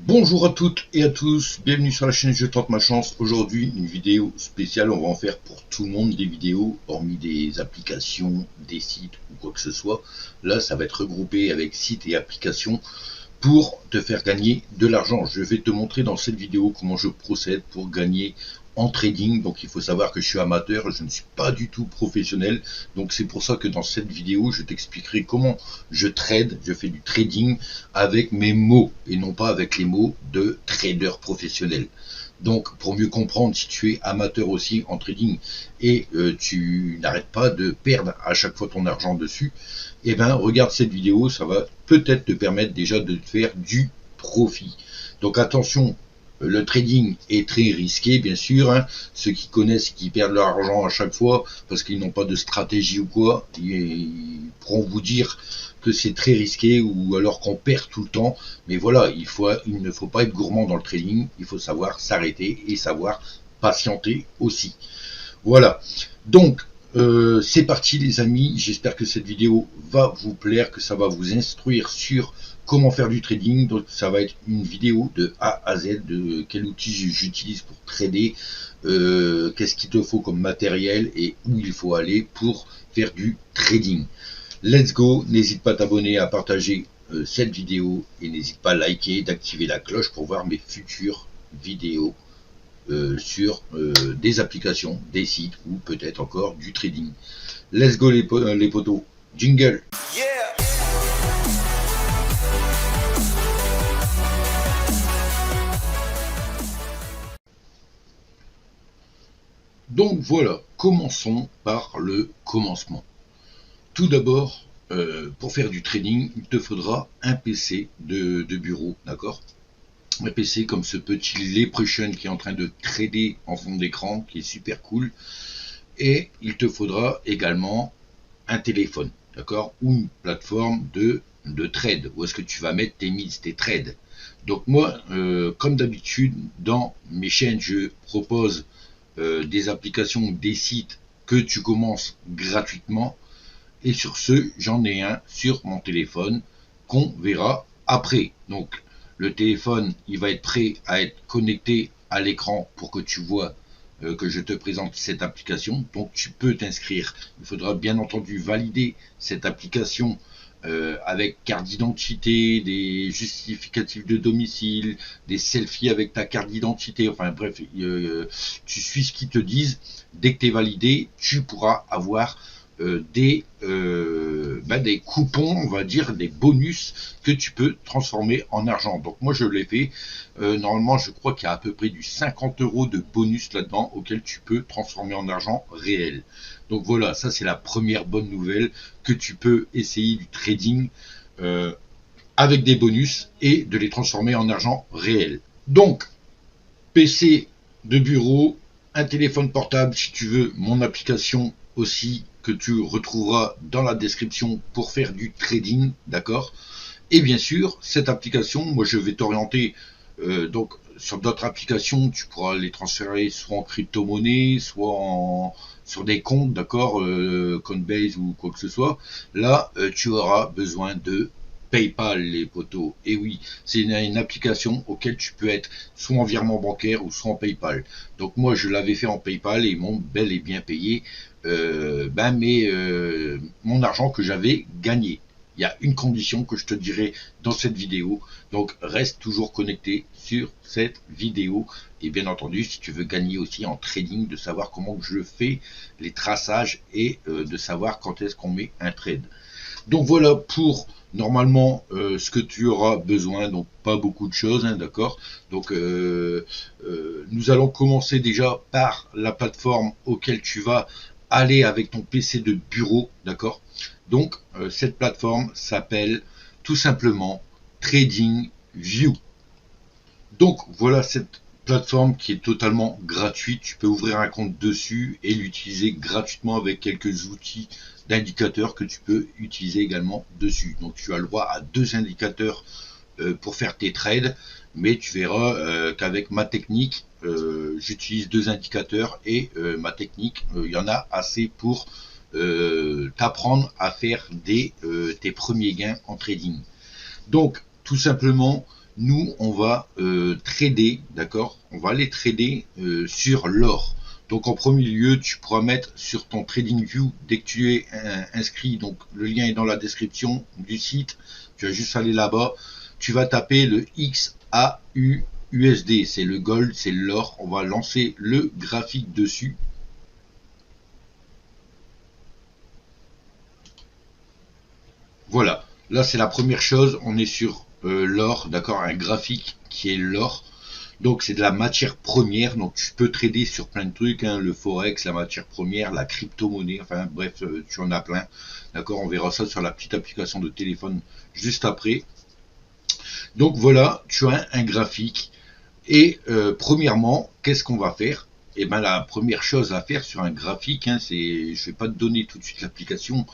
Bonjour à toutes et à tous, bienvenue sur la chaîne Je tente ma chance. Aujourd'hui une vidéo spéciale, on va en faire pour tout le monde des vidéos, hormis des applications, des sites ou quoi que ce soit. Là ça va être regroupé avec sites et applications pour te faire gagner de l'argent. Je vais te montrer dans cette vidéo comment je procède pour gagner en trading. Donc il faut savoir que je suis amateur, je ne suis pas du tout professionnel. Donc c'est pour ça que dans cette vidéo, je t'expliquerai comment je trade, je fais du trading avec mes mots et non pas avec les mots de trader professionnel. Donc pour mieux comprendre, si tu es amateur aussi en trading et tu n'arrêtes pas de perdre à chaque fois ton argent dessus, eh ben regarde cette vidéo, ça va peut-être te permettre déjà de te faire du profit. Donc attention, le trading est très risqué, bien sûr. Hein. Ceux qui connaissent et qui perdent leur argent à chaque fois parce qu'ils n'ont pas de stratégie ou quoi, ils pourront vous dire que c'est très risqué ou alors qu'on perd tout le temps. Mais voilà, il ne faut pas être gourmand dans le trading. Il faut savoir s'arrêter et savoir patienter aussi. Voilà. Donc, c'est parti les amis, j'espère que cette vidéo va vous plaire, que ça va vous instruire sur comment faire du trading. Donc ça va être une vidéo de A à Z, de quel outil j'utilise pour trader, qu'est-ce qu'il te faut comme matériel et où il faut aller pour faire du trading. Let's go, n'hésite pas à t'abonner, à partager cette vidéo et n'hésite pas à liker, d'activer la cloche pour voir mes futures vidéos sur des applications, des sites ou peut-être encore du trading. Let's go les potos, jingle. Yeah. Donc voilà, commençons par le commencement. Tout d'abord, pour faire du trading, il te faudra un PC de bureau, d'accord? Un PC comme ce petit Leprechaun qui est en train de trader en fond d'écran, qui est super cool. Et il te faudra également un téléphone, d'accord, ou une plateforme de trade, où est-ce que tu vas mettre tes mises, tes trades. Donc moi, comme d'habitude, dans mes chaînes, je propose des applications, des sites que tu commences gratuitement. Et sur ce, j'en ai un sur mon téléphone qu'on verra après. Donc le téléphone, il va être prêt à être connecté à l'écran pour que tu vois que je te présente cette application. Donc tu peux t'inscrire. Il faudra bien entendu valider cette application avec carte d'identité, des justificatifs de domicile, des selfies avec ta carte d'identité. Enfin bref, tu suis ce qu'ils te disent. Dès que tu es validé, tu pourras avoir des coupons, on va dire, des bonus que tu peux transformer en argent. Donc moi je l'ai fait. Normalement je crois qu'il y a à peu près du 50 € de bonus là-dedans auquel tu peux transformer en argent réel. Donc voilà, ça c'est la première bonne nouvelle, que tu peux essayer du trading avec des bonus et de les transformer en argent réel. Donc PC de bureau, un téléphone portable si tu veux, mon application aussi que tu retrouveras dans la description pour faire du trading, d'accord. Et bien sûr, cette application, moi je vais t'orienter donc sur d'autres applications, tu pourras les transférer soit en crypto-monnaie, soit sur des comptes, d'accord, Coinbase ou quoi que ce soit. Là, tu auras besoin de PayPal, les potos. Et oui, c'est une application auquel tu peux être soit en virement bancaire ou soit en PayPal. Donc moi, je l'avais fait en PayPal et ils m'ont bel et bien payé mon argent que j'avais gagné. Il y a une condition que je te dirai dans cette vidéo. Donc reste toujours connecté sur cette vidéo. Et bien entendu, si tu veux gagner aussi en trading, de savoir comment je fais les traçages et de savoir quand est-ce qu'on met un trade. Donc voilà pour normalement ce que tu auras besoin, donc pas beaucoup de choses, hein, d'accord. Donc nous allons commencer déjà par la plateforme auquel tu vas aller avec ton PC de bureau, d'accord. Donc cette plateforme s'appelle tout simplement TradingView. Donc voilà cette plateforme qui est totalement gratuite. Tu peux ouvrir un compte dessus et l'utiliser gratuitement avec quelques outils d'indicateurs que tu peux utiliser également dessus. Donc tu as le droit à 2 indicateurs pour faire tes trades, mais tu verras qu'avec ma technique, j'utilise 2 indicateurs et ma technique, il y en a assez pour t'apprendre à faire tes premiers gains en trading. Donc tout simplement, Nous, on va trader, d'accord? On va aller trader sur l'or. Donc en premier lieu, tu pourras mettre sur ton TradingView, dès que tu es inscrit, donc le lien est dans la description du site, tu vas juste aller là-bas, tu vas taper le XAUUSD, c'est le gold, c'est l'or, on va lancer le graphique dessus. Voilà, là c'est la première chose, on est sur l'or, d'accord, un graphique qui est l'or. Donc c'est de la matière première, donc tu peux trader sur plein de trucs, hein, le forex, la matière première, la crypto-monnaie, enfin bref, tu en as plein. D'accord, on verra ça sur la petite application de téléphone juste après. Donc voilà, tu as un graphique. Et premièrement, qu'est-ce qu'on va faire? Eh ben la première chose à faire sur un graphique, hein, c'est, je vais pas te donner tout de suite l'application,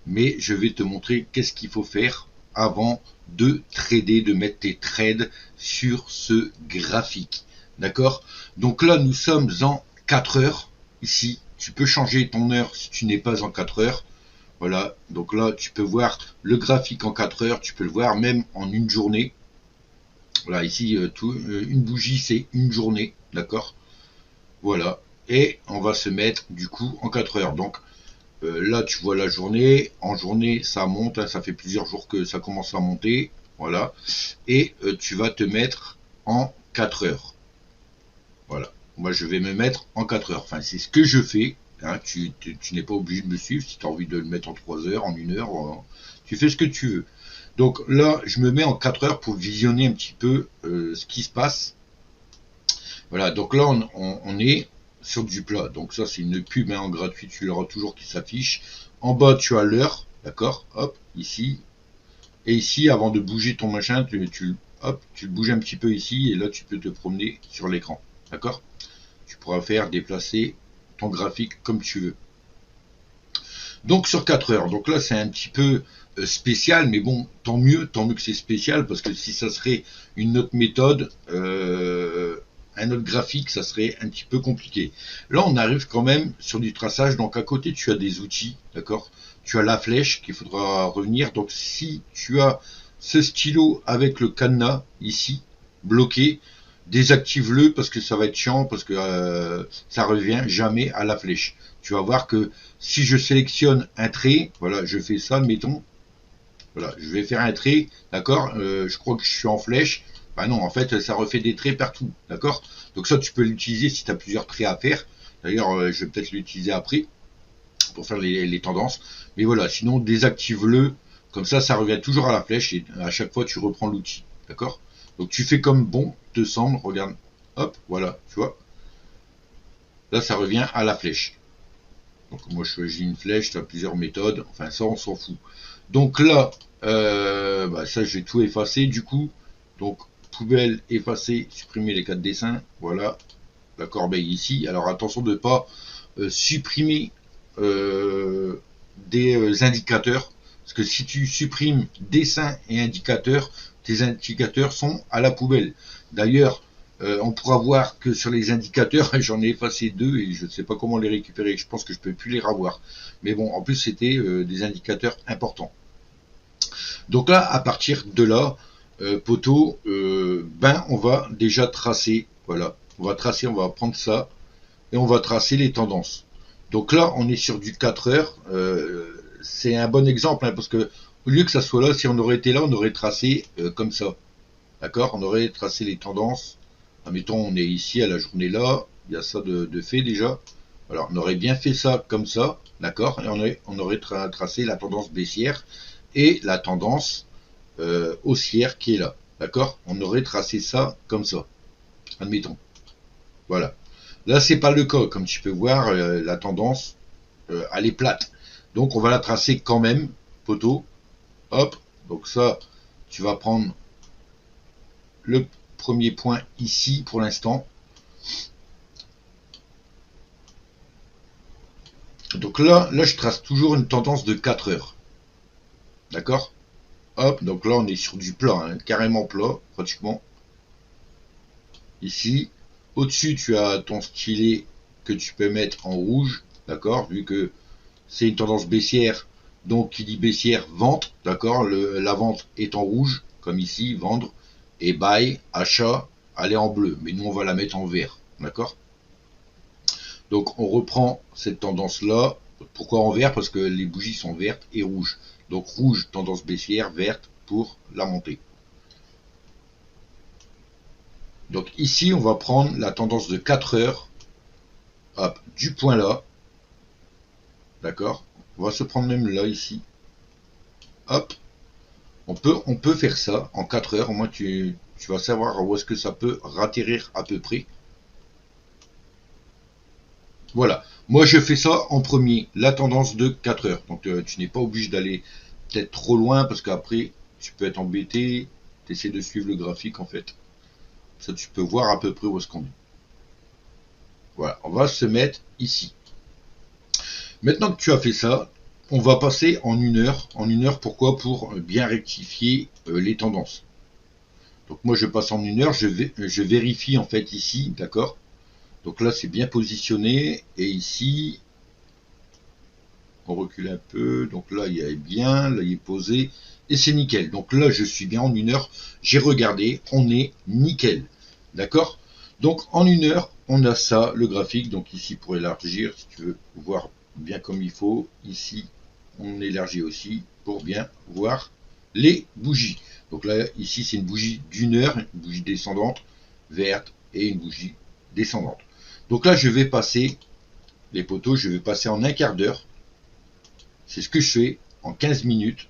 mais je vais te montrer qu'est-ce qu'il faut faire avant de trader, de mettre tes trades sur ce graphique. D'accord? Donc là, nous sommes en 4 heures. Ici, tu peux changer ton heure si tu n'es pas en 4 heures. Voilà, donc là, tu peux voir le graphique en 4 heures, tu peux le voir même en une journée. Voilà, ici, une bougie, c'est une journée, d'accord? Voilà, et on va se mettre du coup en 4 heures. Donc, là, tu vois la journée. En journée, ça monte. Hein, ça fait plusieurs jours que ça commence à monter. Voilà. Et tu vas te mettre en 4 heures. Voilà. Moi, je vais me mettre en 4 heures. Enfin, c'est ce que je fais. Hein, tu n'es pas obligé de me suivre. Si tu as envie de le mettre en 3 heures, en 1 heure, tu fais ce que tu veux. Donc là, je me mets en 4 heures pour visionner un petit peu ce qui se passe. Voilà, donc là, on est sur du plat. Donc ça, c'est une pub hein, en gratuit, tu l'auras toujours qui s'affiche. En bas, tu as l'heure, d'accord? Hop, ici. Et ici, avant de bouger ton machin, hop, tu le bouges un petit peu ici, et là, tu peux te promener sur l'écran, d'accord? Tu pourras faire déplacer ton graphique comme tu veux. Donc sur 4 heures, donc là, c'est un petit peu spécial, mais bon, tant mieux que c'est spécial, parce que si ça serait une autre méthode, un autre graphique, ça serait un petit peu compliqué. Là, on arrive quand même sur du traçage. Donc à côté, tu as des outils, d'accord? Tu as la flèche qu'il faudra revenir. Donc si tu as ce stylo avec le cadenas ici bloqué, désactive-le parce que ça va être chiant, parce que ça revient jamais à la flèche. Tu vas voir que si je sélectionne un trait, voilà, je fais ça, mettons, voilà, je vais faire un trait, d'accord, je crois que je suis en flèche. Bah non, en fait, ça refait des traits partout, d'accord. Donc ça, tu peux l'utiliser si tu as plusieurs traits à faire. D'ailleurs, je vais peut-être l'utiliser après pour faire les tendances. Mais voilà, sinon, désactive-le. Comme ça revient toujours à la flèche et à chaque fois, tu reprends l'outil, d'accord. Donc tu fais comme bon te semble, regarde, hop, voilà, tu vois. Là, ça revient à la flèche. Donc moi, je choisis une flèche, tu as plusieurs méthodes. Enfin, ça, on s'en fout. Donc là, bah ça, je vais tout effacer du coup. Donc, poubelle, effacer, supprimer les 4 dessins. Voilà, la corbeille ici. Alors, attention de ne pas supprimer des indicateurs. Parce que si tu supprimes dessins et indicateurs, tes indicateurs sont à la poubelle. D'ailleurs, on pourra voir que sur les indicateurs, j'en ai effacé 2 et je ne sais pas comment les récupérer. Je pense que je ne peux plus les revoir. Mais bon, en plus, c'était des indicateurs importants. Donc là, à partir de là, poteau, ben on va déjà tracer. Voilà, on va tracer, on va prendre ça et on va tracer les tendances. Donc là, on est sur du 4 heures. C'est un bon exemple hein, parce que au lieu que ça soit là, si on aurait été là, on aurait tracé comme ça. D'accord? On aurait tracé les tendances. Admettons, on est ici à la journée là. Il y a ça de fait déjà. Alors, on aurait bien fait ça comme ça. D'accord? Et on aurait tracé la tendance baissière et la tendance haussière qui est là. D'accord? On aurait tracé ça comme ça. Admettons. Voilà. Là, c'est pas le cas. Comme tu peux voir, la tendance, elle est plate. Donc, on va la tracer quand même, poteau. Hop. Donc ça, tu vas prendre le premier point ici pour l'instant. Donc là, je trace toujours une tendance de 4 heures. D'accord? Hop, donc là, on est sur du plat, hein, carrément plat, pratiquement. Ici. Au-dessus, tu as ton stylet que tu peux mettre en rouge, d'accord? Vu que c'est une tendance baissière, donc qui dit baissière, vente, d'accord? La vente est en rouge, comme ici, vendre. et buy, achat, elle est en bleu. Mais nous, on va la mettre en vert. D'accord? Donc, on reprend cette tendance-là. Pourquoi en vert? Parce que les bougies sont vertes et rouges. Donc, rouge, tendance baissière, verte pour la montée. Donc, ici, on va prendre la tendance de 4 heures. Hop, du point là. D'accord? On va se prendre même là, ici. Hop. On peut faire ça en 4 heures. Au moins, tu vas savoir où est-ce que ça peut ratterrir à peu près. Voilà. Moi, je fais ça en premier, la tendance de 4 heures. Donc, tu n'es pas obligé d'aller peut-être trop loin parce qu'après, tu peux être embêté. Tu essaies de suivre le graphique, en fait. Ça, tu peux voir à peu près où est-ce qu'on est. Voilà. On va se mettre ici. Maintenant que tu as fait ça, on va passer en 1 heure. En 1 heure, pourquoi? Pour bien rectifier les tendances. Donc, moi, je passe en 1 heure. Je vérifie, en fait, ici. D'accord? Donc là, c'est bien positionné. Et ici, on recule un peu. Donc là, il est bien. Là, il est posé. Et c'est nickel. Donc là, je suis bien en 1 heure. J'ai regardé. On est nickel. D'accord? Donc en 1 heure, on a ça, le graphique. Donc ici, pour élargir, si tu veux voir bien comme il faut. Ici, on élargit aussi pour bien voir les bougies. Donc là, ici, c'est une bougie d'1 heure. Une bougie descendante, verte. Et une bougie descendante. Donc là, je vais passer les poteaux, je vais passer en 1/4 d'heure. C'est ce que je fais en 15 minutes.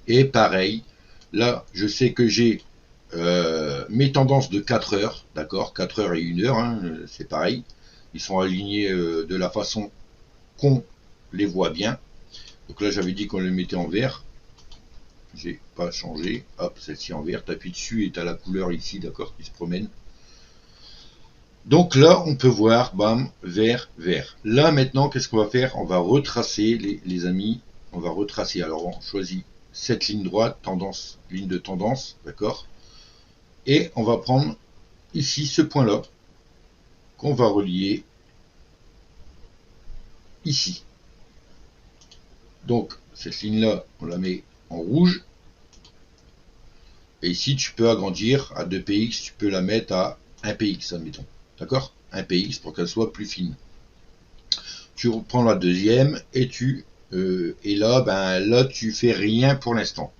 Et pareil, là, je sais que j'ai mes tendances de 4 heures, d'accord? 4 heures et 1 heure, hein, c'est pareil. Ils sont alignés de la façon qu'on les voit bien. Donc là, j'avais dit qu'on les mettait en vert. J'ai pas changé. Hop, celle-ci en vert. T'appuies dessus et t'as la couleur ici, d'accord, qui se promène. Donc là, on peut voir, bam, vert, vert. Là, maintenant, qu'est-ce qu'on va faire? On va retracer, les amis. On va retracer. Alors, on choisit cette ligne droite, tendance, ligne de tendance, d'accord? Et on va prendre ici ce point-là, qu'on va relier ici. Donc, cette ligne-là, on la met en rouge. Et ici, tu peux agrandir à 2px, tu peux la mettre à 1px, admettons. D'accord? 1px pour qu'elle soit plus fine. Tu reprends la deuxième et et là, là, tu fais rien pour l'instant.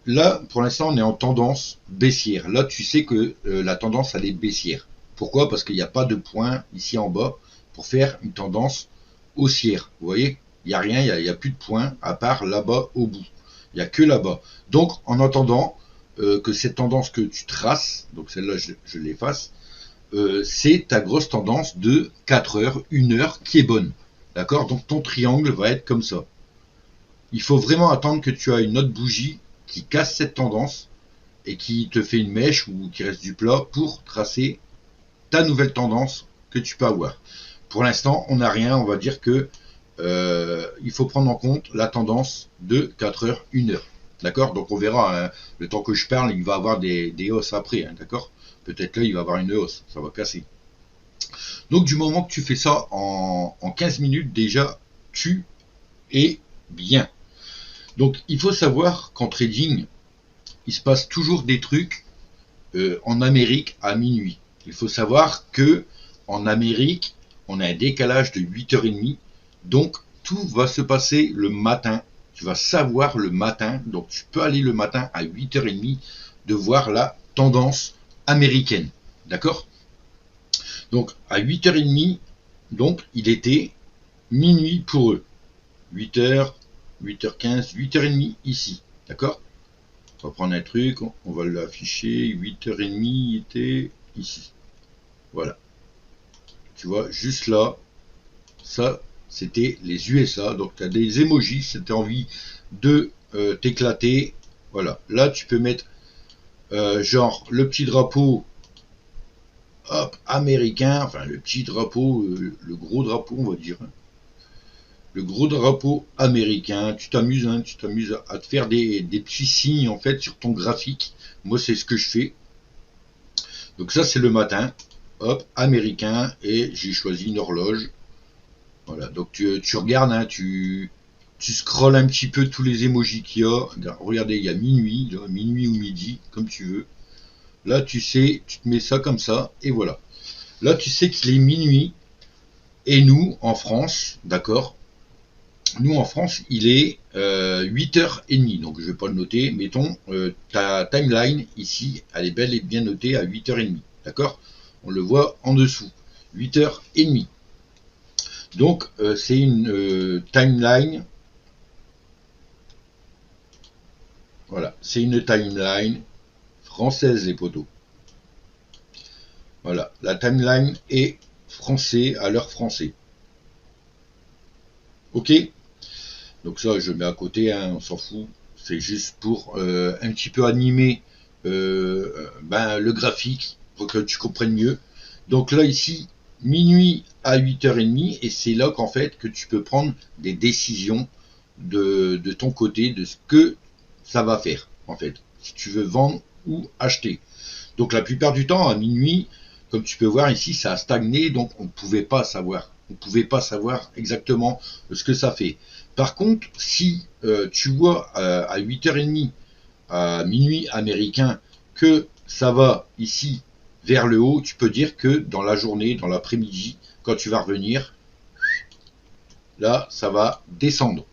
Là, pour l'instant, on est en tendance baissière. Là, tu sais que la tendance, elle est baissière. Pourquoi? Parce qu'il n'y a pas de point ici en bas pour faire une tendance haussière. Vous voyez? Il n'y a rien, il n'y a plus de point à part là-bas au bout. Il n'y a que là-bas. Donc, en attendant que cette tendance que tu traces, donc celle-là, je l'efface, c'est ta grosse tendance de 4 heures, 1 heure qui est bonne. D'accord? Donc ton triangle va être comme ça. Il faut vraiment attendre que tu as une autre bougie qui casse cette tendance et qui te fait une mèche ou qui reste du plat pour tracer ta nouvelle tendance que tu peux avoir. Pour l'instant, on n'a rien. On va dire que il faut prendre en compte la tendance de 4 heures, 1 heure. D'accord? Donc on verra, hein, le temps que je parle, il va avoir des hausses après. Hein, d'accord? Peut-être là, il va avoir une hausse. Ça va casser. Donc du moment que tu fais ça en 15 minutes, déjà, tu es bien. Donc il faut savoir qu'en trading, il se passe toujours des trucs en Amérique à minuit. Il faut savoir que en Amérique, on a un décalage de 8h30. Donc tout va se passer le matin. Tu vas savoir le matin. Donc tu peux aller le matin à 8h30 de voir la tendance américaine. D'accord? Donc à 8h30, donc il était minuit pour eux. 8h, 8h15, 8h30 ici. D'accord? On va prendre un truc, on va l'afficher. 8h30 était ici. Voilà. Tu vois, juste là, ça, c'était les USA. Donc tu as des emojis, si tu as envie de t'éclater. Voilà. Là, tu peux mettre genre le petit drapeau. Hop, américain, enfin le petit drapeau, le gros drapeau on va dire, le gros drapeau américain, tu t'amuses, hein, tu t'amuses à te faire des petits signes en fait sur ton graphique. Moi c'est ce que je fais. Donc ça c'est le matin, hop, américain, et j'ai choisi une horloge. Voilà, donc tu regardes, hein, Tu scrolles un petit peu tous les emojis qu'il y a. Regardez, il y a minuit, là, minuit ou midi, comme tu veux. Là, tu sais, tu te mets ça comme ça, et voilà. Là, tu sais qu'il est minuit, et nous, en France, d'accord, nous, en France, il est 8h30, donc je vais pas le noter, mettons, ta timeline, ici, elle est bel et bien notée à 8h30, d'accord. On le voit en dessous, 8h30. Donc, c'est une timeline. Voilà, c'est une timeline française, les poteaux. Voilà, la timeline est français à l'heure français. Ok? Donc ça, je mets à côté, hein, on s'en fout. C'est juste pour un petit peu animer le graphique, pour que tu comprennes mieux. Donc là, ici, minuit à 8h30, et c'est là qu'en fait, que tu peux prendre des décisions de ton côté, de ce que ça va faire, en fait. Si tu veux vendre ou acheter. Donc la plupart du temps, à minuit, comme tu peux voir ici, ça a stagné, donc on ne pouvait pas savoir. On ne pouvait pas savoir exactement ce que ça fait. Par contre, si tu vois à 8h30, à minuit américain, que ça va ici vers le haut, tu peux dire que dans la journée, dans l'après-midi, quand tu vas revenir, là, ça va descendre.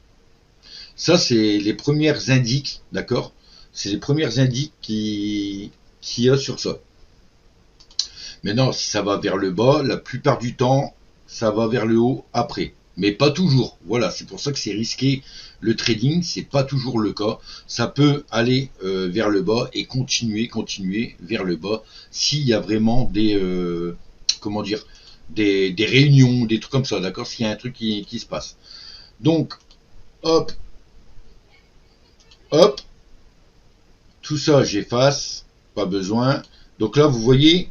Ça, c'est les premières indices, d'accord? C'est les premières indices qu'il y a sur ça. Maintenant, si ça va vers le bas, la plupart du temps, ça va vers le haut après. Mais pas toujours. Voilà, c'est pour ça que c'est risqué. Le trading, c'est pas toujours le cas. Ça peut aller vers le bas et continuer vers le bas s'il y a vraiment des comment dire, des réunions, des trucs comme ça, d'accord? S'il y a un truc qui se passe. Donc, hop, hop, tout ça j'efface, pas besoin. Donc là, vous voyez,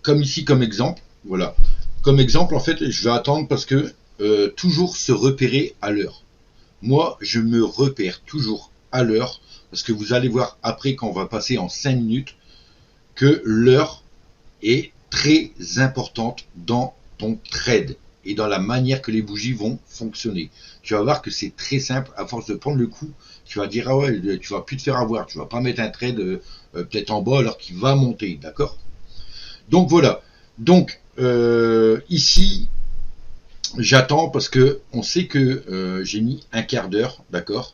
comme ici, comme exemple, voilà. Comme exemple, en fait, je vais attendre parce que toujours se repérer à l'heure. Moi, je me repère toujours à l'heure parce que vous allez voir après quand on va passer en 5 minutes que l'heure est très importante dans ton trade et dans la manière que les bougies vont fonctionner. Tu vas voir que c'est très simple. À force de prendre le coup, tu vas dire ah ouais, tu vas plus te faire avoir. Tu vas pas mettre un trade peut-être en bas alors qu'il va monter, d'accord? Donc voilà. Donc ici, j'attends parce que on sait que j'ai mis un quart d'heure, d'accord?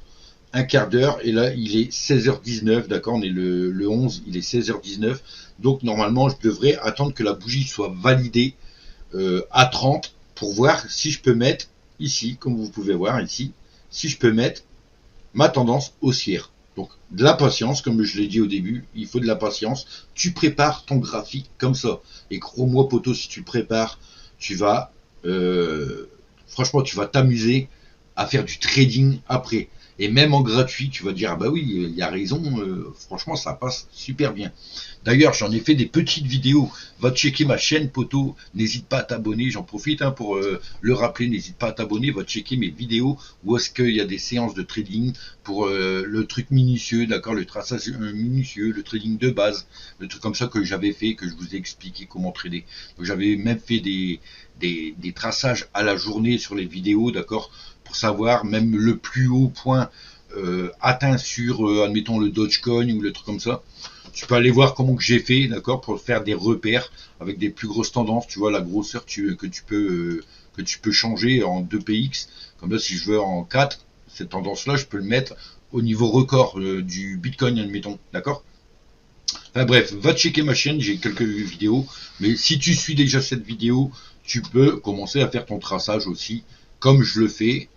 Un quart d'heure, et là il est 16h19, d'accord? On est le 11, il est 16h19. Donc normalement je devrais attendre que la bougie soit validée à 30 pour voir si je peux mettre ici, comme vous pouvez voir ici, si je peux mettre ma tendance haussière. Donc de la patience, comme je l'ai dit au début, il faut de la patience. Tu prépares ton graphique comme ça. Et crois-moi poteau, si tu le prépares, tu vas franchement tu vas t'amuser à faire du trading après. Et même en gratuit, tu vas dire ah bah oui, il y a raison, franchement ça passe super bien. D'ailleurs, j'en ai fait des petites vidéos. Va checker ma chaîne poteau, n'hésite pas à t'abonner, j'en profite pour le rappeler, n'hésite pas à t'abonner, va checker mes vidéos où est-ce qu'il y a des séances de trading pour le truc minutieux, d'accord, le traçage minutieux, le trading de base, le truc comme ça que j'avais fait, que je vous ai expliqué comment trader. Donc j'avais même fait des traçages à la journée sur les vidéos, d'accord, pour savoir même le plus haut point atteint sur, admettons, le Dogecoin ou le truc comme ça. Tu peux aller voir comment que j'ai fait, d'accord, pour faire des repères avec des plus grosses tendances. Tu vois la grosseur que tu peux changer en 2px. Comme là, si je veux en 4, cette tendance-là, je peux le mettre au niveau record du Bitcoin, admettons, d'accord. Enfin bref, va checker ma chaîne, j'ai quelques vidéos. Mais si tu suis déjà cette vidéo, tu peux commencer à faire ton traçage aussi, comme je le fais,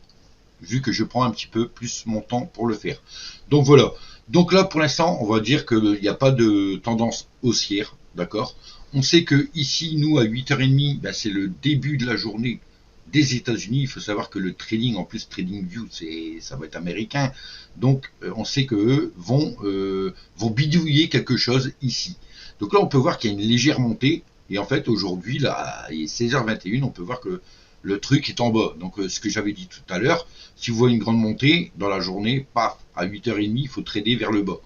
vu que je prends un petit peu plus mon temps pour le faire. Donc voilà. Donc là, pour l'instant, on va dire qu'il n'y a pas de tendance haussière, d'accord? On sait que ici, nous, à 8h30, ben, c'est le début de la journée des États-Unis. Il faut savoir que le trading, en plus, TradingView, ça va être américain. Donc, on sait que eux vont bidouiller quelque chose ici. Donc là, on peut voir qu'il y a une légère montée. Et en fait, aujourd'hui, là, il est 16h21, on peut voir que le truc est en bas. Donc ce que j'avais dit tout à l'heure, si vous voyez une grande montée dans la journée, paf, à 8h30, il faut trader vers le bas.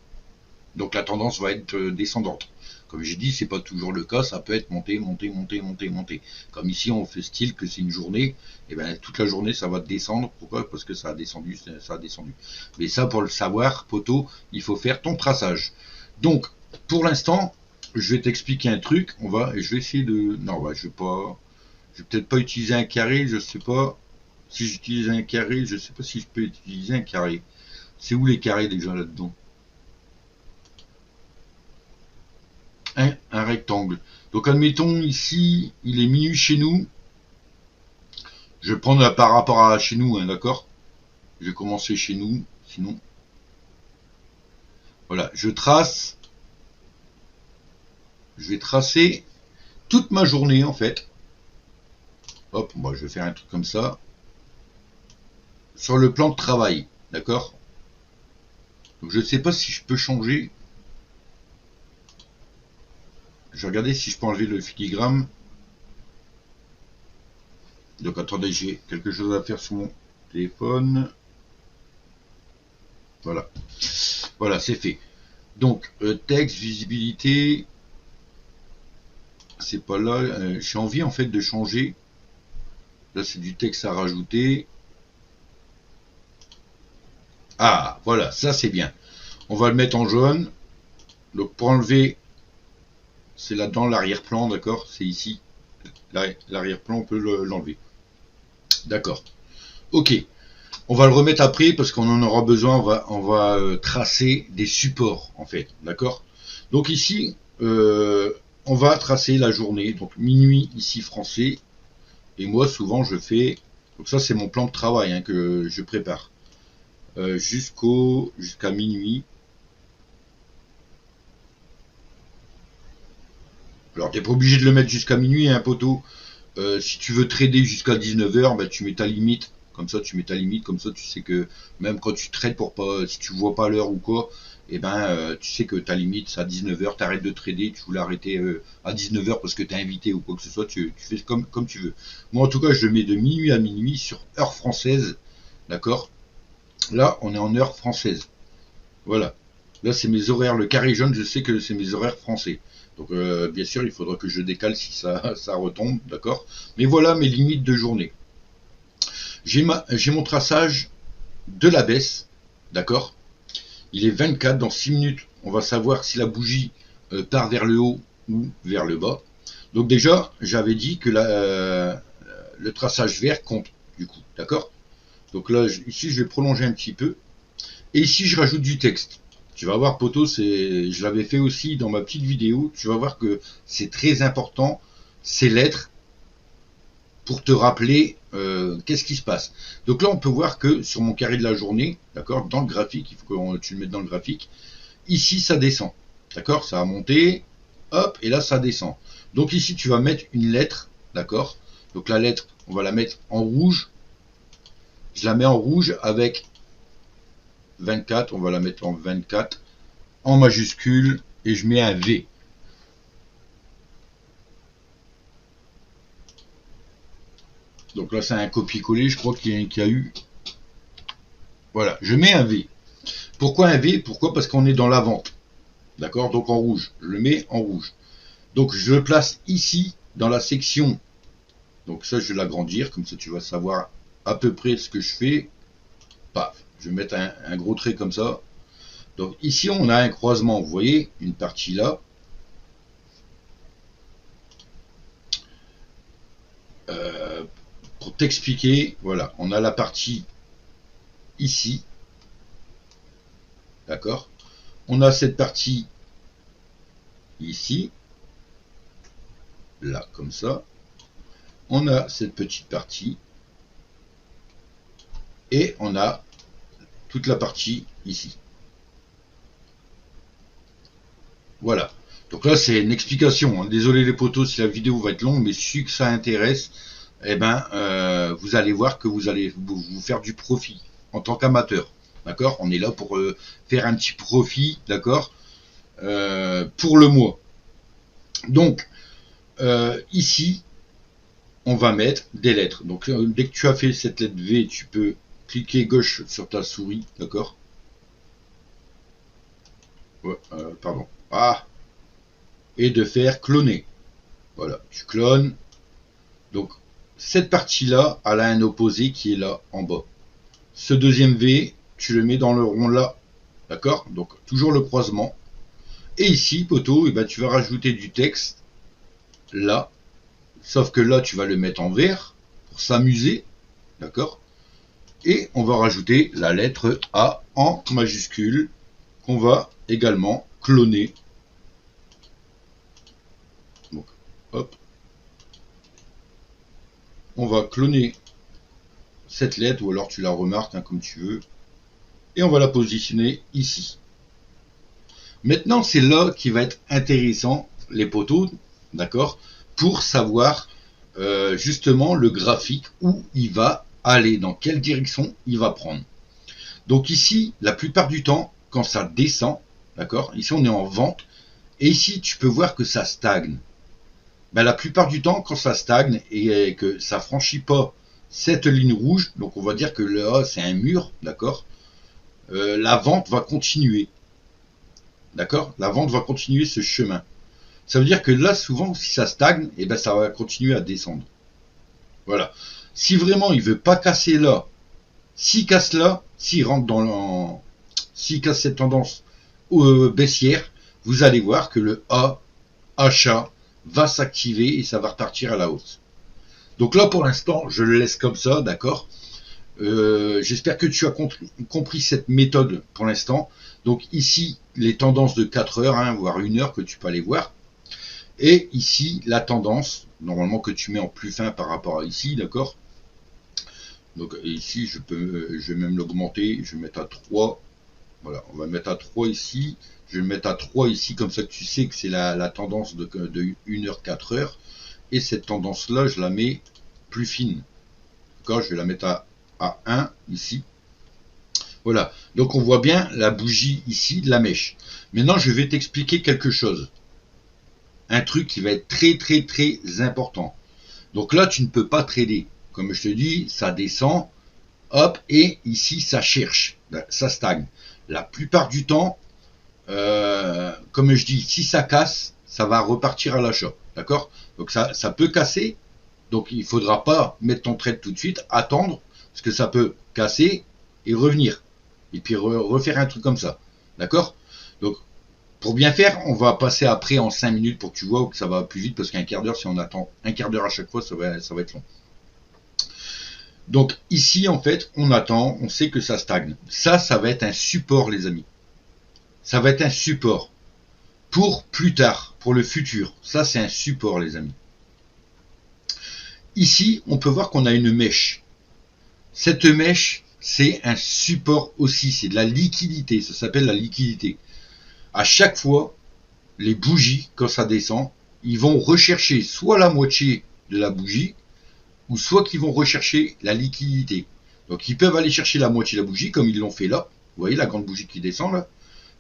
Donc la tendance va être descendante. Comme j'ai dit, c'est pas toujours le cas, ça peut être monter, monter, monter, monter, monter. Comme ici, on fait style que c'est une journée, et ben toute la journée ça va descendre. Pourquoi? Parce que ça a descendu, ça a descendu. Mais ça, pour le savoir, poteau, il faut faire ton traçage. Donc, pour l'instant, je vais t'expliquer un truc. Je vais essayer de, non, je vais peut-être pas utiliser un carré, je sais pas. Si j'utilise un carré, je sais pas si je peux utiliser un carré. C'est où les carrés déjà là-dedans? Un rectangle. Donc admettons ici, il est minuit chez nous. Je vais prendre par rapport à chez nous, hein, d'accord? Je vais commencer chez nous, sinon. Voilà, je vais tracer toute ma journée en fait. Hop, moi je vais faire un truc comme ça. Sur le plan de travail, d'accord? Donc je ne sais pas si je peux changer. Je vais regarder si je peux enlever le filigrane. Donc attendez, j'ai quelque chose à faire sur mon téléphone. Voilà. Voilà, c'est fait. Donc, texte, visibilité. C'est pas là. J'ai envie en fait de changer. Là, c'est du texte à rajouter. Ah, voilà, ça c'est bien. On va le mettre en jaune. Donc, pour enlever, c'est là-dedans l'arrière-plan, d'accord? C'est ici. L'arrière-plan, on peut l'enlever. D'accord. Ok. On va le remettre après parce qu'on en aura besoin. On va tracer des supports en fait, d'accord? Donc ici, on va tracer la journée. Donc minuit ici français. Et moi souvent je fais. Donc ça c'est mon plan de travail hein, que je prépare jusqu'à minuit. Alors t'es pas obligé de le mettre jusqu'à minuit, hein, poteau. Si tu veux trader jusqu'à 19h, bah, tu mets ta limite. Comme ça, tu sais que même quand tu trades pour pas, si tu vois pas l'heure ou quoi, et tu sais que ta limite, c'est à 19h, tu arrêtes de trader, tu voulais arrêter à 19h parce que tu es invité ou quoi que ce soit, tu fais comme tu veux. Moi, en tout cas, je le mets de minuit à minuit sur heure française, d'accord? Là, on est en heure française. Voilà. Là, c'est mes horaires. Le carré jaune, je sais que c'est mes horaires français. Donc, bien sûr, il faudra que je décale si ça retombe, d'accord? Mais voilà mes limites de journée. J'ai mon traçage de la baisse, d'accord? Il est 24, dans 6 minutes, on va savoir si la bougie part vers le haut ou vers le bas. Donc déjà, j'avais dit que le traçage vert compte, du coup, d'accord? Donc là, ici, je vais prolonger un petit peu. Et ici, je rajoute du texte. Tu vas voir, poto, je l'avais fait aussi dans ma petite vidéo. Tu vas voir que c'est très important, ces lettres, pour te rappeler qu'est-ce qui se passe. Donc là, on peut voir que sur mon carré de la journée, d'accord, dans le graphique, il faut que tu le mettes dans le graphique, ici, ça descend. D'accord, ça a monté, hop, et là, ça descend. Donc ici, tu vas mettre une lettre, d'accord. Donc la lettre, on va la mettre en rouge. Je la mets en rouge avec 24, on va la mettre en 24, en majuscule, et je mets un V. Donc là, c'est un copier-coller, je crois qu'il y a eu... Voilà, je mets un V. Pourquoi un V? Pourquoi? Parce qu'on est dans la vente. D'accord? Donc en rouge. Je le mets en rouge. Donc je le place ici, dans la section. Donc ça, je vais l'agrandir, comme ça tu vas savoir à peu près ce que je fais. Paf, je vais mettre un gros trait comme ça. Donc ici, on a un croisement, vous voyez, une partie là. Pour t'expliquer, voilà, on a la partie ici. D'accord? On a cette partie ici. Là, comme ça. On a cette petite partie. Et on a toute la partie ici. Voilà. Donc là, c'est une explication. Hein. Désolé les potos si la vidéo va être longue, mais si que ça intéresse, eh vous allez voir que vous allez vous faire du profit en tant qu'amateur. D'accord? On est là pour faire un petit profit, d'accord? Pour le mois. Donc, ici, on va mettre des lettres. Donc, dès que tu as fait cette lettre V, tu peux cliquer gauche sur ta souris, d'accord? pardon. Ah, et de faire cloner. Voilà, tu clones. Donc, cette partie-là, elle a un opposé qui est là, en bas. Ce deuxième V, tu le mets dans le rond là. D'accord? Donc, toujours le croisement. Et ici, poteau, eh ben, tu vas rajouter du texte là. Sauf que là, tu vas le mettre en vert pour s'amuser. D'accord? Et on va rajouter la lettre A en majuscule qu'on va également cloner. Donc, hop. On va cloner cette lettre, ou alors tu la remarques hein, comme tu veux. Et on va la positionner ici. Maintenant, c'est là qui va être intéressant, les poteaux, d'accord, pour savoir justement le graphique où il va aller, dans quelle direction il va prendre. Donc ici, la plupart du temps, quand ça descend, d'accord, ici on est en vente, et ici tu peux voir que ça stagne. Ben, la plupart du temps, quand ça stagne et que ça franchit pas cette ligne rouge, donc on va dire que là c'est un mur, d'accord, la vente va continuer. D'accord? La vente va continuer ce chemin. Ça veut dire que là, souvent, si ça stagne, eh ben, ça va continuer à descendre. Voilà. Si vraiment il veut pas casser là, s'il casse là, s'il rentre s'il casse cette tendance baissière, vous allez voir que le A, achat, va s'activer et ça va repartir à la hausse. Donc là, pour l'instant, je le laisse comme ça, d'accord? J'espère que tu as compris cette méthode pour l'instant. Donc ici, les tendances de 4 heures, hein, voire 1 heure que tu peux aller voir. Et ici, la tendance, normalement que tu mets en plus fin par rapport à ici, d'accord? Donc ici, je vais même l'augmenter, je vais mettre à 3. Voilà, on va mettre à 3 ici. Je vais mettre à 3 ici, comme ça que tu sais que c'est la tendance de 1 heure, 4 heures. Et cette tendance-là, je la mets plus fine. D'accord? Je vais la mettre à 1 ici. Voilà, donc on voit bien la bougie ici de la mèche. Maintenant, je vais t'expliquer quelque chose. Un truc qui va être très très très important. Donc là, tu ne peux pas trader. Comme je te dis, ça descend, hop, et ici, ça cherche, ça stagne. La plupart du temps, comme je dis, si ça casse, ça va repartir à l'achat. D'accord? Donc ça peut casser. Donc il ne faudra pas mettre ton trade tout de suite, attendre, parce que ça peut casser et revenir. Et puis refaire un truc comme ça. D'accord? Donc, pour bien faire, on va passer après en 5 minutes pour que tu vois que ça va plus vite, parce qu'un quart d'heure, si on attend un quart d'heure à chaque fois, ça va être long. Donc ici, en fait, on attend, on sait que ça stagne. Ça va être un support, les amis. Ça va être un support pour plus tard, pour le futur. Ça, c'est un support, les amis. Ici, on peut voir qu'on a une mèche. Cette mèche, c'est un support aussi, c'est de la liquidité, ça s'appelle la liquidité. À chaque fois, les bougies, quand ça descend, ils vont rechercher soit la moitié de la bougie, ou soit qu'ils vont rechercher la liquidité. Donc ils peuvent aller chercher la moitié de la bougie, comme ils l'ont fait là. Vous voyez la grande bougie qui descend là?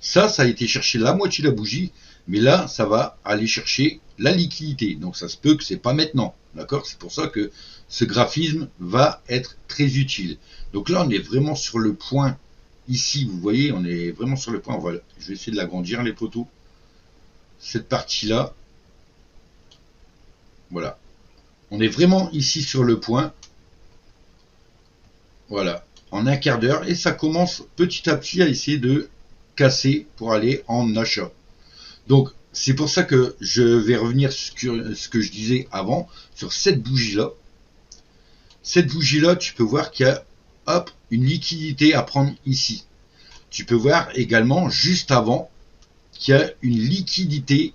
Ça a été chercher la moitié de la bougie, mais là, ça va aller chercher la liquidité. Donc ça se peut que c'est pas maintenant. D'accord? C'est pour ça que ce graphisme va être très utile. Donc là, on est vraiment sur le point. Ici, vous voyez, on est vraiment sur le point. Je vais essayer de l'agrandir, les poteaux. Cette partie-là. Voilà. On est vraiment ici sur le point. Voilà. En un quart d'heure. Et ça commence petit à petit à essayer de casser pour aller en achat. Donc, c'est pour ça que je vais revenir sur ce que je disais avant, sur cette bougie-là. Cette bougie-là, tu peux voir qu'il y a, hop, une liquidité à prendre ici. Tu peux voir également, juste avant, qu'il y a une liquidité.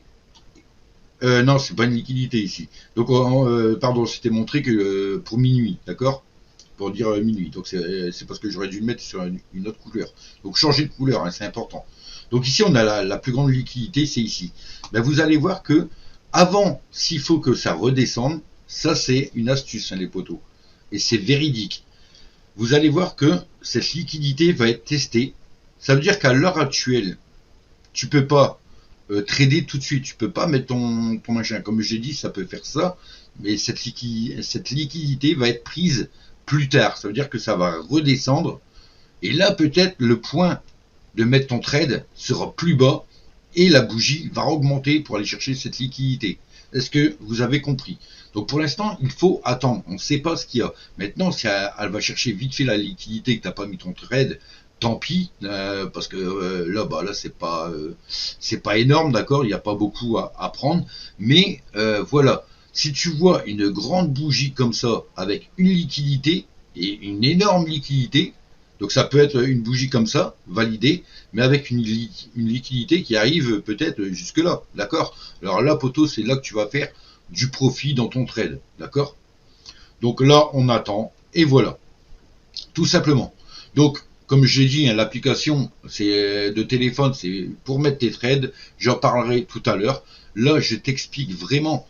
Non, c'est pas une liquidité ici. Donc, pardon, c'était montré que pour minuit, d'accord? Pour dire minuit. Donc, c'est parce que j'aurais dû le mettre sur une autre couleur. Donc, changer de couleur, hein, c'est important. Donc ici, on a la plus grande liquidité, c'est ici. Ben, vous allez voir que avant, s'il faut que ça redescende, ça c'est une astuce, hein, les poteaux. Et c'est véridique. Vous allez voir que cette liquidité va être testée. Ça veut dire qu'à l'heure actuelle, tu peux pas trader tout de suite. Tu peux pas mettre ton machin. Comme j'ai dit, ça peut faire ça. Mais cette liquidité va être prise plus tard. Ça veut dire que ça va redescendre. Et là, peut-être, le point de mettre ton trade sera plus bas et la bougie va augmenter pour aller chercher cette liquidité. Est-ce que vous avez compris? Donc pour l'instant, il faut attendre. On ne sait pas ce qu'il y a. Maintenant, si elle va chercher vite fait la liquidité que tu n'as pas mis ton trade, tant pis, parce que là c'est pas énorme, d'accord. Il n'y a pas beaucoup à prendre, mais voilà. Si tu vois une grande bougie comme ça avec une liquidité et une énorme liquidité, donc ça peut être une bougie comme ça, validée, mais avec une liquidité qui arrive peut-être jusque là, d'accord. Alors là, poteau, c'est là que tu vas faire du profit dans ton trade, d'accord. Donc là, on attend, et voilà, tout simplement. Donc, comme je l'ai dit, hein, l'application de téléphone, c'est pour mettre tes trades, j'en parlerai tout à l'heure. Là, je t'explique vraiment,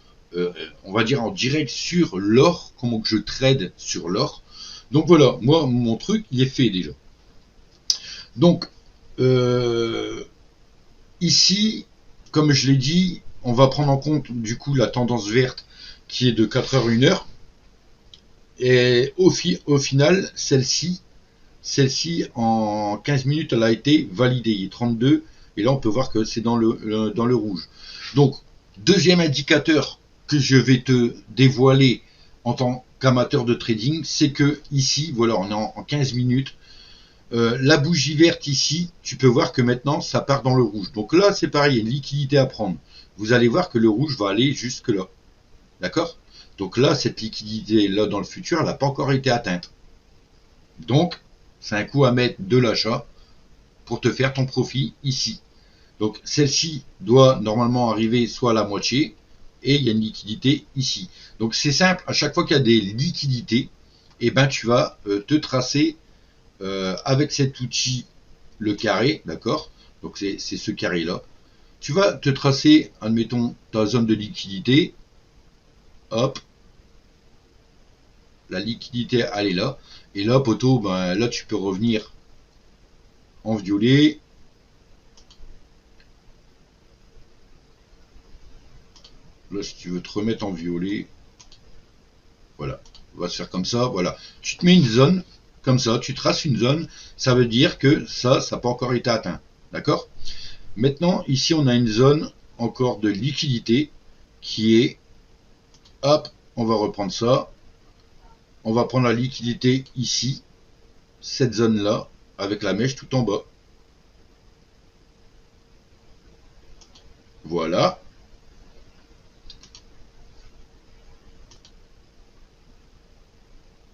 on va dire en direct sur l'or, comment que je trade sur l'or. Donc voilà, moi, mon truc, il est fait déjà. Donc, ici, comme je l'ai dit, on va prendre en compte du coup la tendance verte qui est de 4 heures 1 heure. Et au final, celle-ci, en 15 minutes, elle a été validée. Il est 32, et là, on peut voir que c'est dans le rouge. Donc, deuxième indicateur que je vais te dévoiler en tant qu'amateur de trading, c'est que ici, voilà, on est en 15 minutes. La bougie verte ici, tu peux voir que maintenant, ça part dans le rouge. Donc là, c'est pareil, il y a une liquidité à prendre. Vous allez voir que le rouge va aller jusque là. D'accord? Donc là, cette liquidité-là dans le futur, elle n'a pas encore été atteinte. Donc, c'est un coup à mettre de l'achat pour te faire ton profit ici. Donc, celle-ci doit normalement arriver soit à la moitié, et il y a une liquidité ici. Donc, c'est simple, à chaque fois qu'il y a des liquidités, eh ben, tu vas te tracer avec cet outil, le carré, d'accord? Donc, c'est ce carré-là. Tu vas te tracer, admettons, ta zone de liquidité. Hop, la liquidité elle est là, et là poteau, ben là tu peux revenir en violet, là si tu veux te remettre en violet, voilà, on va se faire comme ça, voilà, tu te mets une zone comme ça, tu traces une zone, ça veut dire que ça n'a pas encore été atteint, d'accord. Maintenant ici on a une zone encore de liquidité qui est, hop, on va reprendre ça. On va prendre la liquidité ici, cette zone-là, avec la mèche tout en bas. Voilà.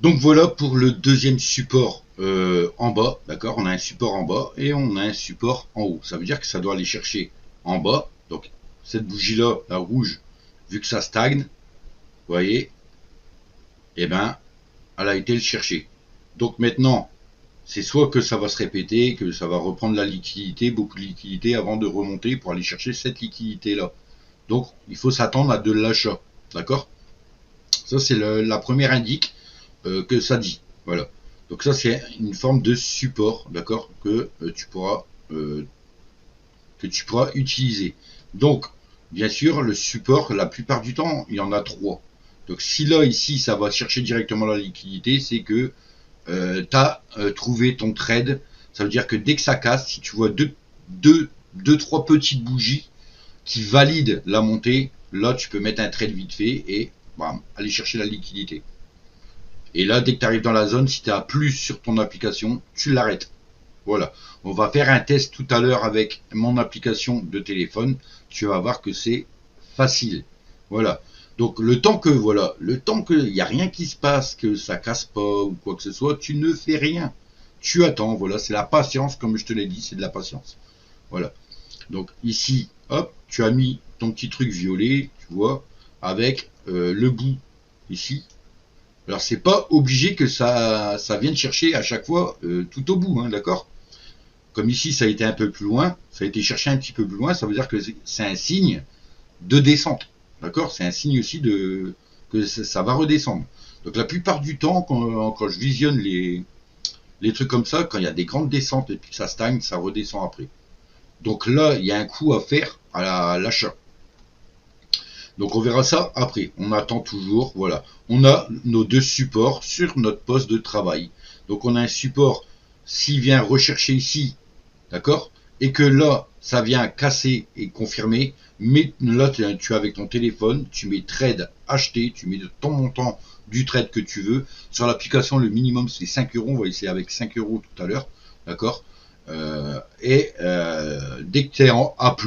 Donc voilà pour le deuxième support en bas, d'accord. On a un support en bas et on a un support en haut. Ça veut dire que ça doit aller chercher en bas. Donc cette bougie-là, la rouge, vu que ça stagne, vous voyez, eh ben, elle a été le chercher. Donc maintenant, c'est soit que ça va se répéter, que ça va reprendre la liquidité, beaucoup de liquidité avant de remonter pour aller chercher cette liquidité-là. Donc, il faut s'attendre à de l'achat. D'accord? Ça, c'est la première indique que ça dit. Voilà. Donc ça, c'est une forme de support, d'accord, que tu pourras utiliser. Donc, bien sûr, le support, la plupart du temps, il y en a 3. Donc si là, ici, ça va chercher directement la liquidité, c'est que tu as trouvé ton trade. Ça veut dire que dès que ça casse, si tu vois deux, trois petites bougies qui valident la montée, là, tu peux mettre un trade vite fait et bam, aller chercher la liquidité. Et là, dès que tu arrives dans la zone, si tu as plus sur ton application, tu l'arrêtes. Voilà. On va faire un test tout à l'heure avec mon application de téléphone. Tu vas voir que c'est facile. Voilà. Donc le temps qu'il n'y a rien qui se passe, que ça casse pas ou quoi que ce soit, tu ne fais rien. Tu attends. Voilà. C'est la patience, comme je te l'ai dit, c'est de la patience. Voilà. Donc ici, hop, tu as mis ton petit truc violet, tu vois, avec le bout ici. Alors c'est pas obligé que ça vienne chercher à chaque fois tout au bout, hein, d'accord. Comme ici ça a été un peu plus loin, ça a été cherché un petit peu plus loin, ça veut dire que c'est un signe de descente, d'accord. C'est un signe aussi que ça va redescendre. Donc la plupart du temps, quand je visionne les trucs comme ça, quand il y a des grandes descentes et puis que ça stagne, ça redescend après. Donc là, il y a un coup à faire à l'achat. Donc on verra ça après. On attend toujours, voilà. On a nos deux supports sur notre poste de travail. Donc on a un support, s'il vient rechercher ici, d'accord, et que là, ça vient casser et confirmer, mais là, tu es avec ton téléphone, tu mets trade acheté, tu mets ton montant du trade que tu veux. Sur l'application, le minimum, c'est 5 euros. On va essayer avec 5 euros tout à l'heure. D'accord. Dès que tu es en A+,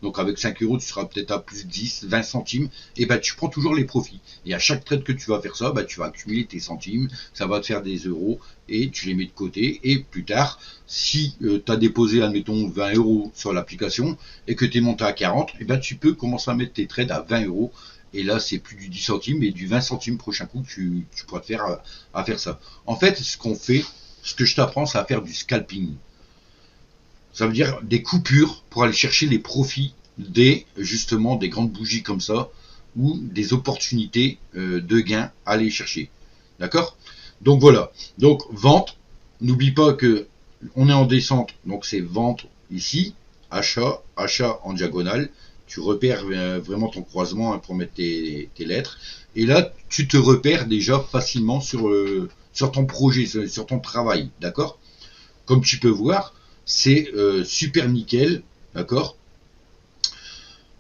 donc avec 5 euros, tu seras peut-être à plus 10, 20 centimes, et ben tu prends toujours les profits. Et à chaque trade que tu vas faire ça, ben, tu vas accumuler tes centimes, ça va te faire des euros, et tu les mets de côté. Et plus tard, si tu as déposé, admettons, 20 euros sur l'application, et que tu es monté à 40, et ben tu peux commencer à mettre tes trades à 20 euros. Et là, c'est plus du 10 centimes, mais du 20 centimes prochain coup, tu pourras te faire à faire ça. En fait, ce qu'on fait, ce que je t'apprends, c'est à faire du scalping. Ça veut dire des coupures pour aller chercher les profits justement des grandes bougies comme ça, ou des opportunités de gains à aller chercher. D'accord? Donc voilà. Donc vente. N'oublie pas que on est en descente, donc c'est vente ici, achat, achat en diagonale. Tu repères vraiment ton croisement pour mettre tes lettres. Et là, tu te repères déjà facilement sur ton projet, sur ton travail. D'accord? Comme tu peux voir, c'est super nickel, d'accord.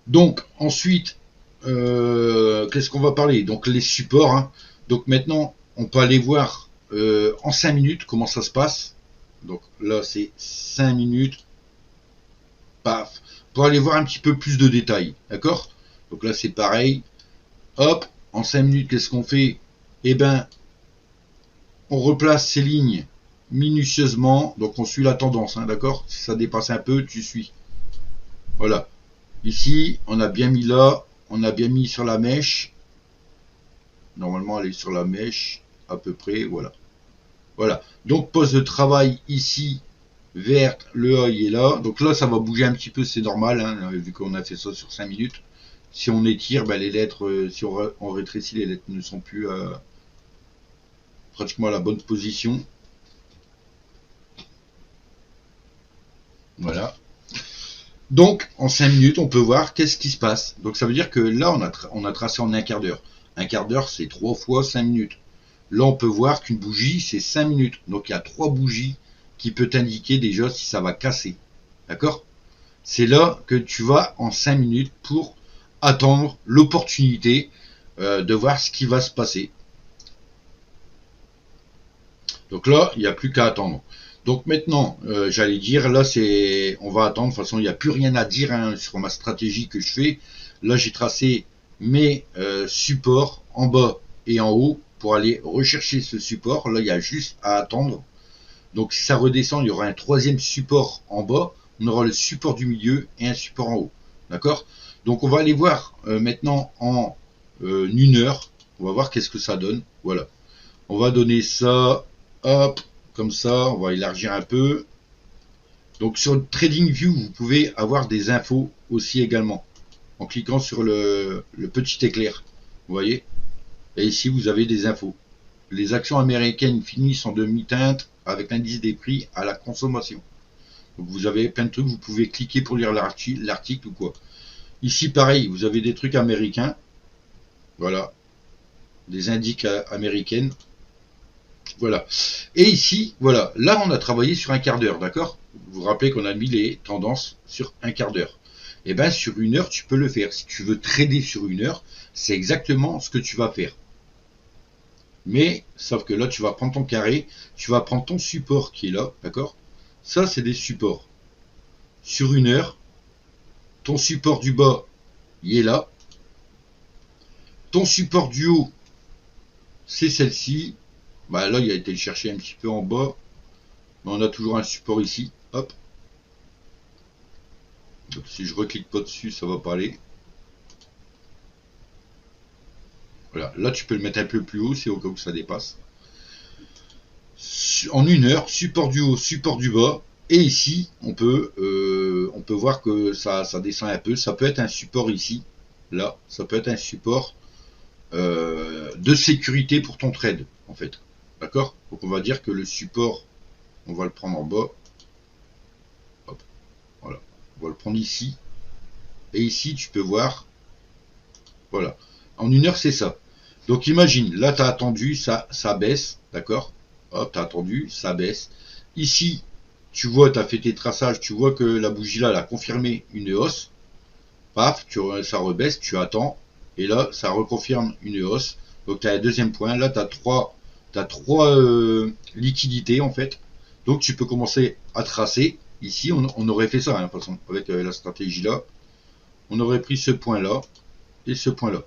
Donc ensuite, qu'est-ce qu'on va parler? Donc les supports, hein. Donc maintenant, on peut aller voir en 5 minutes comment ça se passe. Donc là, c'est 5 minutes, paf, pour aller voir un petit peu plus de détails, d'accord. Donc là, c'est pareil, hop, en 5 minutes, qu'est-ce qu'on fait? Eh ben, on replace ces lignes minutieusement, donc on suit la tendance, hein, d'accord. Si ça dépasse un peu, tu suis. Voilà. Ici, on a bien mis là, on a bien mis sur la mèche. Normalement, elle est sur la mèche, à peu près, voilà. Voilà. Donc, poste de travail ici, verte, le œil est là. Donc là, ça va bouger un petit peu, c'est normal, hein, vu qu'on a fait ça sur 5 minutes. Si on étire, ben, les lettres, si on rétrécit, les lettres ne sont plus pratiquement à la bonne position. Voilà. Donc, en 5 minutes, on peut voir qu'est-ce qui se passe. Donc, ça veut dire que là, on a tracé en un quart d'heure. Un quart d'heure, c'est 3 fois 5 minutes. Là, on peut voir qu'une bougie, c'est 5 minutes. Donc, il y a 3 bougies qui peuvent t'indiquer déjà si ça va casser. D'accord? C'est là que tu vas en 5 minutes pour attendre l'opportunité de voir ce qui va se passer. Donc là, il n'y a plus qu'à attendre. Donc maintenant, j'allais dire, là, on va attendre. De toute façon, il n'y a plus rien à dire hein, sur ma stratégie que je fais. Là, j'ai tracé mes supports en bas et en haut pour aller rechercher ce support. Là, il y a juste à attendre. Donc, si ça redescend, il y aura un troisième support en bas. On aura le support du milieu et un support en haut. D'accord? Donc, on va aller voir maintenant en 1 heure. On va voir qu'est-ce que ça donne. Voilà. On va donner ça. Hop, comme ça, on va élargir un peu. Donc sur TradingView, vous pouvez avoir des infos aussi également, en cliquant sur le petit éclair. Vous voyez? Et ici, vous avez des infos. Les actions américaines finissent en demi-teinte avec l'indice des prix à la consommation. Donc vous avez plein de trucs, vous pouvez cliquer pour lire l'article ou quoi. Ici, pareil, vous avez des trucs américains. Voilà. Des indices américaines. Voilà. Et ici, voilà, là on a travaillé sur un quart d'heure, d'accord? Vous vous rappelez qu'on a mis les tendances sur un quart d'heure. Et bien sur 1 heure, tu peux le faire. Si tu veux trader sur 1 heure, c'est exactement ce que tu vas faire. Mais, sauf que là, tu vas prendre ton carré, tu vas prendre ton support qui est là, d'accord? Ça, c'est des supports. Sur 1 heure, ton support du bas, il est là. Ton support du haut, c'est celle-ci. Bah là, il a été le chercher un petit peu en bas. Mais on a toujours un support ici. Hop. Donc si je reclique pas dessus, ça va pas aller. Voilà. Là, tu peux le mettre un peu plus haut, c'est au cas où ça dépasse. En 1 heure, support du haut, support du bas. Et ici, on peut voir que ça descend un peu. Ça peut être un support ici. Là, ça peut être un support de sécurité pour ton trade, en fait. D'accord? Donc on va dire que le support, on va le prendre en bas. Hop, voilà. On va le prendre ici. Et ici, tu peux voir. Voilà. En 1 heure, c'est ça. Donc imagine, là, tu as attendu, ça baisse. D'accord? Hop, tu as attendu, ça baisse. Ici, tu vois, tu as fait tes traçages, tu vois que la bougie là, elle a confirmé une hausse, paf, ça rebaisse, tu attends, et là, ça reconfirme une hausse. Donc tu as un deuxième point, là, tu as trois liquidités en fait. Donc tu peux commencer à tracer. Ici, on aurait fait ça, hein, de toute façon, avec la stratégie là. On aurait pris ce point là et ce point là.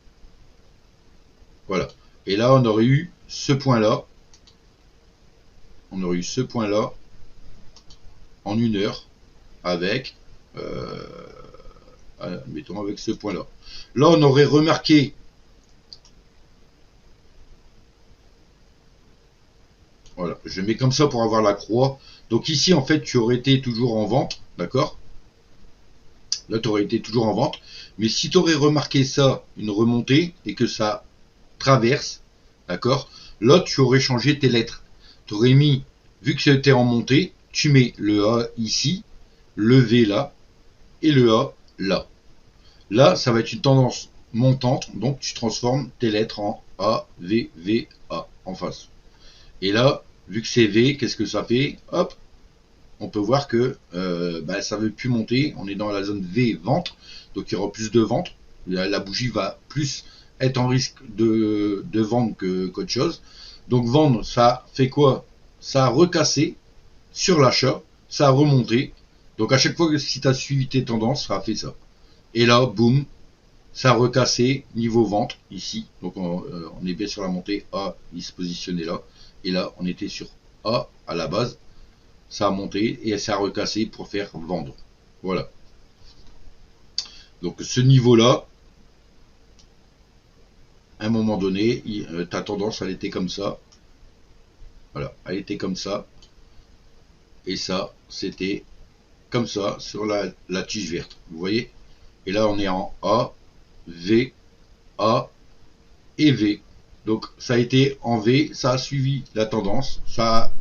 Voilà. Et là, on aurait eu ce point là. On aurait eu ce point là en 1 heure avec, mettons avec ce point là. Là, on aurait remarqué, voilà, je mets comme ça pour avoir la croix. Donc ici, en fait, tu aurais été toujours en vente, d'accord? Là, tu aurais été toujours en vente. Mais si tu aurais remarqué ça, une remontée, et que ça traverse, d'accord? Là, tu aurais changé tes lettres. Tu aurais mis, vu que c'était en montée, tu mets le A ici, le V là, et le A là. Là, ça va être une tendance montante, donc tu transformes tes lettres en A, V, V, A en face. Et là, vu que c'est V, qu'est-ce que ça fait? Hop, on peut voir que ça ne veut plus monter. On est dans la zone V vente, donc il y aura plus de vente. La bougie va plus être en risque de vendre qu'autre chose. Donc vendre, ça fait quoi? Ça a recassé sur l'achat, ça a remonté. Donc à chaque fois que si tu as suivi tes tendances, ça a fait ça. Et là, boum, ça a recassé niveau vente ici. Donc on est bien sur la montée. A, il se positionnait là. Et là, on était sur A à la base. Ça a monté et ça a recassé pour faire vendre. Voilà. Donc ce niveau-là, à un moment donné, ta tendance, elle était comme ça. Voilà, elle était comme ça. Et ça, c'était comme ça sur la tige verte. Vous voyez? Et là, on est en A, V, A et V. Donc ça a été en V, ça a suivi la tendance, ça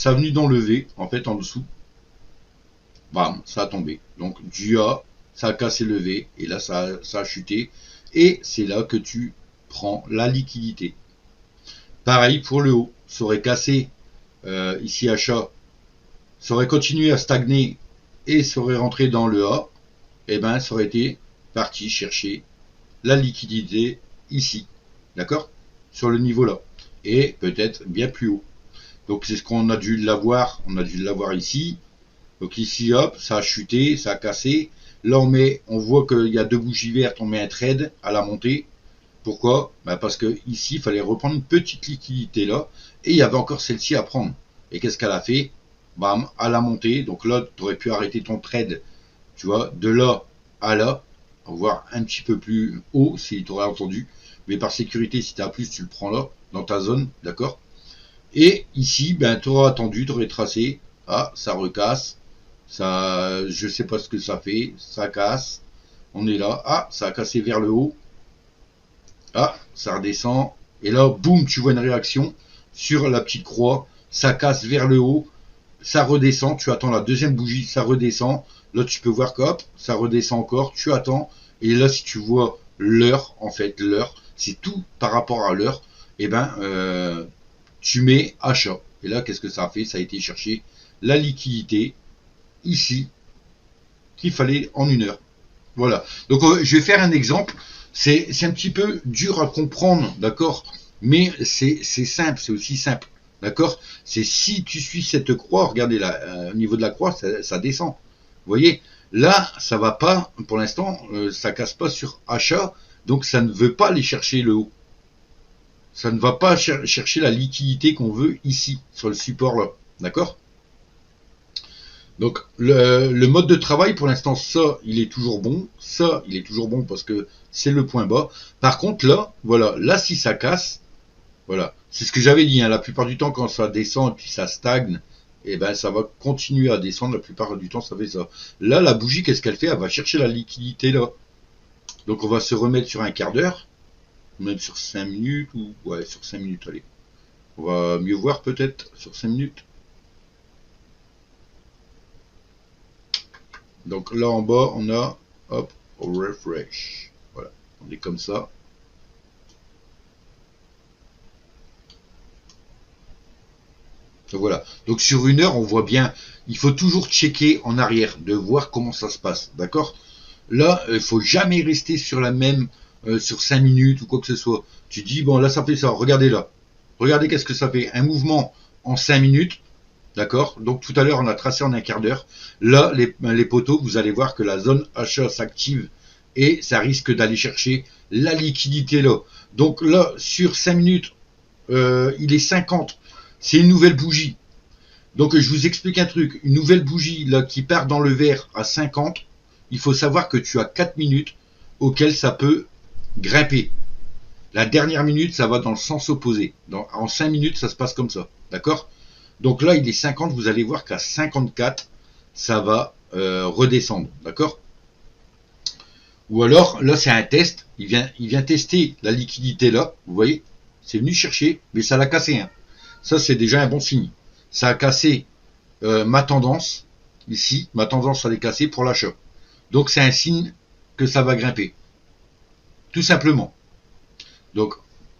a venu dans le V, en fait, en dessous. Bam, ça a tombé. Donc du A, ça a cassé le V, et là, ça a chuté. Et c'est là que tu prends la liquidité. Pareil pour le haut, ça aurait cassé ici achat, ça aurait continué à stagner et ça aurait rentré dans le A, et ben ça aurait été parti chercher la liquidité ici, d'accord, sur le niveau là, et peut-être bien plus haut. Donc c'est ce qu'on a dû l'avoir, on a dû l'avoir ici. Donc ici hop, ça a chuté, ça a cassé. Là on voit qu'il y a deux bougies vertes, on met un trade à la montée. Pourquoi? Parce que ici il fallait reprendre une petite liquidité là, et il y avait encore celle-ci à prendre. Et qu'est-ce qu'elle a fait? Bam, à la montée. Donc là tu aurais pu arrêter ton trade, tu vois, de là à là, voire un petit peu plus haut si tu aurais entendu. Mais par sécurité, si tu as plus, tu le prends là, dans ta zone, d'accord? Et ici, tu auras attendu, tu aurais tracé. Ah, ça recasse. Ça, je sais pas ce que ça fait. Ça casse. On est là. Ah, ça a cassé vers le haut. Ah, ça redescend. Et là, boum, tu vois une réaction sur la petite croix. Ça casse vers le haut. Ça redescend. Tu attends la deuxième bougie. Ça redescend. Là, tu peux voir que hop, ça redescend encore. Tu attends. Et là, si tu vois l'heure, en fait, l'heure, c'est tout par rapport à l'heure. Et tu mets achat. Et là, qu'est-ce que ça a fait? Ça a été chercher la liquidité ici qu'il fallait en 1 heure. Voilà. Donc, je vais faire un exemple. C'est un petit peu dur à comprendre, d'accord? Mais c'est simple, c'est aussi simple, d'accord? C'est si tu suis cette croix, regardez là, au niveau de la croix, ça descend. Vous voyez? Là, ça va pas, pour l'instant, ça casse pas sur achat, donc ça ne veut pas aller chercher le haut. Ça ne va pas chercher la liquidité qu'on veut ici, sur le support là, d'accord? Donc le mode de travail pour l'instant, ça il est toujours bon, ça il est toujours bon parce que c'est le point bas. Par contre là, voilà, là si ça casse, voilà, c'est ce que j'avais dit, hein, la plupart du temps quand ça descend et puis ça stagne, et ça va continuer à descendre, la plupart du temps ça fait ça. Là la bougie qu'est-ce qu'elle fait? Elle va chercher la liquidité là. Donc on va se remettre sur un quart d'heure, même sur 5 minutes, ou ouais sur 5 minutes, allez. On va mieux voir peut-être sur 5 minutes. Donc là en bas, on a, hop, refresh. Voilà, on est comme ça. Donc voilà. Donc sur une heure, on voit bien, il faut toujours checker en arrière, de voir comment ça se passe, d'accord? Là, il faut jamais rester sur la même, sur 5 minutes ou quoi que ce soit. Tu dis, bon là ça fait ça, regardez là. Regardez qu'est-ce que ça fait. Un mouvement en 5 minutes, d'accord? Donc tout à l'heure, on a tracé en un quart d'heure. Là, les poteaux, vous allez voir que la zone achat s'active et ça risque d'aller chercher la liquidité là. Donc là, sur 5 minutes, il est 50. C'est une nouvelle bougie. Donc je vous explique un truc. Une nouvelle bougie là qui part dans le vert à 50, il faut savoir que tu as 4 minutes auxquelles ça peut grimper. La dernière minute, ça va dans le sens opposé. En 5 minutes, ça se passe comme ça. D'accord? Donc là, il est 50, vous allez voir qu'à 54, ça va redescendre. D'accord? Ou alors, là, c'est un test. Il vient tester la liquidité là. Vous voyez? C'est venu chercher, mais ça l'a cassé. Hein. Ça, c'est déjà un bon signe. Ça a cassé ma tendance. Ici, ma tendance, elle est cassée pour l'achat. Donc, c'est un signe que ça va grimper. Tout simplement. Donc,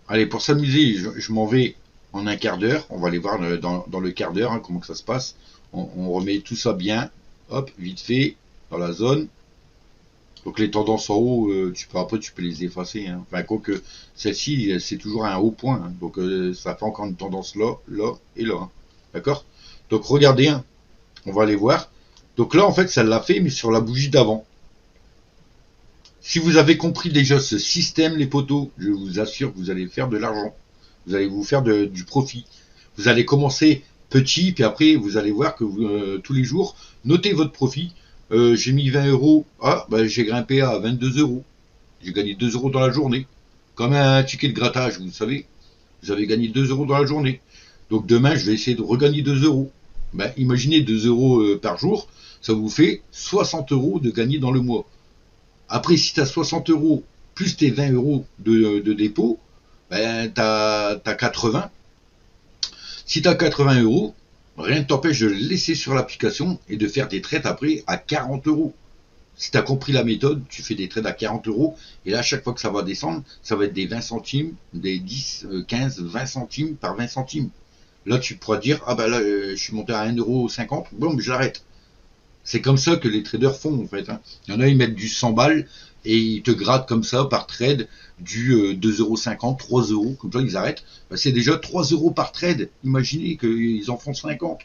allez, pour s'amuser, je m'en vais en un quart d'heure. On va aller voir dans le quart d'heure hein, comment que ça se passe. On remet tout ça bien. Hop, vite fait, dans la zone. Donc les tendances en haut, après tu peux les effacer. Hein. Enfin, quoique celle-ci, c'est toujours un haut point. Hein. Donc ça fait encore une tendance là, là et là. Hein. D'accord? Donc regardez, hein. On va aller voir. Donc là, en fait, ça l'a fait, mais sur la bougie d'avant. Si vous avez compris déjà ce système, les poteaux, je vous assure que vous allez faire de l'argent. Vous allez vous faire du profit. Vous allez commencer petit, puis après, vous allez voir que tous les jours, notez votre profit. J'ai mis 20 euros. Ah, bah, j'ai grimpé à 22 euros. J'ai gagné 2 euros dans la journée. Comme un ticket de grattage, vous savez. Vous avez gagné 2 euros dans la journée. Donc demain, je vais essayer de regagner 2 euros. Ben, imaginez 2 euros par jour, ça vous fait 60 euros de gagner dans le mois. Après, si tu as 60 euros plus tes 20 euros de dépôt, ben, tu as 80. Si tu as 80 euros, rien ne t'empêche de le laisser sur l'application et de faire des trades après à 40 euros. Si tu as compris la méthode, tu fais des trades à 40 euros et là, à chaque fois que ça va descendre, ça va être des 20 centimes, des 10, 15, 20 centimes par 20 centimes. Là, tu pourras dire, ah ben là, je suis monté à 1,50 €, bon, je l'arrête. C'est comme ça que les traders font, en fait. Hein. Il y en a, ils mettent du 100 balles et ils te grattent comme ça par trade du 2,50 €, 3 euros, comme ça, ils arrêtent. Ben, c'est déjà 3 euros par trade. Imaginez qu'ils en font 50.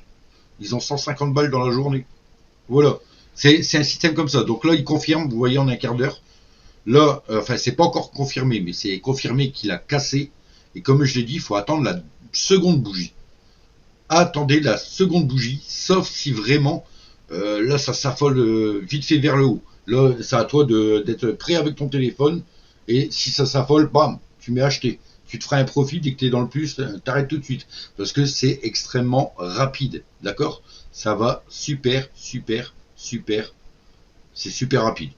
Ils ont 150 balles dans la journée. Voilà. C'est un système comme ça. Donc là, il confirme, vous voyez, en un quart d'heure. Là, enfin, c'est pas encore confirmé, mais c'est confirmé qu'il a cassé. Et comme je l'ai dit, il faut attendre la seconde bougie. Attendez la seconde bougie, sauf si vraiment, là, ça s'affole vite fait vers le haut. Là, c'est à toi d'être prêt avec ton téléphone. Et si ça s'affole, bam, tu mets acheter. Tu te feras un profit dès que tu es dans le plus, t'arrêtes tout de suite. Parce que c'est extrêmement rapide. D'accord? Ça va super, super, super. C'est super rapide.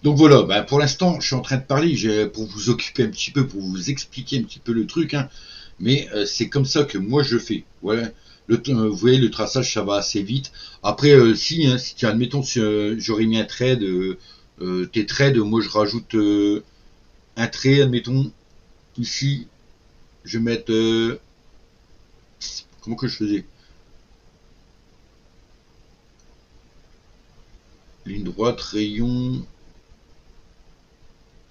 Donc voilà, ben pour l'instant, je suis en train de parler pour vous occuper un petit peu, pour vous expliquer un petit peu le truc, hein, mais c'est comme ça que moi je fais. Voilà. Vous voyez, le traçage, ça va assez vite. Après, si tu admettons, si, j'aurais mis un trade, tes trades, moi je rajoute un trait, admettons, ici, je vais mettre, comment que je faisais? Ligne droite, rayon.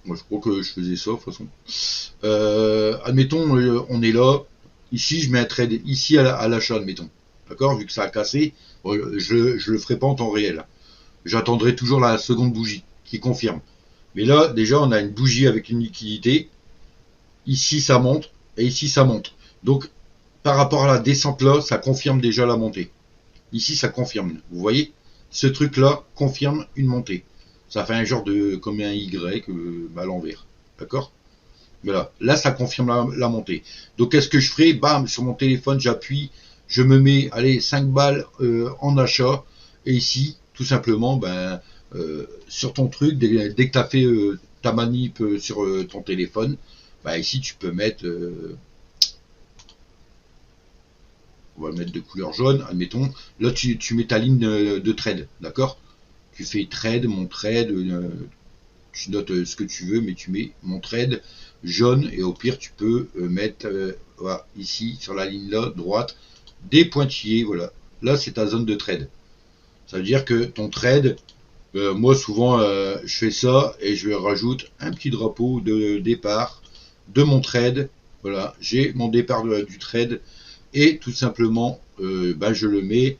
Moi, je crois que je faisais ça, de toute façon. Admettons, on est là. Ici, je mets un trade ici à l'achat, admettons. D'accord? Vu que ça a cassé, je le ferai pas en temps réel. J'attendrai toujours la seconde bougie qui confirme. Mais là, déjà, on a une bougie avec une liquidité. Ici, ça monte. Et ici, ça monte. Donc, par rapport à la descente là, ça confirme déjà la montée. Ici, ça confirme. Vous voyez? Ce truc-là confirme une montée. Ça fait un genre de comme un Y à l'envers. D'accord? Voilà. Là, ça confirme la montée. Donc, qu'est-ce que je ferai? Bam, sur mon téléphone, j'appuie, je me mets, allez, 5 balles en achat. Et ici, tout simplement, sur ton truc, dès que tu as fait ta manip sur ton téléphone, ici, tu peux mettre, on va le mettre de couleur jaune, admettons. Là, tu mets ta ligne de trade, d'accord? Tu fais trade, mon trade, tu notes ce que tu veux, mais tu mets mon trade jaune, et au pire tu peux mettre voilà, ici sur la ligne là, droite, des pointillés, voilà. Là c'est ta zone de trade. Ça veut dire que ton trade, moi souvent je fais ça et je rajoute un petit drapeau de départ de mon trade. Voilà, j'ai mon départ du trade et tout simplement je le mets,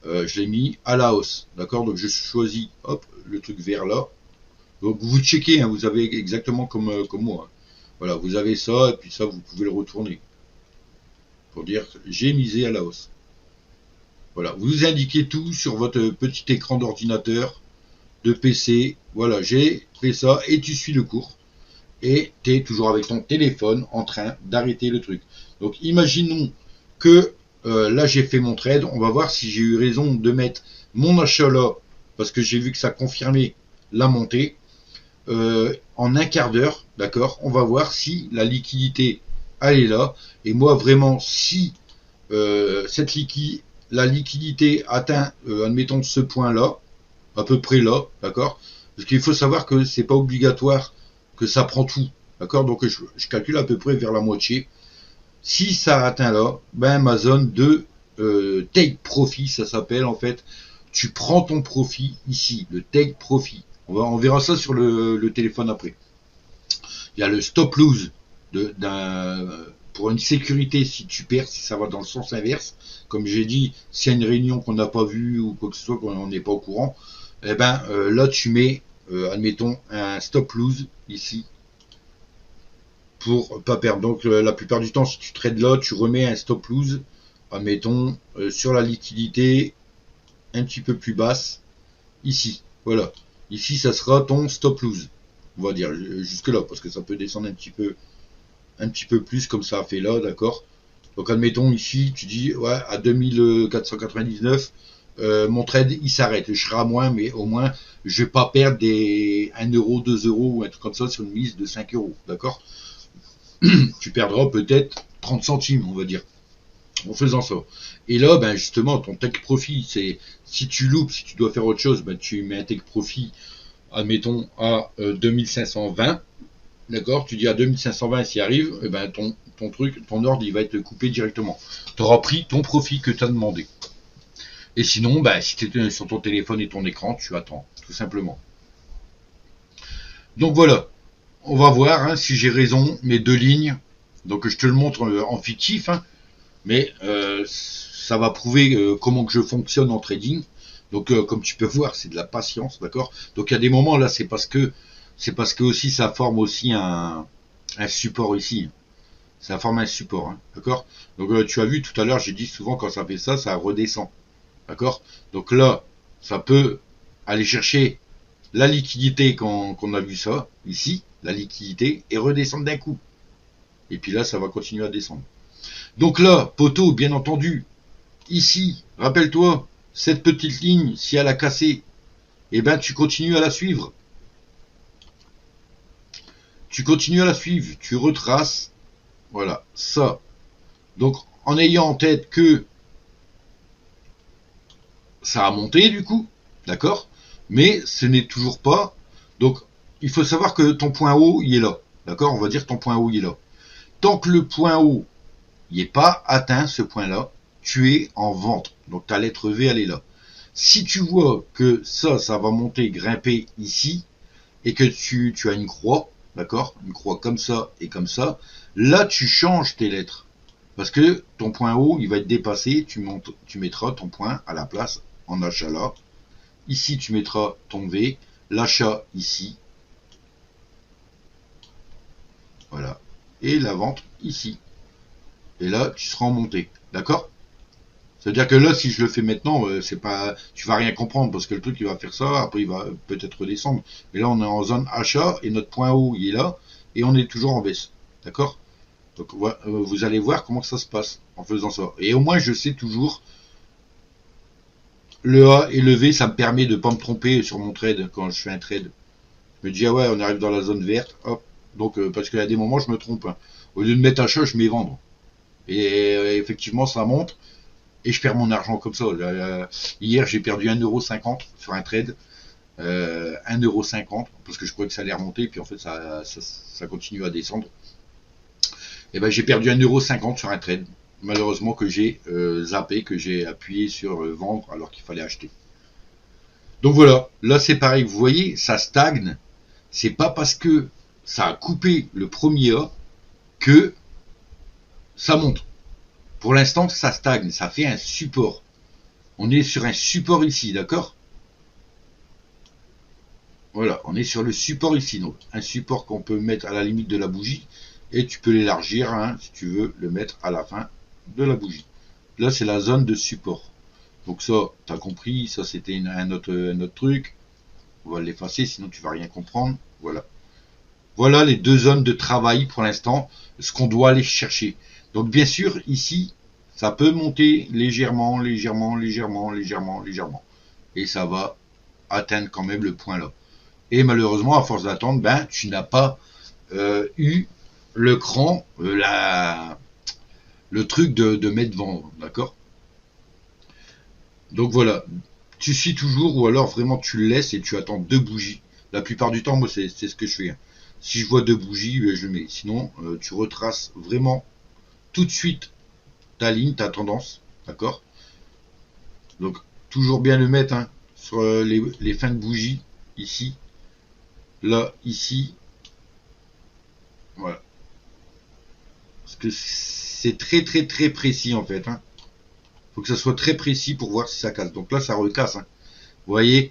je l'ai mis à la hausse. D'accord, donc je choisis hop le truc vert là. Donc vous checkez, hein, vous avez exactement comme moi. Voilà, vous avez ça et puis ça vous pouvez le retourner pour dire j'ai misé à la hausse. Voilà, vous indiquez tout sur votre petit écran d'ordinateur, de PC. Voilà, j'ai fait ça et tu suis le cours. Et tu es toujours avec ton téléphone en train d'arrêter le truc. Donc imaginons que là j'ai fait mon trade. On va voir si j'ai eu raison de mettre mon achat là, parce que j'ai vu que ça confirmait la montée. En un quart d'heure, d'accord, on va voir si la liquidité elle est là. Et moi vraiment, si la liquidité atteint, admettons ce point là, à peu près là, d'accord, parce qu'il faut savoir que c'est pas obligatoire que ça prend tout, d'accord, donc je calcule à peu près vers la moitié. Si ça atteint là, ben ma zone de take profit, ça s'appelle en fait, tu prends ton profit ici, le take profit. On verra ça sur le téléphone après. Il y a le stop lose pour une sécurité si tu perds, si ça va dans le sens inverse. Comme j'ai dit, s'il y a une réunion qu'on n'a pas vue ou quoi que ce soit, qu'on n'est pas au courant, eh ben là tu mets, admettons, un stop lose ici pour pas perdre. Donc la plupart du temps, si tu trades là, tu remets un stop lose, admettons, sur la liquidité un petit peu plus basse ici. Voilà. Ici, ça sera ton stop lose. On va dire jusque là, parce que ça peut descendre un petit peu plus comme ça a fait là, d'accord. Donc admettons ici, tu dis ouais à 2499, mon trade il s'arrête. Je serai à moins, mais au moins je vais pas perdre des 1 euro, 2 euros ou un truc comme ça sur une mise de 5 euros, d'accord. Tu perdras peut-être 30 centimes, on va dire, en faisant ça. Et là, ben justement, ton take profit, c'est si tu loupes, si tu dois faire autre chose, ben tu mets un take profit, admettons à 2520, d'accord. Tu dis à 2520 s'il arrive, et ben ton truc, ton ordre, il va être coupé directement. Tu auras pris ton profit que tu as demandé. Et sinon, ben, si tu es sur ton téléphone et ton écran, tu attends, tout simplement. Donc voilà, on va voir hein, si j'ai raison, mes deux lignes. Donc je te le montre en fictif, hein, mais ça va prouver comment que je fonctionne en trading. Donc comme tu peux voir, c'est de la patience, d'accord. Donc il y a des moments là, c'est parce que aussi ça forme aussi un support ici. Ça forme un support, hein, d'accord. Donc tu as vu tout à l'heure, j'ai dit souvent quand ça fait ça, ça redescend, d'accord. Donc là, ça peut aller chercher la liquidité qu'on a vu ça ici, la liquidité, et redescendre d'un coup. Et puis là, ça va continuer à descendre. Donc là, poteau, bien entendu, ici, rappelle-toi, cette petite ligne, si elle a cassé, eh ben tu continues à la suivre. Tu continues à la suivre, tu retraces, voilà, ça. Donc, en ayant en tête que ça a monté du coup, d'accord, mais ce n'est toujours pas. Donc, il faut savoir que ton point haut, il est là, d'accord. On va dire que ton point haut, il est là. Tant que le point haut, il n'est pas atteint, ce point-là, tu es en vente. Donc, ta lettre V, elle est là. Si tu vois que ça va monter, grimper ici, et que tu as une croix, d'accord, une croix comme ça et comme ça, là, tu changes tes lettres. Parce que ton point haut, il va être dépassé, tu mettras ton point à la place en achat là. Ici, tu mettras ton V, l'achat ici. Voilà. Et la vente ici. Et là, tu seras en montée. D'accord? C'est-à-dire que là, si je le fais maintenant, c'est pas, tu vas rien comprendre parce que le truc il va faire ça, après il va peut-être redescendre. Mais là, on est en zone achat et notre point haut il est là et on est toujours en baisse. D'accord? Donc vous allez voir comment ça se passe en faisant ça. Et au moins, je sais toujours le A et le V, ça me permet de pas me tromper sur mon trade quand je fais un trade. Je me dis ah ouais, on arrive dans la zone verte, hop. Donc parce qu'il y a des moments je me trompe. Hein. Au lieu de mettre achat, je mets vendre. Et effectivement, ça monte. Et je perds mon argent comme ça. Hier, j'ai perdu 1,50 € sur un trade. 1,50 €, parce que je croyais que ça allait remonter, puis en fait ça continue à descendre. Et ben j'ai perdu 1,50 € sur un trade, malheureusement, que j'ai zappé, que j'ai appuyé sur vendre alors qu'il fallait acheter. Donc voilà, là c'est pareil, vous voyez, ça stagne. C'est pas parce que ça a coupé le premier A que ça monte. Pour l'instant, ça stagne, ça fait un support. On est sur un support ici, d'accord? Voilà, on est sur le support ici, donc un support qu'on peut mettre à la limite de la bougie, et tu peux l'élargir, hein, si tu veux le mettre à la fin de la bougie. Là, c'est la zone de support. Donc ça, tu as compris, ça c'était un autre truc. On va l'effacer, sinon tu vas rien comprendre. Voilà. Voilà les deux zones de travail pour l'instant, ce qu'on doit aller chercher. Donc bien sûr, ici, ça peut monter légèrement, légèrement, légèrement, légèrement, légèrement. Et ça va atteindre quand même le point là. Et malheureusement, à force d'attendre, ben, tu n'as pas eu le cran, le truc de mettre vendre, d'accord? Donc voilà, tu suis toujours, ou alors vraiment tu le laisses et tu attends deux bougies. La plupart du temps, moi c'est ce que je fais. Si je vois deux bougies, je le mets. Sinon, tu retraces vraiment tout de suite ta ligne, ta tendance, d'accord? Donc toujours bien le mettre, hein, sur les fins de bougie, ici, là, ici, voilà. Parce que c'est très précis en fait, hein. Faut que ça soit très précis pour voir si ça casse. Donc là, ça recasse, hein. Vous voyez,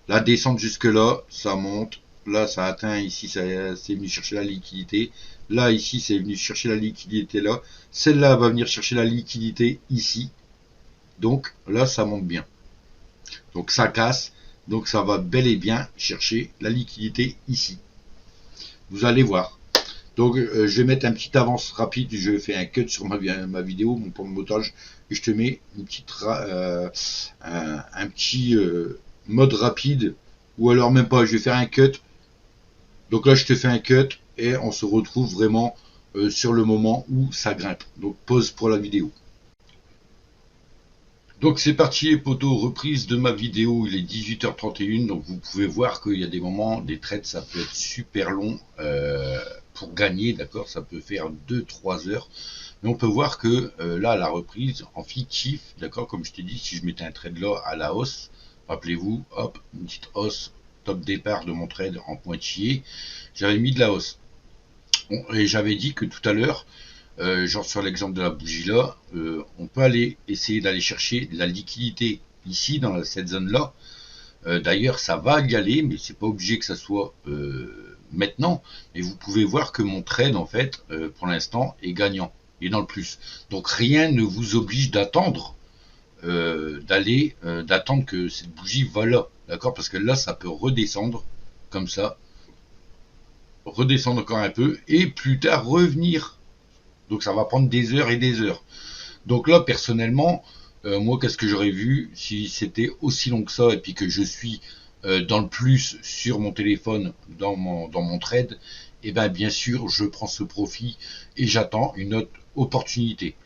la descente jusque là, ça monte. Là, ça atteint ici, c'est venu chercher la liquidité. Là, ici, c'est venu chercher la liquidité là. Celle-là va venir chercher la liquidité ici. Donc là, ça monte bien. Donc ça casse. Donc ça va bel et bien chercher la liquidité ici. Vous allez voir. Donc je vais mettre un petit avance rapide. Je fais un cut sur ma vidéo, mon plan de montage. Et je te mets une petite, un petit mode rapide. Ou alors même pas, je vais faire un cut. Donc là, je te fais un cut et on se retrouve vraiment sur le moment où ça grimpe. Donc pause pour la vidéo. Donc c'est parti les potos, reprise de ma vidéo, il est 18h31, donc vous pouvez voir qu'il y a des moments, des trades, ça peut être super long pour gagner, d'accord, ça peut faire 2-3 heures. Mais on peut voir que là, la reprise en fictif, d'accord, comme je t'ai dit, si je mettais un trade là à la hausse, rappelez-vous, hop, une petite hausse, top départ de mon trade en pointillé, j'avais mis de la hausse. Bon, et j'avais dit que tout à l'heure, genre sur l'exemple de la bougie là, on peut aller essayer d'aller chercher la liquidité ici dans cette zone là. D'ailleurs, ça va y aller, mais c'est pas obligé que ça soit maintenant. Et vous pouvez voir que mon trade en fait, pour l'instant, est gagnant, est dans le plus. Donc rien ne vous oblige d'attendre, d'attendre que cette bougie va là, d'accord? Parce que là, ça peut redescendre comme ça, redescendre encore un peu et plus tard revenir. Donc ça va prendre des heures et des heures. Donc là, personnellement, moi, qu'est-ce que j'aurais vu si c'était aussi long que ça et puis que je suis dans le plus sur mon téléphone, dans mon trade, et bien bien sûr, je prends ce profit et j'attends une autre opportunité.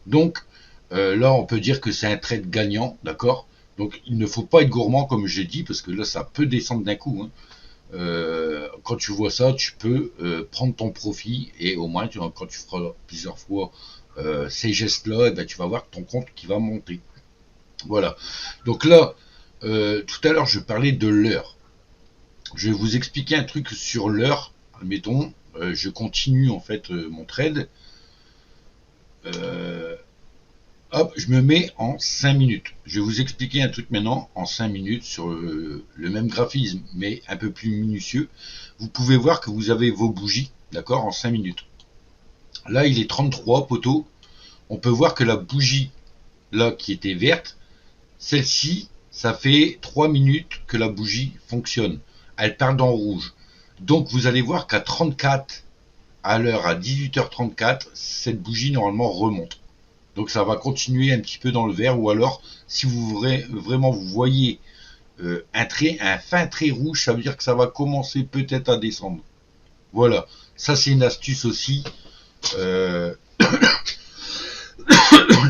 Donc là, on peut dire que c'est un trade gagnant, d'accord? Donc il ne faut pas être gourmand comme j'ai dit, parce que là, ça peut descendre d'un coup, hein. Quand tu vois ça, tu peux prendre ton profit et au moins quand tu feras plusieurs fois ces gestes-là, ben, tu vas voir ton compte qui va monter. Voilà. Donc là, tout à l'heure, je parlais de l'heure. Je vais vous expliquer un truc sur l'heure. Admettons, je continue en fait mon trade. Hop, je me mets en 5 minutes. Je vais vous expliquer un truc maintenant en 5 minutes sur le même graphisme, mais un peu plus minutieux. Vous pouvez voir que vous avez vos bougies, d'accord, en 5 minutes. Là, il est 33 poteaux. On peut voir que la bougie, là, qui était verte, celle-ci, ça fait 3 minutes que la bougie fonctionne. Elle part dans rouge. Donc, vous allez voir qu'à 34, à l'heure, à 18h34, cette bougie, normalement, remonte. Donc ça va continuer un petit peu dans le vert, ou alors si vous vraiment vous voyez un fin trait rouge, ça veut dire que ça va commencer peut-être à descendre. Voilà, ça c'est une astuce aussi.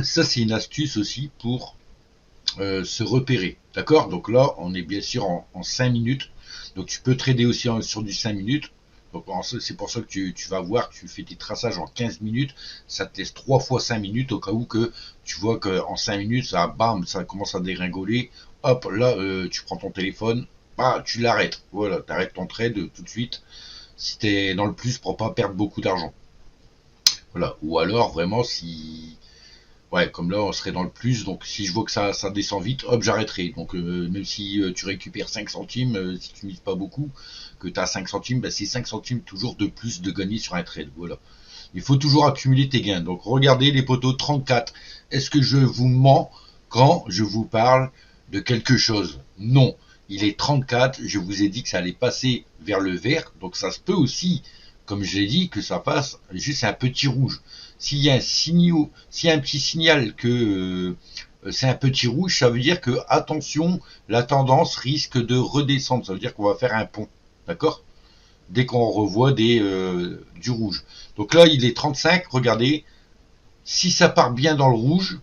Ça c'est une astuce aussi pour se repérer. D'accord? Donc là, on est bien sûr en 5 minutes. Donc tu peux trader aussi sur du 5 minutes. Donc c'est pour ça que tu vas voir que tu fais tes traçages en 15 minutes. Ça te laisse 3 fois 5 minutes au cas où que tu vois qu'en 5 minutes, ça, bam, ça commence à dégringoler. Hop, là, tu prends ton téléphone, bah, tu l'arrêtes. Voilà, tu arrêtes ton trade tout de suite. Si tu es dans le plus pour pas perdre beaucoup d'argent. Voilà. Ou alors, vraiment, si... Ouais, comme là, on serait dans le plus. Donc, si je vois que ça descend vite, hop, j'arrêterai. Donc, même si tu récupères 5 centimes, si tu mises pas beaucoup, que tu as 5 centimes, bah, c'est 5 centimes toujours de plus de gagner sur un trade. Voilà. Il faut toujours accumuler tes gains. Donc, regardez les poteaux 34. Est-ce que je vous mens quand je vous parle de quelque chose? Non. Il est 34. Je vous ai dit que ça allait passer vers le vert. Donc, ça se peut aussi, comme je l'ai dit, que ça passe juste un petit rouge. S'il y a un petit signal que c'est un petit rouge, ça veut dire que, attention, la tendance risque de redescendre. Ça veut dire qu'on va faire un pont. D'accord? Dès qu'on revoit du rouge. Donc là, il est 35. Regardez. Si ça part bien dans le rouge,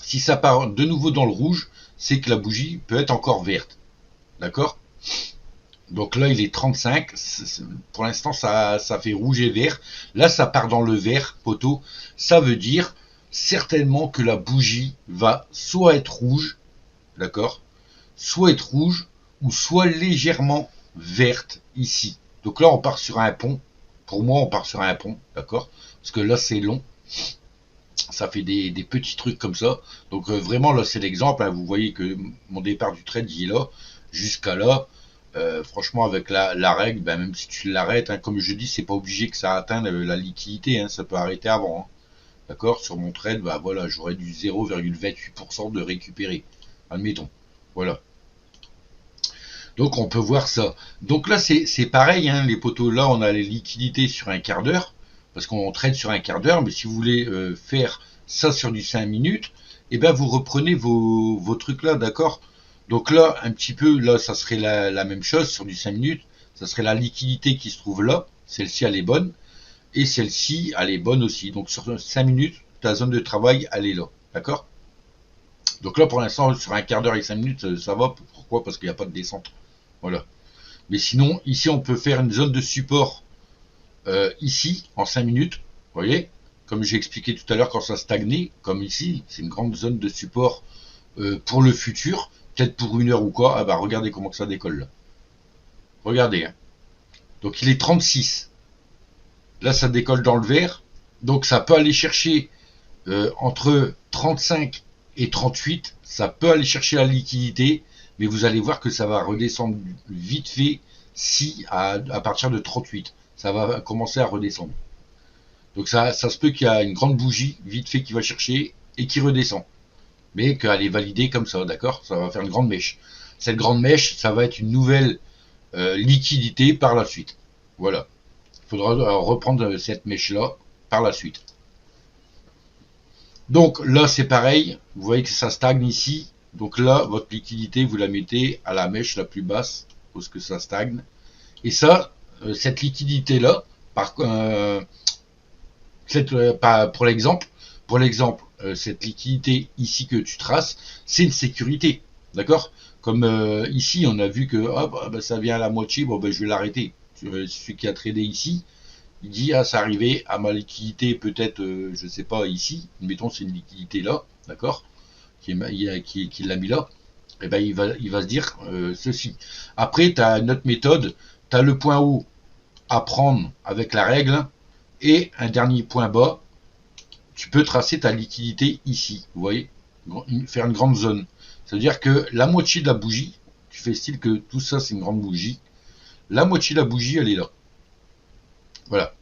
si ça part de nouveau dans le rouge, c'est que la bougie peut être encore verte. D'accord? Donc là, il est 35. Pour l'instant, ça fait rouge et vert. Là, ça part dans le vert, poteau. Ça veut dire certainement que la bougie va soit être rouge, d'accord, soit être rouge, ou soit légèrement verte ici. Donc là, on part sur un pont. Pour moi, on part sur un pont, d'accord? Parce que là, c'est long. Ça fait des petits trucs comme ça. Donc vraiment, là, c'est l'exemple. Hein. Vous voyez que mon départ du trade, il est là. Jusqu'à là. Franchement, avec la règle, ben, même si tu l'arrêtes, hein, comme je dis, c'est pas obligé que ça atteigne la liquidité. Hein, ça peut arrêter avant. Hein. D'accord? Sur mon trade, bah voilà, j'aurais du 0,28% de récupérer. Admettons. Voilà. Donc on peut voir ça. Donc là c'est pareil, hein, les poteaux, là on a les liquidités sur un quart d'heure, parce qu'on trade sur un quart d'heure, mais si vous voulez faire ça sur du 5 minutes, et ben vous reprenez vos trucs là, d'accord? Donc là, un petit peu, là ça serait la même chose sur du 5 minutes, ça serait la liquidité qui se trouve là, celle-ci elle est bonne, et celle-ci elle est bonne aussi. Donc sur 5 minutes, ta zone de travail elle est là, d'accord? Donc là pour l'instant sur un quart d'heure et 5 minutes ça va, pourquoi? Parce qu'il n'y a pas de descente. Voilà. Mais sinon, ici, on peut faire une zone de support ici, en 5 minutes. Vous voyez? Comme j'ai expliqué tout à l'heure quand ça stagnait, comme ici, c'est une grande zone de support pour le futur. Peut-être pour une heure ou quoi. Ah bah, regardez comment ça décolle là. Regardez. Hein. Donc, il est 36. Là, ça décolle dans le vert. Donc, ça peut aller chercher entre 35 et 38. Ça peut aller chercher la liquidité. Mais vous allez voir que ça va redescendre vite fait si à partir de 38, ça va commencer à redescendre. Donc ça se peut qu'il y a une grande bougie vite fait qui va chercher et qui redescend. Mais qu'elle est validée comme ça, d'accord? Ça va faire une grande mèche. Cette grande mèche, ça va être une nouvelle liquidité par la suite. Voilà. Il faudra reprendre cette mèche-là par la suite. Donc là, c'est pareil. Vous voyez que ça stagne ici. Donc là, votre liquidité, vous la mettez à la mèche la plus basse, parce que ça stagne. Et ça, cette liquidité-là, pour l'exemple, cette liquidité ici que tu traces, c'est une sécurité. D'accord? Comme ici, on a vu que hop, ça vient à la moitié, bon ben je vais l'arrêter. Celui qui a tradé ici, il dit ah ça arrivait à ma liquidité peut-être je sais pas ici, mettons c'est une liquidité là, d'accord? Qui l'a mis là, et ben il va se dire ceci. Après, tu as une autre méthode, tu as le point haut à prendre avec la règle et un dernier point bas. Tu peux tracer ta liquidité ici, vous voyez, faire une grande zone. C'est-à-dire que la moitié de la bougie, tu fais style que tout ça c'est une grande bougie, la moitié de la bougie elle est là. Voilà.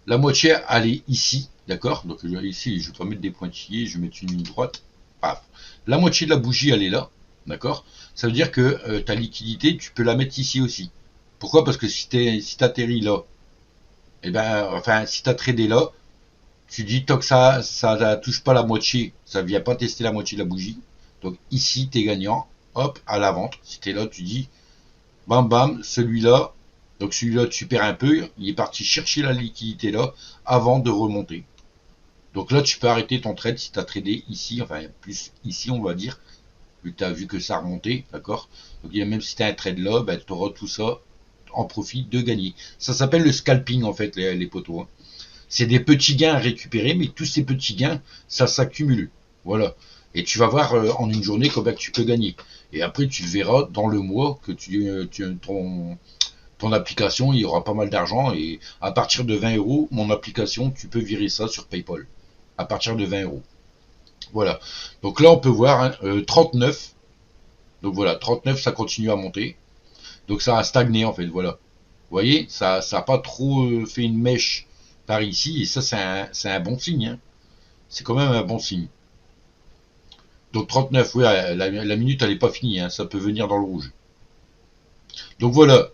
La moitié elle est ici, d'accord? Donc ici je vais pas mettre des pointillés, je vais mettre une ligne droite. Paf. La moitié de la bougie elle est là, d'accord? Ça veut dire que ta liquidité tu peux la mettre ici aussi. Pourquoi? Parce que si t'atterris là, et ben enfin si t'as tradé là, tu dis tant que ça touche pas la moitié, ça vient pas tester la moitié de la bougie. Donc ici t'es gagnant, hop à la vente. Si t'es là, tu dis bam bam, celui-là. Donc celui-là tu perds un peu, il est parti chercher la liquidité là avant de remonter. Donc là, tu peux arrêter ton trade si tu as tradé ici, enfin plus ici, on va dire, vu que tu as vu que ça remontait, d'accord. Donc même si tu as un trade là, ben, tu auras tout ça en profit de gagner. Ça s'appelle le scalping, en fait, les potos. Hein. C'est des petits gains à récupérer, mais tous ces petits gains, ça s'accumule. Voilà. Et tu vas voir en une journée combien tu peux gagner. Et après, tu verras dans le mois que ton application, il y aura pas mal d'argent. Et à partir de 20 euros, mon application, tu peux virer ça sur PayPal. À partir de 20 euros. Voilà. Donc là, on peut voir hein, 39. Donc voilà, 39, ça continue à monter. Donc ça a stagné en fait, voilà. Vous voyez, ça n'a pas trop fait une mèche par ici. Et ça, c'est un bon signe. Hein. C'est quand même un bon signe. Donc 39, oui, la minute, elle n'est pas finie. Hein. Ça peut venir dans le rouge. Donc voilà,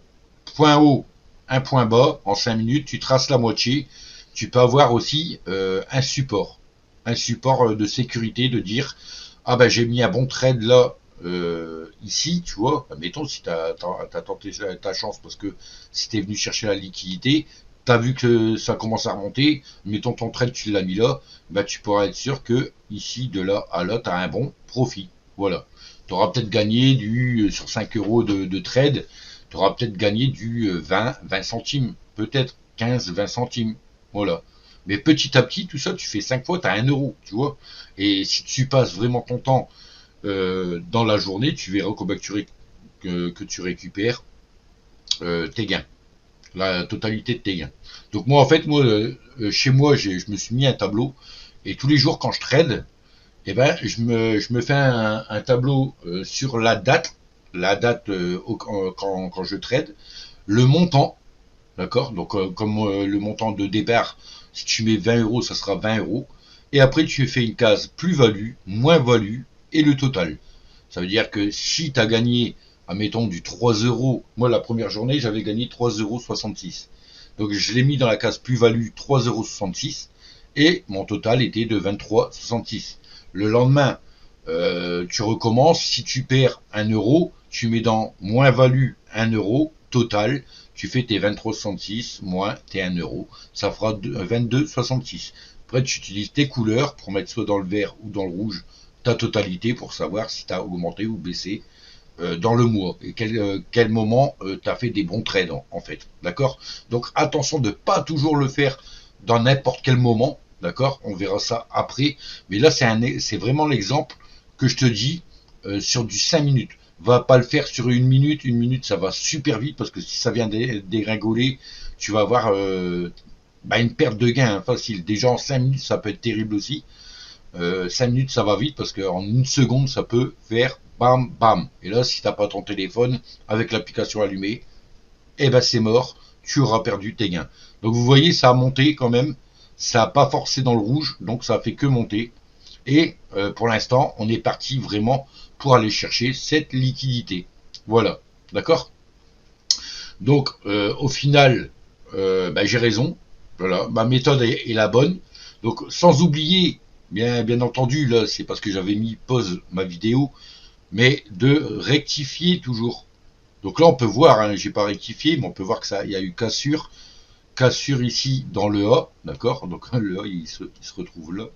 point haut, un point bas. En 5 minutes, tu traces la moitié. Tu peux avoir aussi un support. Un support de sécurité, de dire, ah ben j'ai mis un bon trade là, ici, tu vois, admettons si tu as tenté ta chance parce que si tu es venu chercher la liquidité, tu as vu que ça commence à remonter, mettons ton trade, tu l'as mis là, bah tu pourras être sûr que ici, de là à là, tu as un bon profit. Voilà. Tu auras peut-être gagné sur 5 euros de trade, tu auras peut-être gagné du 20 centimes, peut-être 15-20 centimes. Voilà. Mais petit à petit, tout ça, tu fais 5 fois, tu as 1 euro, tu vois. Et si tu passes vraiment ton temps dans la journée, tu verras que tu récupères tes gains, la totalité de tes gains. Donc moi, en fait, chez moi, je me suis mis un tableau et tous les jours quand je trade, eh ben, je me fais un tableau sur la date quand je trade, le montant, d'accord. Donc comme le montant de départ, si tu mets 20 euros, ça sera 20 euros. Et après, tu fais une case plus-value, moins-value et le total. Ça veut dire que si tu as gagné, admettons, du 3 euros, moi la première journée, j'avais gagné 3,66 €. Donc je l'ai mis dans la case plus-value 3,66 € et mon total était de 23,66 €. Le lendemain, tu recommences, si tu perds 1 euro, tu mets dans moins-value 1 euro, total, tu fais tes 23,66 moins tes 1 euro, ça fera 22,66. Après, tu utilises tes couleurs pour mettre soit dans le vert ou dans le rouge ta totalité pour savoir si tu as augmenté ou baissé dans le mois et quel moment tu as fait des bons trades en fait. D'accord. Donc attention de ne pas toujours le faire dans n'importe quel moment. D'accord. On verra ça après. Mais là, c'est vraiment l'exemple que je te dis sur du 5 minutes. Va pas le faire sur une minute. Une minute, ça va super vite parce que si ça vient dégringoler, tu vas avoir une perte de gain facile. Déjà en 5 minutes, ça peut être terrible aussi. 5 minutes, ça va vite parce qu'en une seconde, ça peut faire bam, bam. Et là, si t'as pas ton téléphone avec l'application allumée, eh ben c'est mort, tu auras perdu tes gains. Donc vous voyez, ça a monté quand même, ça n'a pas forcé dans le rouge, donc ça a fait que monter. Et pour l'instant, on est parti vraiment pour aller chercher cette liquidité. Voilà, d'accord. Donc au final, j'ai raison. Voilà, ma méthode est la bonne. Donc sans oublier, bien entendu, là c'est parce que j'avais mis pause ma vidéo, mais de rectifier toujours. Donc là on peut voir, hein, j'ai pas rectifié, mais on peut voir que ça, il y a eu cassure ici dans le A, d'accord. Donc le A il se retrouve là.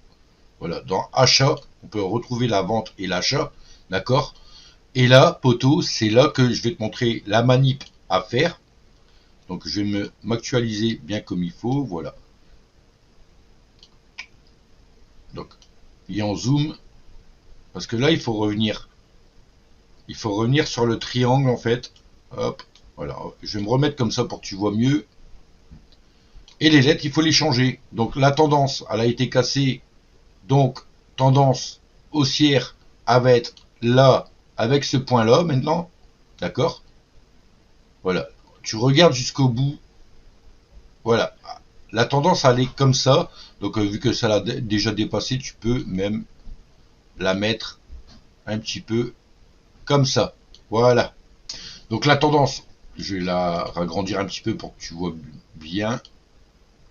Voilà, dans achat, on peut retrouver la vente et l'achat, d'accord. Et là, poteau, c'est là que je vais te montrer la manip à faire. Donc je vais m'actualiser bien comme il faut, voilà. Donc, et en zoom, parce que là il faut revenir. Il faut revenir sur le triangle en fait. Hop, voilà. Je vais me remettre comme ça pour que tu vois mieux. Et les lettres, il faut les changer. Donc la tendance, elle a été cassée. Donc tendance haussière, elle va être là, avec ce point-là maintenant. D'accord. Voilà. Tu regardes jusqu'au bout. Voilà. La tendance, elle est comme ça. Donc vu que ça l'a déjà dépassé, tu peux même la mettre un petit peu comme ça. Voilà. Donc la tendance, je vais la ragrandir un petit peu pour que tu vois bien.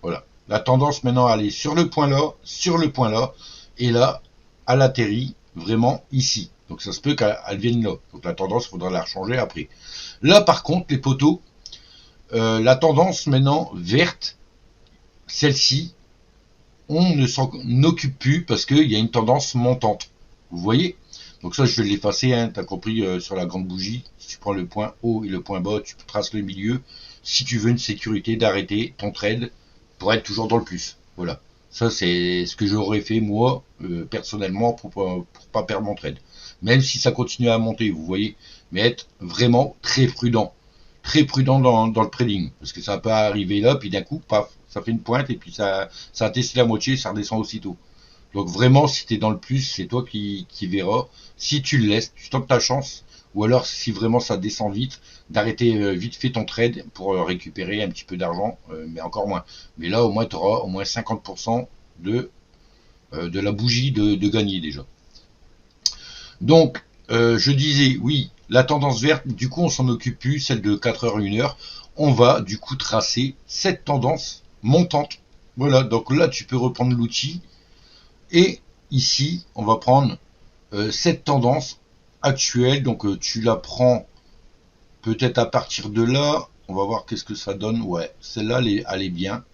Voilà. La tendance maintenant, elle est sur le point là, et là, elle atterrit vraiment ici. Donc ça se peut qu'elle vienne là. Donc la tendance, il faudra la changer après. Là, par contre, les poteaux, la tendance maintenant verte, celle-ci, on ne s'en occupe plus parce qu'il y a une tendance montante. Vous voyez? Donc ça, je vais l'effacer, hein, tu as compris, sur la grande bougie. Si tu prends le point haut et le point bas, tu traces le milieu. Si tu veux une sécurité d'arrêter ton trade pour être toujours dans le plus. Voilà. Ça, c'est ce que j'aurais fait, moi, personnellement, pour pas perdre mon trade. Même si ça continue à monter, vous voyez. Mais être vraiment très prudent. Très prudent dans le trading. Parce que ça peut arriver là, puis d'un coup, paf, ça fait une pointe, et puis ça a testé la moitié, ça redescend aussitôt. Donc vraiment, si tu es dans le plus, c'est toi qui verras. Si tu le laisses, tu tentes ta chance. Ou alors, si vraiment ça descend vite, d'arrêter vite fait ton trade pour récupérer un petit peu d'argent, mais encore moins. Mais là, au moins, tu auras au moins 50% de la bougie de gagner déjà. Donc, je disais, oui, la tendance verte, du coup, on s'en occupe plus, celle de 4 heures, 1 heure. On va, du coup, tracer cette tendance montante. Voilà, donc là, tu peux reprendre l'outil. Et ici, on va prendre cette tendance actuelle. Donc, tu la prends peut-être à partir de là. On va voir qu'est-ce que ça donne. Ouais, celle-là, elle est bien.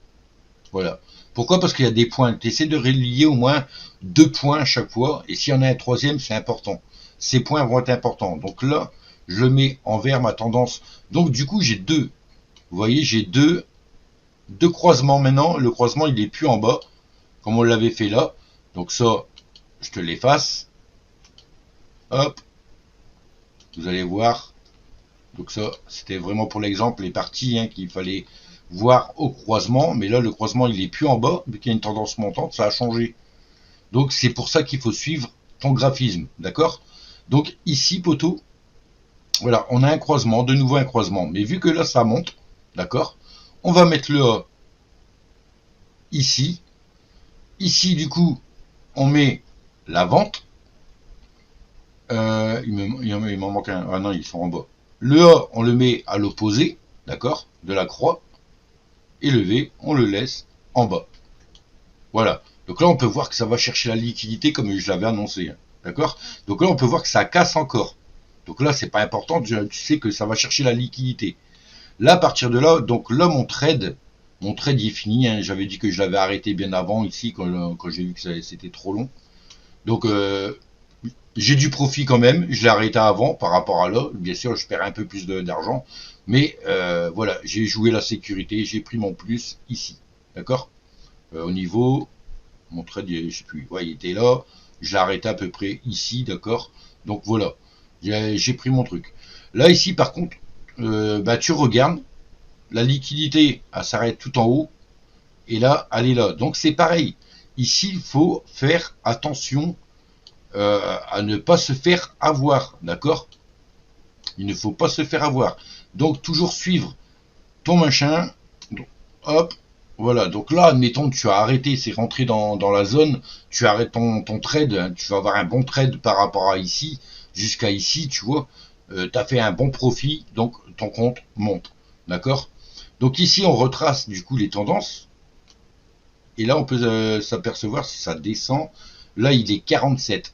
Voilà. Pourquoi? Parce qu'il y a des points. Tu essaies de relier au moins 2 points à chaque fois. Et s'il y en a un troisième, c'est important. Ces points vont être importants. Donc là, je le mets en vert, ma tendance. Donc du coup, j'ai deux. Vous voyez, j'ai deux croisements maintenant. Le croisement, il est plus en bas, comme on l'avait fait là. Donc ça, je te l'efface. Hop. Vous allez voir. Donc ça, c'était vraiment pour l'exemple, les parties qu'il fallait voir au croisement. Mais là, le croisement, il est plus en bas. Vu qu'il y a une tendance montante, ça a changé. Donc c'est pour ça qu'il faut suivre ton graphisme, d'accord? Donc ici, poteau, voilà, on a un croisement, de nouveau un croisement. Mais vu que là, ça monte, d'accord? On va mettre le A ici. Ici, du coup, on met la vente. Il m'en manque un. Ah non, ils sont en bas. Le A, on le met à l'opposé, d'accord? De la croix. Et le V, on le laisse en bas. Voilà. Donc là, on peut voir que ça va chercher la liquidité comme je l'avais annoncé. D'accord? Donc là, on peut voir que ça casse encore. Donc là, c'est pas important. Tu sais que ça va chercher la liquidité. Là, à partir de là, donc là, mon trade il est fini. J'avais dit que je l'avais arrêté bien avant ici quand j'ai vu que c'était trop long. Donc j'ai du profit quand même. Je l'ai arrêté avant par rapport à là. Bien sûr, je perds un peu plus d'argent. Mais voilà, j'ai joué la sécurité. J'ai pris mon plus ici. D'accord? Au niveau, mon trade, je sais plus. Ouais, il était là. Je l'ai arrêté à peu près ici. D'accord? Donc voilà. J'ai pris mon truc. Là, ici, par contre, tu regardes. La liquidité, elle s'arrête tout en haut. Et là, elle est là. Donc c'est pareil. Ici, il faut faire attention à ne pas se faire avoir. D'accord? Il ne faut pas se faire avoir. Donc toujours suivre ton machin. Donc, hop. Voilà. Donc là, admettons que tu as arrêté, c'est rentré dans la zone. Tu arrêtes ton trade. Tu vas avoir un bon trade par rapport à ici. Jusqu'à ici, tu vois. Tu as fait un bon profit. Donc ton compte monte. D'accord? Donc ici, on retrace du coup les tendances. Et là, on peut s'apercevoir si ça descend. Là, il est 47.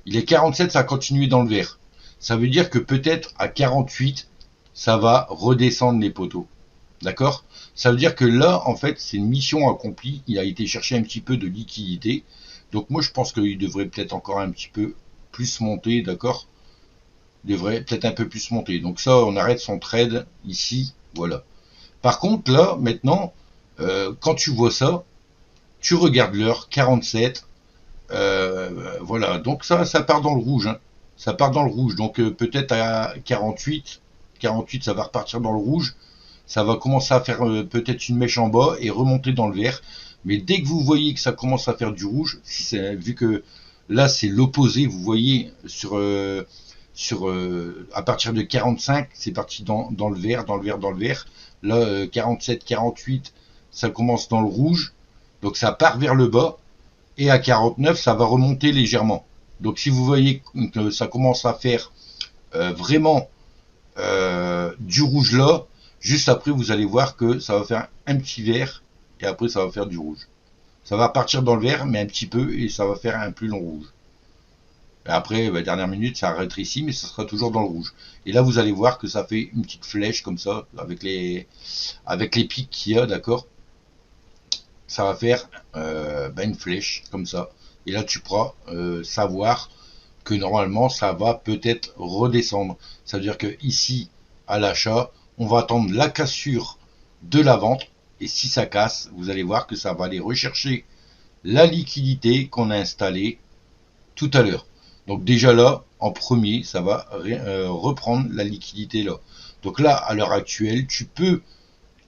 Il est 47, ça a continué dans le vert. Ça veut dire que peut-être à 48, ça va redescendre les poteaux. D'accord? Ça veut dire que là, en fait, c'est une mission accomplie. Il a été chercher un petit peu de liquidité. Donc moi, je pense qu'il devrait peut-être encore un petit peu plus monter. D'accord? Il devrait peut-être un peu plus monter. Donc ça, on arrête son trade ici. Voilà. Par contre, là, maintenant, quand tu vois ça, tu regardes l'heure, 47. Voilà, donc ça part dans le rouge. Ça part dans le rouge. Donc peut-être à 48, ça va repartir dans le rouge. Ça va commencer à faire peut-être une mèche en bas et remonter dans le vert. Mais dès que vous voyez que ça commence à faire du rouge, vu que là c'est l'opposé, vous voyez à partir de 45, c'est parti dans le vert, dans le vert, dans le vert. Là 47, 48, ça commence dans le rouge. Donc ça part vers le bas. Et à 49, ça va remonter légèrement. Donc si vous voyez que ça commence à faire vraiment du rouge là, juste après vous allez voir que ça va faire un petit vert et après ça va faire du rouge. Ça va partir dans le vert mais un petit peu et ça va faire un plus long rouge. Et après, dernière minute, ça rétrécit mais ça sera toujours dans le rouge. Et là vous allez voir que ça fait une petite flèche comme ça avec les pics qu'il y a, d'accord? ça va faire une flèche comme ça. Et là, tu pourras savoir que normalement, ça va peut-être redescendre. Ça veut dire que ici, à l'achat, on va attendre la cassure de la vente. Et si ça casse, vous allez voir que ça va aller rechercher la liquidité qu'on a installée tout à l'heure. Donc déjà là, en premier, ça va reprendre la liquidité là. Donc là, à l'heure actuelle, tu peux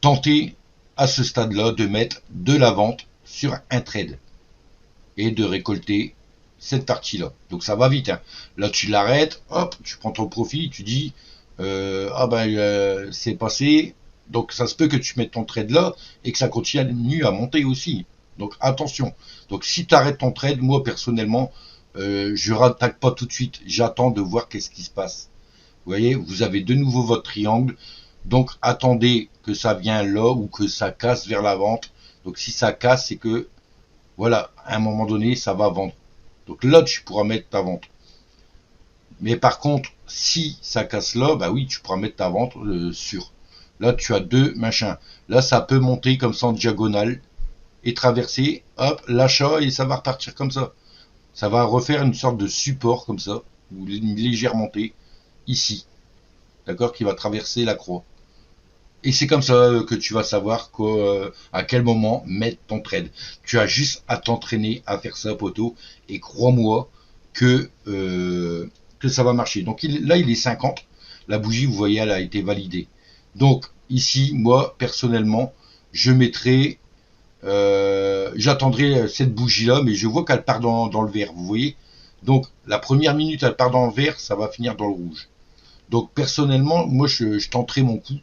tenter à ce stade-là de mettre de la vente sur un trade et de récolter cette partie-là. Donc ça va vite. Hein. Là, tu l'arrêtes, hop, tu prends ton profit, tu dis c'est passé. Donc ça se peut que tu mettes ton trade là et que ça continue à monter aussi. Donc attention. Donc si tu arrêtes ton trade, moi personnellement, je rattaque pas tout de suite. J'attends de voir qu'est-ce qui se passe. Vous voyez, vous avez de nouveau votre triangle. Donc attendez que ça vienne là ou que ça casse vers la vente. Donc si ça casse, c'est que voilà, à un moment donné, ça va vendre. Donc là, tu pourras mettre ta vente. Mais par contre, si ça casse là, bah oui, tu pourras mettre ta vente sur. Là, tu as deux machins. Là, ça peut monter comme ça en diagonale et traverser, hop, l'achat et ça va repartir comme ça. Ça va refaire une sorte de support comme ça, ou une légère montée ici, d'accord, qui va traverser la croix. Et c'est comme ça que tu vas savoir à quel moment mettre ton trade. Tu as juste à t'entraîner à faire ça, poteau, et crois-moi que ça va marcher. Donc là, il est 50. La bougie, vous voyez, elle a été validée. Donc ici, moi, personnellement, je mettrai, j'attendrai cette bougie-là, mais je vois qu'elle part dans le vert, vous voyez. Donc la première minute, elle part dans le vert, ça va finir dans le rouge. Donc personnellement, moi, je tenterai mon coup.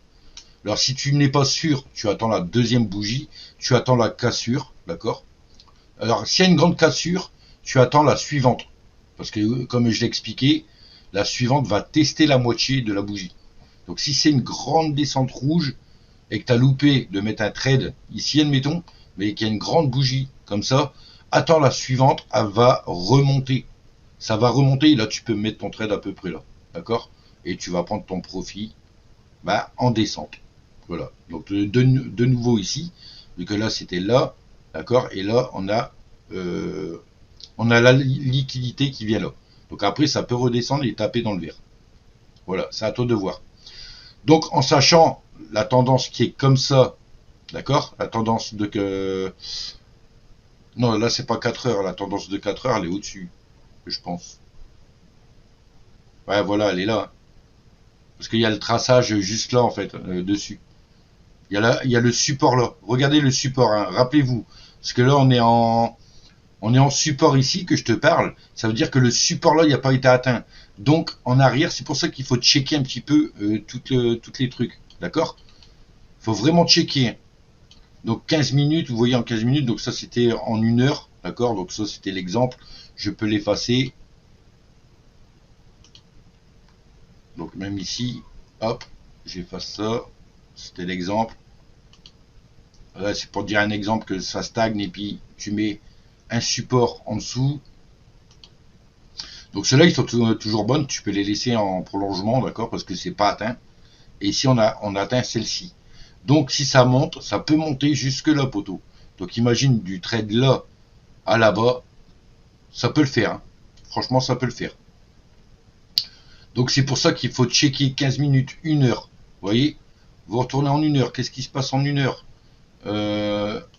Alors si tu n'es pas sûr, tu attends la deuxième bougie, tu attends la cassure, d'accord. Alors s'il y a une grande cassure, tu attends la suivante. Parce que comme je l'ai expliqué, la suivante va tester la moitié de la bougie. Donc si c'est une grande descente rouge et que tu as loupé de mettre un trade ici, admettons, mais qu'il y a une grande bougie comme ça, attends la suivante, elle va remonter. Ça va remonter et là tu peux mettre ton trade à peu près là, d'accord. Et tu vas prendre ton profit en descente. Voilà, donc de nouveau ici, vu que là c'était là, d'accord, et là on a la liquidité qui vient là. Donc après ça peut redescendre et taper dans le vert. Voilà, c'est à toi de voir. Donc en sachant la tendance qui est comme ça, d'accord, la tendance de que... Non, là c'est pas 4 heures, la tendance de 4 heures elle est au-dessus, je pense. Ouais, voilà, elle est là. Parce qu'il y a le traçage juste là en fait, dessus. Il y a le support là. Regardez le support, hein. Rappelez-vous. Parce que là, on est en support ici que je te parle. Ça veut dire que le support là, il n'a pas été atteint. Donc, en arrière, c'est pour ça qu'il faut checker un petit peu toutes les trucs. D'accord? Il faut vraiment checker. Donc, 15 minutes, vous voyez en 15 minutes. Donc, ça, c'était en 1 heure. D'accord? Donc, ça, c'était l'exemple. Je peux l'effacer. Donc, même ici, hop, j'efface ça. C'était l'exemple. Là, c'est pour dire un exemple que ça stagne et puis tu mets un support en dessous. Donc ceux-là, ils sont toujours bonnes. Tu peux les laisser en prolongement, d'accord, parce que c'est pas atteint. Et ici, on atteint celle-ci. Donc si ça monte, ça peut monter jusque là, poteau. Donc imagine du trade là à là-bas, ça peut le faire. Hein. Franchement, ça peut le faire. Donc c'est pour ça qu'il faut checker 15 minutes, 1 heure. Vous voyez, vous retournez en 1 heure. Qu'est-ce qui se passe en 1 heure?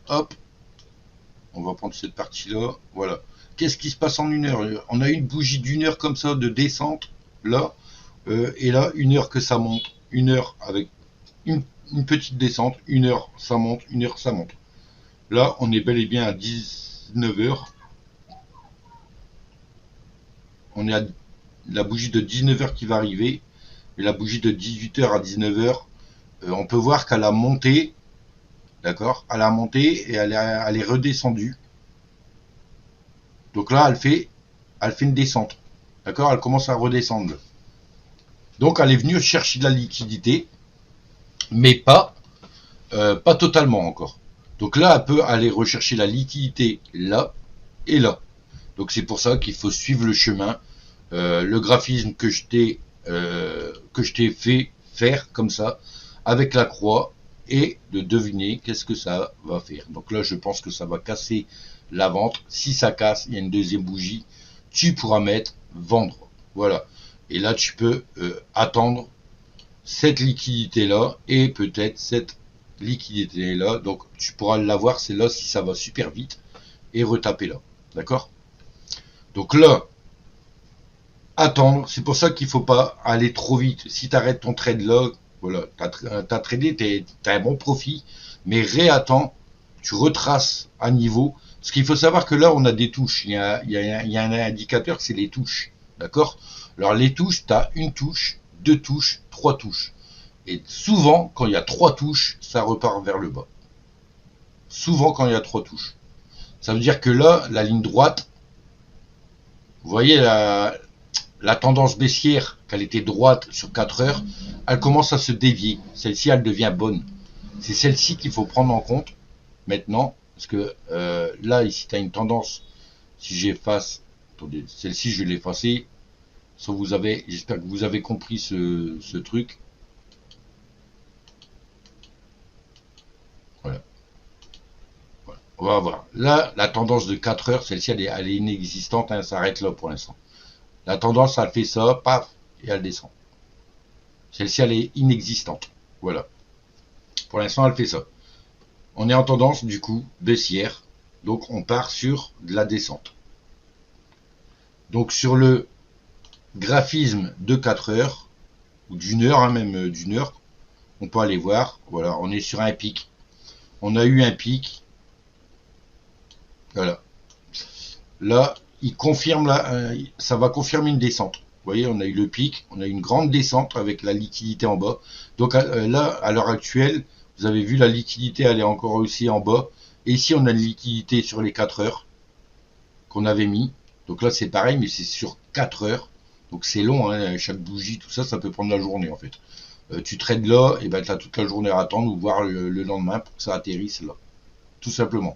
Hop, on va prendre cette partie là, voilà. Qu'est-ce qui se passe en 1 heure? On a une bougie d'1 heure comme ça de descente là, et là 1 heure que ça monte, 1 heure avec une petite descente, 1 heure ça monte, 1 heure ça monte. Là on est bel et bien à 19 heures, on est à la bougie de 19 heures qui va arriver, et la bougie de 18 heures à 19 heures, on peut voir qu'elle a monté. D'accord, elle a monté et elle est redescendue. Donc là, elle fait une descente. D'accord, elle commence à redescendre. Donc elle est venue chercher de la liquidité, mais pas totalement encore. Donc là, elle peut aller rechercher la liquidité là et là. Donc c'est pour ça qu'il faut suivre le chemin. Le graphisme que je t'ai fait faire comme ça, avec la croix. et de deviner qu'est-ce que ça va faire. Donc là, je pense que ça va casser la vente. Si ça casse, il y a une deuxième bougie, tu pourras mettre vendre. Voilà. Et là, tu peux attendre cette liquidité-là et peut-être cette liquidité-là. Donc, tu pourras l'avoir, c'est là si ça va super vite et retaper là. D'accord? Donc là, attendre. C'est pour ça qu'il faut pas aller trop vite. Si tu arrêtes ton trade là, voilà, t'as tradé, t'as un bon profit, mais réattends, tu retraces à niveau. Parce qu'il faut savoir que là, on a des touches. Il y a un indicateur, c'est les touches. D'accord? Alors les touches, tu as une touche, deux touches, trois touches. Et souvent, quand il y a trois touches, ça repart vers le bas. Souvent, quand il y a trois touches. Ça veut dire que là, la ligne droite, vous voyez la tendance baissière, qu'elle était droite sur 4 heures, elle commence à se dévier. Celle-ci, elle devient bonne. C'est celle-ci qu'il faut prendre en compte maintenant. Parce que là, ici, tu as une tendance. Si j'efface, attendez, celle-ci, je vais l'effacer. J'espère que vous avez compris ce truc. Voilà. Voilà. On va voir. Là, la tendance de 4 heures, celle-ci, elle est inexistante. Elle s'arrête là pour l'instant. La tendance, elle fait ça, paf, et elle descend. Celle-ci, elle est inexistante. Voilà. Pour l'instant, elle fait ça. On est en tendance, du coup, baissière. Donc, on part sur de la descente. Donc, sur le graphisme de 4 heures, ou d'une heure, hein, même d'une heure, on peut aller voir. Voilà, on est sur un pic. On a eu un pic. Voilà. Là, il confirme ça va confirmer une descente. Vous voyez, on a eu le pic, on a eu une grande descente avec la liquidité en bas. Donc là, à l'heure actuelle, vous avez vu la liquidité, elle est encore aussi en bas. Et ici, on a une liquidité sur les 4 heures qu'on avait mis. Donc là, c'est pareil, mais c'est sur 4 heures. Donc c'est long, hein, chaque bougie, tout ça, ça peut prendre la journée en fait. Tu trades là, et ben tu as toute la journée à attendre ou voir le lendemain pour que ça atterrisse là. Tout simplement.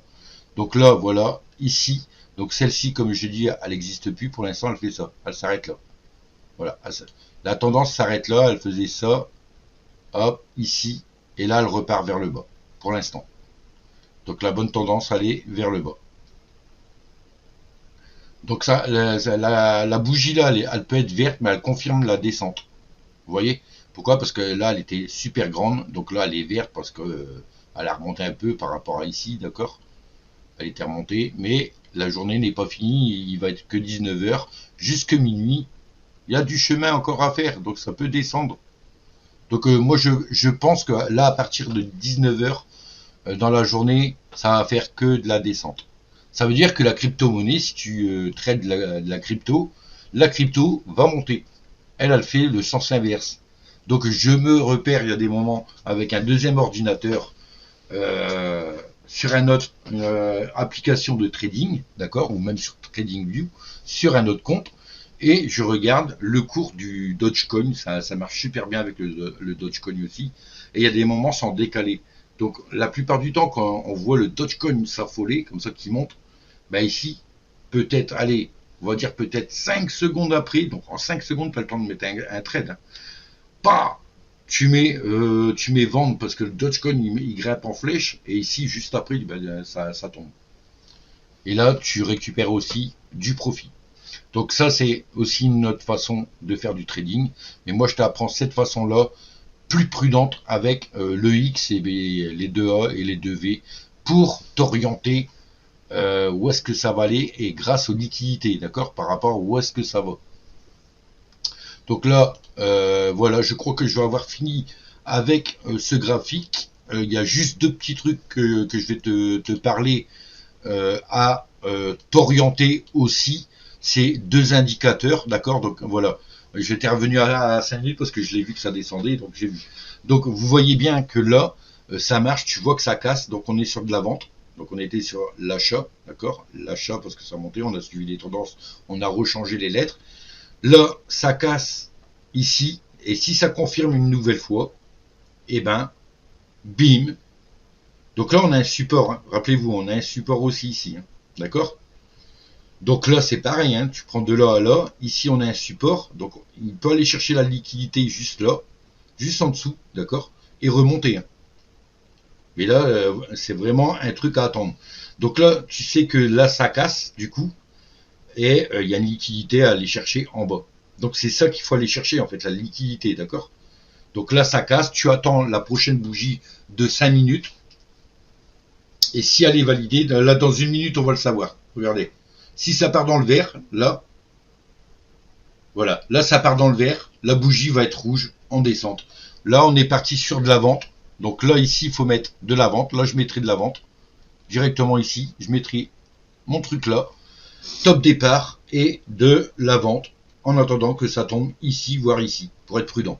Donc là, voilà, ici. Donc celle-ci, comme je dis, elle n'existe plus. Pour l'instant, elle fait ça. Elle s'arrête là. Voilà. La tendance s'arrête là. Elle faisait ça. Hop, ici. Et là, elle repart vers le bas. Pour l'instant. Donc la bonne tendance, elle est vers le bas. Donc ça, la bougie là, elle peut être verte, mais elle confirme la descente. Vous voyez? Pourquoi? Parce que là, elle était super grande. Donc là, elle est verte parce que elle a remonté un peu par rapport à ici, d'accord? Elle était remontée, mais la journée n'est pas finie, il va être que 19 heures, jusque minuit, il y a du chemin encore à faire, donc ça peut descendre. Donc moi je pense que là à partir de 19 heures dans la journée, ça va faire que de la descente. Ça veut dire que la crypto-monnaie, si tu trades de la crypto va monter. Elle fait le sens inverse. Donc je me repère, il y a des moments avec un deuxième ordinateur, sur un autre application de trading, d'accord, ou même sur TradingView, sur un autre compte, et je regarde le cours du Dogecoin, ça marche super bien avec le Dogecoin aussi, et il y a des moments sans décaler. Donc la plupart du temps, quand on voit le Dogecoin s'affoler, comme ça qui monte, bah ici, peut-être, allez, on va dire peut-être 5 secondes après, donc en 5 secondes, pas le temps de mettre un trade, hein, pas tu mets vendre parce que le Dogecoin il grimpe en flèche et ici juste après ben, ça tombe. Et là tu récupères aussi du profit. Donc ça c'est aussi une autre façon de faire du trading. Mais moi je t'apprends cette façon-là plus prudente avec le X et les 2A et les 2V pour t'orienter où est-ce que ça va aller et grâce aux liquidités, d'accord, par rapport à où est-ce que ça va. Donc là, voilà, je crois que je vais avoir fini avec ce graphique. Il y a juste deux petits trucs que je vais te parler à t'orienter aussi. C'est deux indicateurs, d'accord? Donc voilà, j'étais revenu à 5 minutes parce que je l'ai vu que ça descendait, donc j'ai vu. Donc vous voyez bien que là, ça marche, tu vois que ça casse, donc on est sur de la vente. Donc on était sur l'achat, d'accord? L'achat parce que ça montait, on a suivi les tendances, on a rechangé les lettres. Là, ça casse ici, et si ça confirme une nouvelle fois, et ben, bim. Donc là, on a un support, hein. Rappelez-vous, on a un support aussi ici, hein. D'accord? Donc là, c'est pareil, hein. Tu prends de là à là, ici on a un support, donc il peut aller chercher la liquidité juste là, juste en dessous, d'accord? Et remonter, hein. Mais là, c'est vraiment un truc à attendre. Donc là, tu sais que là, ça casse, du coup, et il y a une liquidité à aller chercher en bas. Donc c'est ça qu'il faut aller chercher, en fait, la liquidité, d'accord? Donc là, ça casse, tu attends la prochaine bougie de 5 minutes, et si elle est validée, là, dans une minute, on va le savoir. Regardez. Si ça part dans le vert, là, voilà, là, ça part dans le vert, la bougie va être rouge en descente. Là, on est parti sur de la vente. Donc là, ici, il faut mettre de la vente. Là, je mettrai de la vente. Directement ici, je mettrai mon truc là, top départ et de la vente en attendant que ça tombe ici, voire ici, pour être prudent.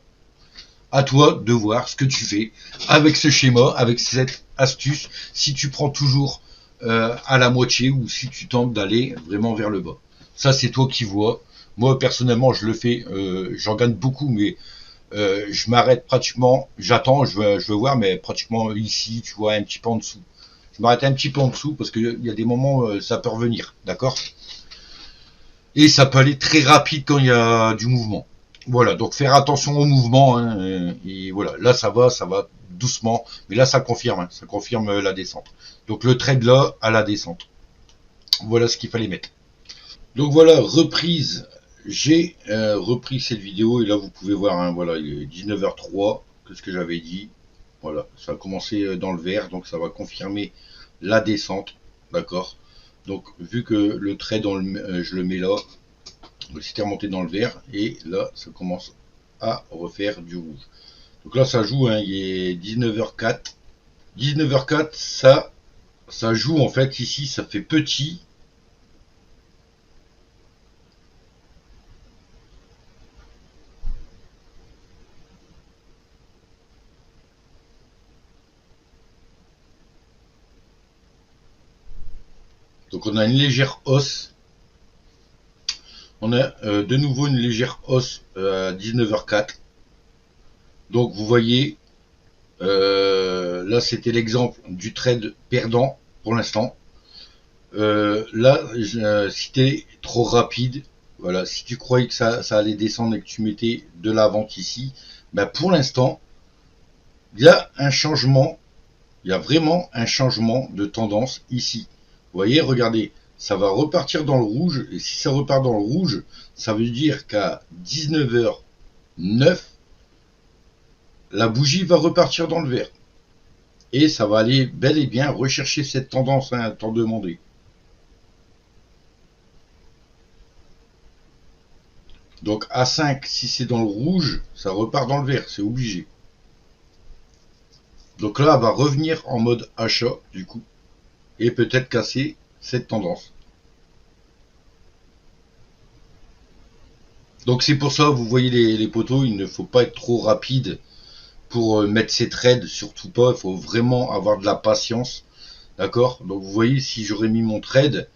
À toi de voir ce que tu fais avec ce schéma, avec cette astuce, si tu prends toujours à la moitié ou si tu tentes d'aller vraiment vers le bas. Ça, c'est toi qui vois. Moi, personnellement, je le fais, j'en gagne beaucoup, mais je m'arrête pratiquement, j'attends, je veux voir, mais pratiquement ici, tu vois, un petit peu en dessous. Je m'arrête un petit peu en dessous parce qu'il y a des moments ça peut revenir, d'accord? Et ça peut aller très rapide quand il y a du mouvement. Voilà, donc faire attention au mouvement, hein, et voilà, là ça va doucement, mais là ça confirme la descente. Donc le trade là à la descente. Voilà ce qu'il fallait mettre. Donc voilà, reprise. J'ai repris cette vidéo et là vous pouvez voir, hein, voilà, il est 19h03, que ce que j'avais dit. Voilà, ça a commencé dans le vert, donc ça va confirmer la descente, d'accord. Donc vu que le trade je le mets là, c'était remonté dans le vert et là ça commence à refaire du rouge. Donc là ça joue, hein, il est 19h04. 19h04, ça joue en fait ici, ça fait petit. Donc on a une légère hausse. On a de nouveau une légère hausse à 19h04. Donc vous voyez, là c'était l'exemple du trade perdant pour l'instant. Là, si t'es trop rapide, voilà, si tu croyais que ça allait descendre et que tu mettais de la vente ici, ben pour l'instant, il y a un changement, il y a vraiment un changement de tendance ici. Vous voyez, regardez, ça va repartir dans le rouge, et si ça repart dans le rouge, ça veut dire qu'à 19h09, la bougie va repartir dans le vert. Et ça va aller bel et bien rechercher cette tendance, hein, tant demandée. Donc A5, si c'est dans le rouge, ça repart dans le vert, c'est obligé. Donc là, elle va revenir en mode achat, du coup, et peut-être casser cette tendance. Donc c'est pour ça, vous voyez les poteaux, il ne faut pas être trop rapide pour mettre ses trades, surtout pas, il faut vraiment avoir de la patience, d'accord? Donc vous voyez, si j'aurais mis mon trade,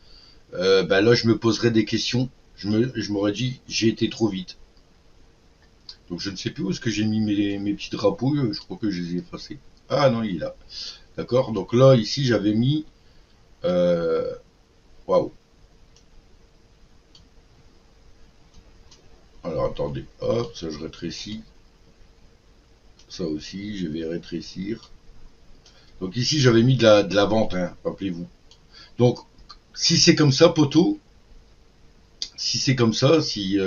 bah là je me poserais des questions, je m'aurais dit, j'ai été trop vite. Donc je ne sais plus où est-ce que j'ai mis mes petits drapeaux, je crois que je les ai effacés. Ah non, il est là. D'accord. Donc là, ici, j'avais mis... Waouh. Alors attendez, hop, ça je rétrécis. Ça aussi, je vais rétrécir. Donc ici, j'avais mis de la vente, hein, rappelez-vous. Donc, si c'est comme ça, poteau, si c'est comme ça, si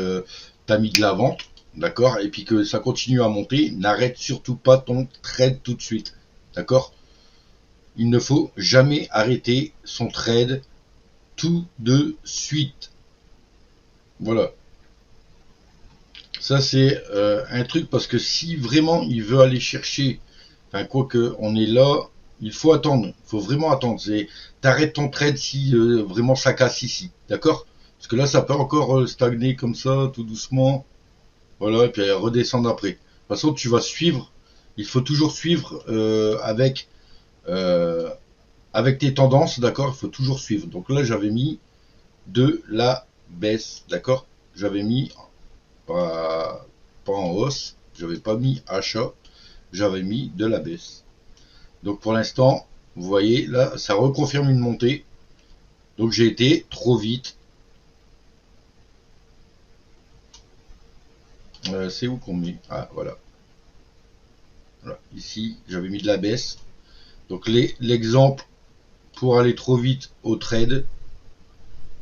t'as mis de la vente, d'accord, et puis que ça continue à monter, n'arrête surtout pas ton trade tout de suite. D'accord. Il ne faut jamais arrêter son trade tout de suite. Voilà. Ça c'est un truc parce que si vraiment il veut aller chercher, enfin quoi que on est là, il faut attendre, il faut vraiment attendre. C'est t'arrêtes ton trade si vraiment ça casse ici, d'accord? Parce que là ça peut encore stagner comme ça, tout doucement, voilà, et puis redescendre après. De toute façon tu vas suivre, il faut toujours suivre euh, avec tes tendances, d'accord? Il faut toujours suivre. Donc là j'avais mis de la baisse, d'accord? J'avais mis pas, pas en hausse, j'avais pas mis achat, j'avais mis de la baisse. Donc pour l'instant, vous voyez, là, ça reconfirme une montée. Donc j'ai été trop vite. C'est où qu'on met? Ah, voilà. Voilà. Ici, j'avais mis de la baisse. Donc l'exemple pour aller trop vite au trade.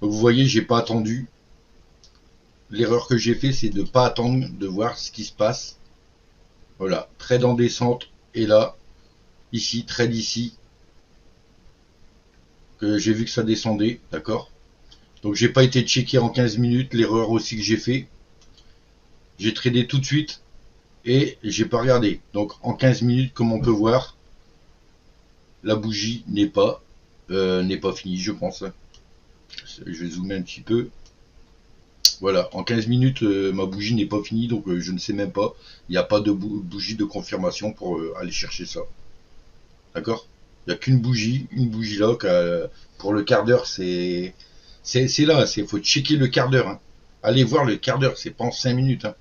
Donc vous voyez, j'ai pas attendu. L'erreur que j'ai fait, c'est de pas attendre de voir ce qui se passe. Voilà, trade en descente. Et là, ici, trade ici. Que j'ai vu que ça descendait, d'accord. Donc j'ai pas été checké en 15 minutes. L'erreur aussi que j'ai fait. J'ai tradé tout de suite. Et j'ai pas regardé. Donc en 15 minutes, comme on peut voir, la bougie n'est pas finie, je pense. Je vais zoomer un petit peu. Voilà, en 15 minutes, ma bougie n'est pas finie, donc je ne sais même pas. Il n'y a pas de bougie de confirmation pour aller chercher ça. D'accord. Il n'y a qu'une bougie là. Pour le quart d'heure, c'est là. Il faut checker le quart d'heure. Hein. Allez voir le quart d'heure, c'est pas en 5 minutes. Hein.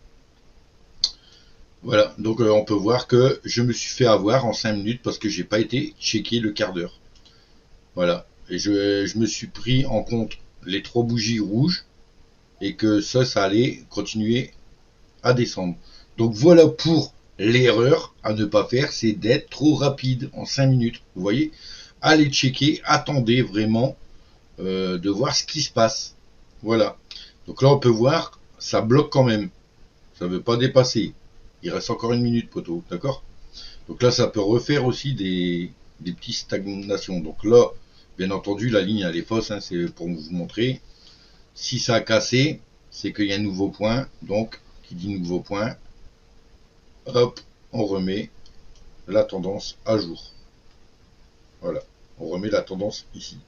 Voilà, donc on peut voir que je me suis fait avoir en 5 minutes parce que j'ai pas été checker le quart d'heure. Voilà, et je me suis pris en compte les 3 bougies rouges et que ça allait continuer à descendre. Donc voilà pour l'erreur à ne pas faire, c'est d'être trop rapide en 5 minutes. Vous voyez, allez checker, attendez vraiment de voir ce qui se passe. Voilà, donc là on peut voir, ça bloque quand même, ça ne veut pas dépasser. Il reste encore 1 minute, poteau, d'accord. Donc là, ça peut refaire aussi des petites stagnations. Donc là, bien entendu, la ligne, elle est fausse, hein, c'est pour vous montrer. Si ça a cassé, c'est qu'il y a un nouveau point. Donc, qui dit nouveau point, hop, on remet la tendance à jour. Voilà, on remet la tendance ici.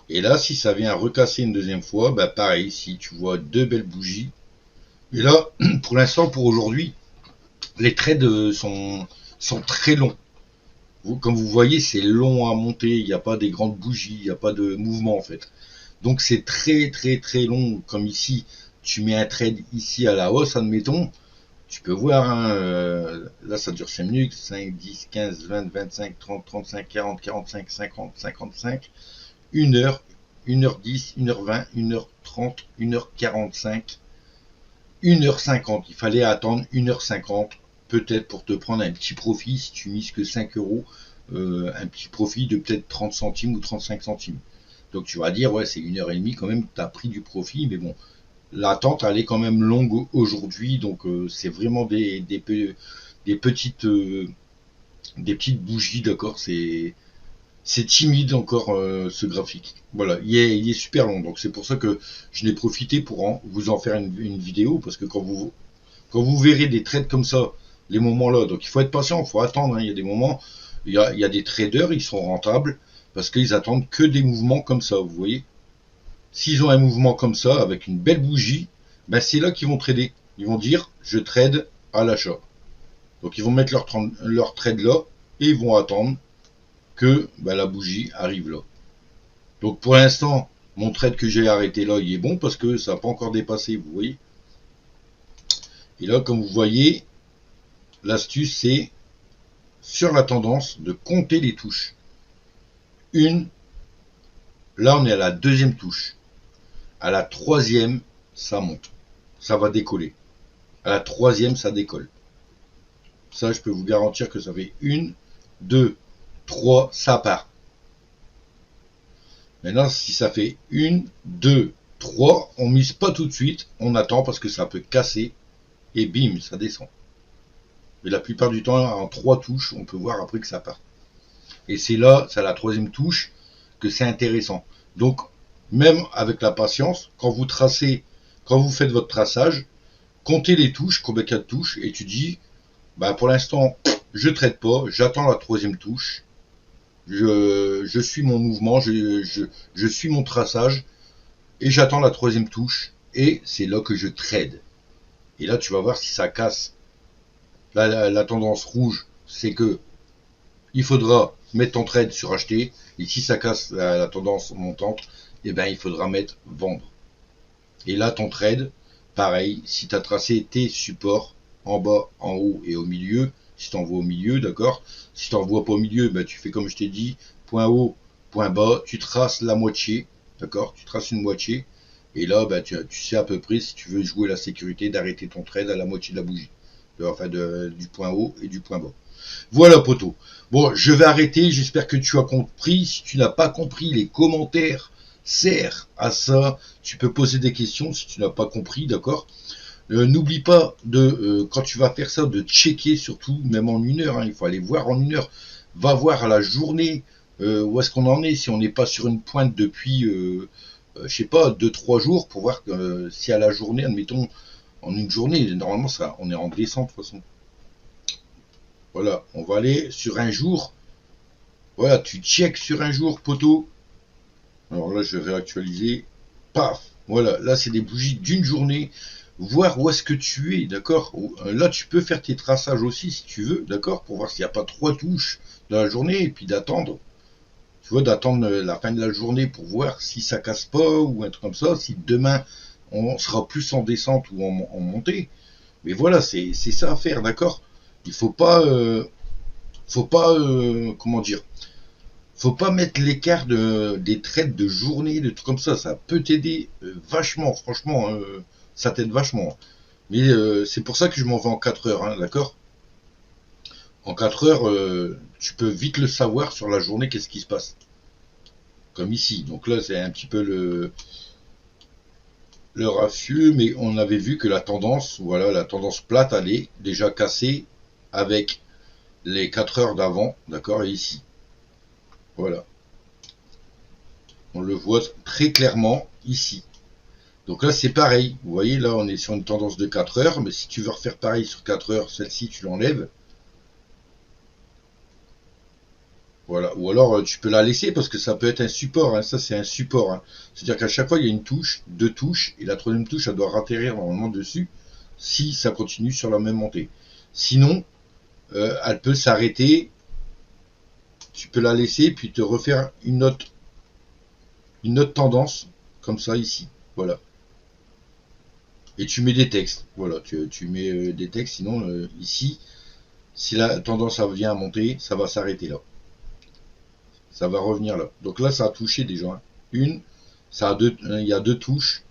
Et là, si ça vient recasser une deuxième fois, bah pareil, si tu vois 2 belles bougies. Et là, pour l'instant, pour aujourd'hui, les trades sont très longs. Comme vous voyez, c'est long à monter, il n'y a pas des grandes bougies, il n'y a pas de mouvement en fait. Donc c'est très long, comme ici, tu mets un trade ici à la hausse, admettons, tu peux voir, hein, là ça dure 5 minutes, 5, 10, 15, 20, 25, 30, 35, 40, 45, 50, 55, 1 heure, 1h10, 1h20, 1h30, 1h45, 1h50, il fallait attendre 1h50, peut-être pour te prendre un petit profit, si tu mises que 5 euros, un petit profit de peut-être 30 centimes ou 35 centimes. Donc tu vas dire, ouais, c'est 1h30 quand même, tu as pris du profit, mais bon, l'attente, elle est quand même longue aujourd'hui, donc c'est vraiment des petites bougies, d'accord, c'est timide encore ce graphique. Voilà, il est super long, donc c'est pour ça que je n'ai profité pour vous en faire une vidéo, parce que quand vous verrez des trades comme ça, les moments là, donc il faut être patient, il faut attendre, hein, il y a des moments, il y a des traders, ils sont rentables, parce qu'ils attendent que des mouvements comme ça, vous voyez. S'ils ont un mouvement comme ça, avec une belle bougie, ben c'est là qu'ils vont trader. Ils vont dire, je trade à l'achat. Donc ils vont mettre leur trade là, et ils vont attendre que la bougie arrive là. Donc pour l'instant, mon trade que j'ai arrêté là, il est bon parce que ça n'a pas encore dépassé, vous voyez. Et là, comme vous voyez, l'astuce c'est sur la tendance de compter les touches. Là on est à la 2e touche. À la 3e, ça monte. Ça va décoller. À la 3e, ça décolle. Ça, je peux vous garantir que ça fait 1, 2, 3, ça part. Maintenant, si ça fait 1, 2, 3, on mise pas tout de suite, on attend parce que ça peut casser et bim, ça descend. Mais la plupart du temps, en 3 touches, on peut voir après que ça part. Et c'est là, c'est à la 3e touche que c'est intéressant. Donc, même avec la patience, quand vous faites votre traçage, comptez les touches, combien il y a de touches, et tu dis, pour l'instant, je trade pas, j'attends la 3e touche, je suis mon mouvement, je suis mon traçage, et j'attends la 3e touche, et c'est là que je trade. Et là, tu vas voir si ça casse. Là, la tendance rouge, c'est que il faudra mettre ton trade sur acheter, et si ça casse la tendance montante, eh ben, il faudra mettre vendre. Et là, ton trade, pareil, si tu as tracé tes supports en bas, en haut et au milieu, si tu envoies au milieu, d'accord. Si tu n'envoies pas au milieu, tu fais comme je t'ai dit, point haut, point bas, tu traces la moitié, d'accord. Tu traces une moitié, et là, tu sais à peu près si tu veux jouer la sécurité d'arrêter ton trade à la moitié de la bougie. enfin du point haut et du point bas. Voilà, poteau. Bon, je vais arrêter. J'espère que tu as compris. Si tu n'as pas compris, les commentaires servent à ça. Tu peux poser des questions si tu n'as pas compris, d'accord. N'oublie pas de, quand tu vas faire ça, de checker surtout, même en 1 heure. Hein, il faut aller voir en 1 heure. Va voir à la journée où est-ce qu'on en est. Si on n'est pas sur une pointe depuis, je sais pas, 2-3 jours, pour voir si à la journée, admettons, en une journée, normalement, ça, on est en descente de toute façon. Voilà, on va aller sur un jour. Voilà, tu check sur un jour, poteau. Alors là, je vais réactualiser. Paf. Voilà, là, c'est des bougies d'une journée. Voir où est-ce que tu es, d'accord. Là, tu peux faire tes traçages aussi, si tu veux, d'accord, pour voir s'il n'y a pas 3 touches dans la journée, et puis d'attendre. Tu vois, d'attendre la fin de la journée pour voir si ça casse pas, ou un truc comme ça, si demain, on sera plus en descente ou en montée. Mais voilà, c'est ça à faire, d'accord. Il faut pas... comment dire, faut pas mettre l'écart des traites de journée, de trucs comme ça peut t'aider vachement, franchement, ça t'aide vachement. Mais c'est pour ça que je m'en vais en 4 heures, hein, d'accord. En 4 heures, tu peux vite le savoir sur la journée, qu'est-ce qui se passe. Comme ici, donc là c'est un petit peu le raffieux, mais on avait vu que la tendance, voilà, la tendance plate allait déjà casser avec les 4 heures d'avant, d'accord, et ici. Voilà. On le voit très clairement ici. Donc là, c'est pareil. Vous voyez, là, on est sur une tendance de 4 heures. Mais si tu veux refaire pareil sur 4 heures, celle-ci, tu l'enlèves. Voilà. Ou alors, tu peux la laisser parce que ça peut être un support. Hein. Ça, c'est un support. Hein. C'est-à-dire qu'à chaque fois, il y a une touche, 2 touches. Et la troisième touche, elle doit ratterrir normalement dessus si ça continue sur la même montée. Sinon, elle peut s'arrêter. Tu peux la laisser puis te refaire une autre tendance comme ça ici. Voilà. Et tu mets des textes. Voilà, tu mets des textes, sinon ici, si la tendance vient à monter, ça va s'arrêter là. Ça va revenir là. Donc là, ça a touché déjà. Hein. Il y a 2 touches.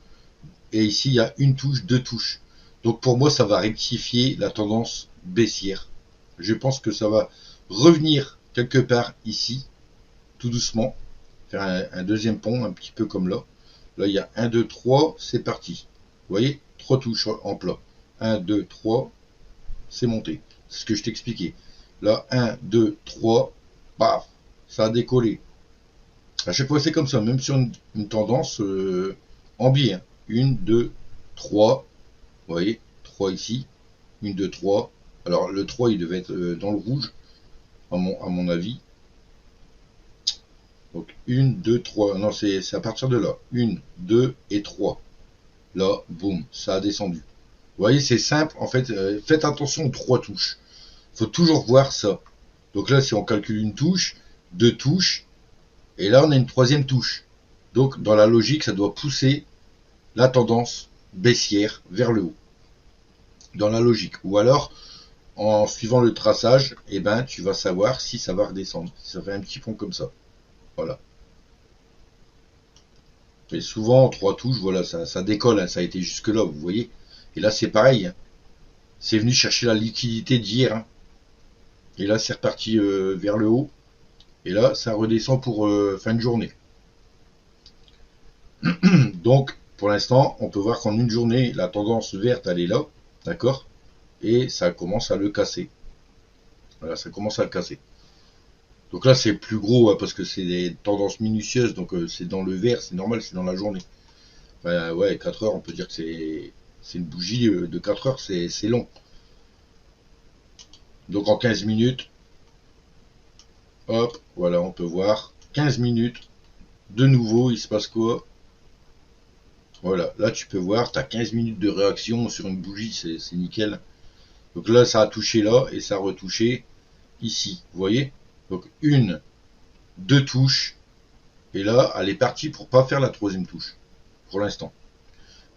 Et ici, il y a une touche, 2 touches. Donc pour moi, ça va rectifier la tendance baissière. Je pense que ça va revenir quelque part ici, tout doucement. Faire un deuxième pont, un petit peu comme là. Là, il y a 1, 2, 3, c'est parti. Vous voyez, 3 touches en plat. 1, 2, 3, c'est monté. C'est ce que je t'expliquais. Là, 1, 2, 3, paf, ça a décollé. À chaque fois, c'est comme ça, même sur une tendance en biais. Hein. 1, 2, 3, vous voyez, 3 ici. 1, 2, 3. Alors, le 3, il devait être dans le rouge, à mon avis. Donc, 1, 2, 3. Non, c'est à partir de là. 1, 2 et 3. Là, boum, ça a descendu. Vous voyez, c'est simple. En fait, faites attention aux 3 touches. Il faut toujours voir ça. Donc là, si on calcule une touche, 2 touches, et là, on a une troisième touche. Donc, dans la logique, ça doit pousser la tendance baissière vers le haut. Dans la logique. Ou alors, en suivant le traçage, eh ben, tu vas savoir si ça va redescendre. Si ça fait un petit pont comme ça. Voilà. Et souvent, en 3 touches, voilà, ça décolle. Hein, ça a été jusque-là, vous voyez. Et là, c'est pareil. Hein. C'est venu chercher la liquidité d'hier. Hein. Et là, c'est reparti vers le haut. Et là, ça redescend pour fin de journée. Donc, pour l'instant, on peut voir qu'en une journée, la tendance verte, elle est là. D'accord. Et ça commence à le casser. Voilà, ça commence à le casser. Donc là, c'est plus gros hein, parce que c'est des tendances minutieuses. Donc, c'est dans le vert, c'est normal, c'est dans la journée. Enfin, ouais, 4 heures, on peut dire que c'est une bougie de 4 heures, c'est long. Donc, en 15 minutes, hop, voilà, on peut voir 15 minutes. De nouveau, il se passe quoi? Voilà, là tu peux voir, tu as 15 minutes de réaction sur une bougie, c'est nickel. Donc là, ça a touché là et ça a retouché ici, vous voyez. Donc 1, 2 touches, et là, elle est partie pour pas faire la troisième touche, pour l'instant.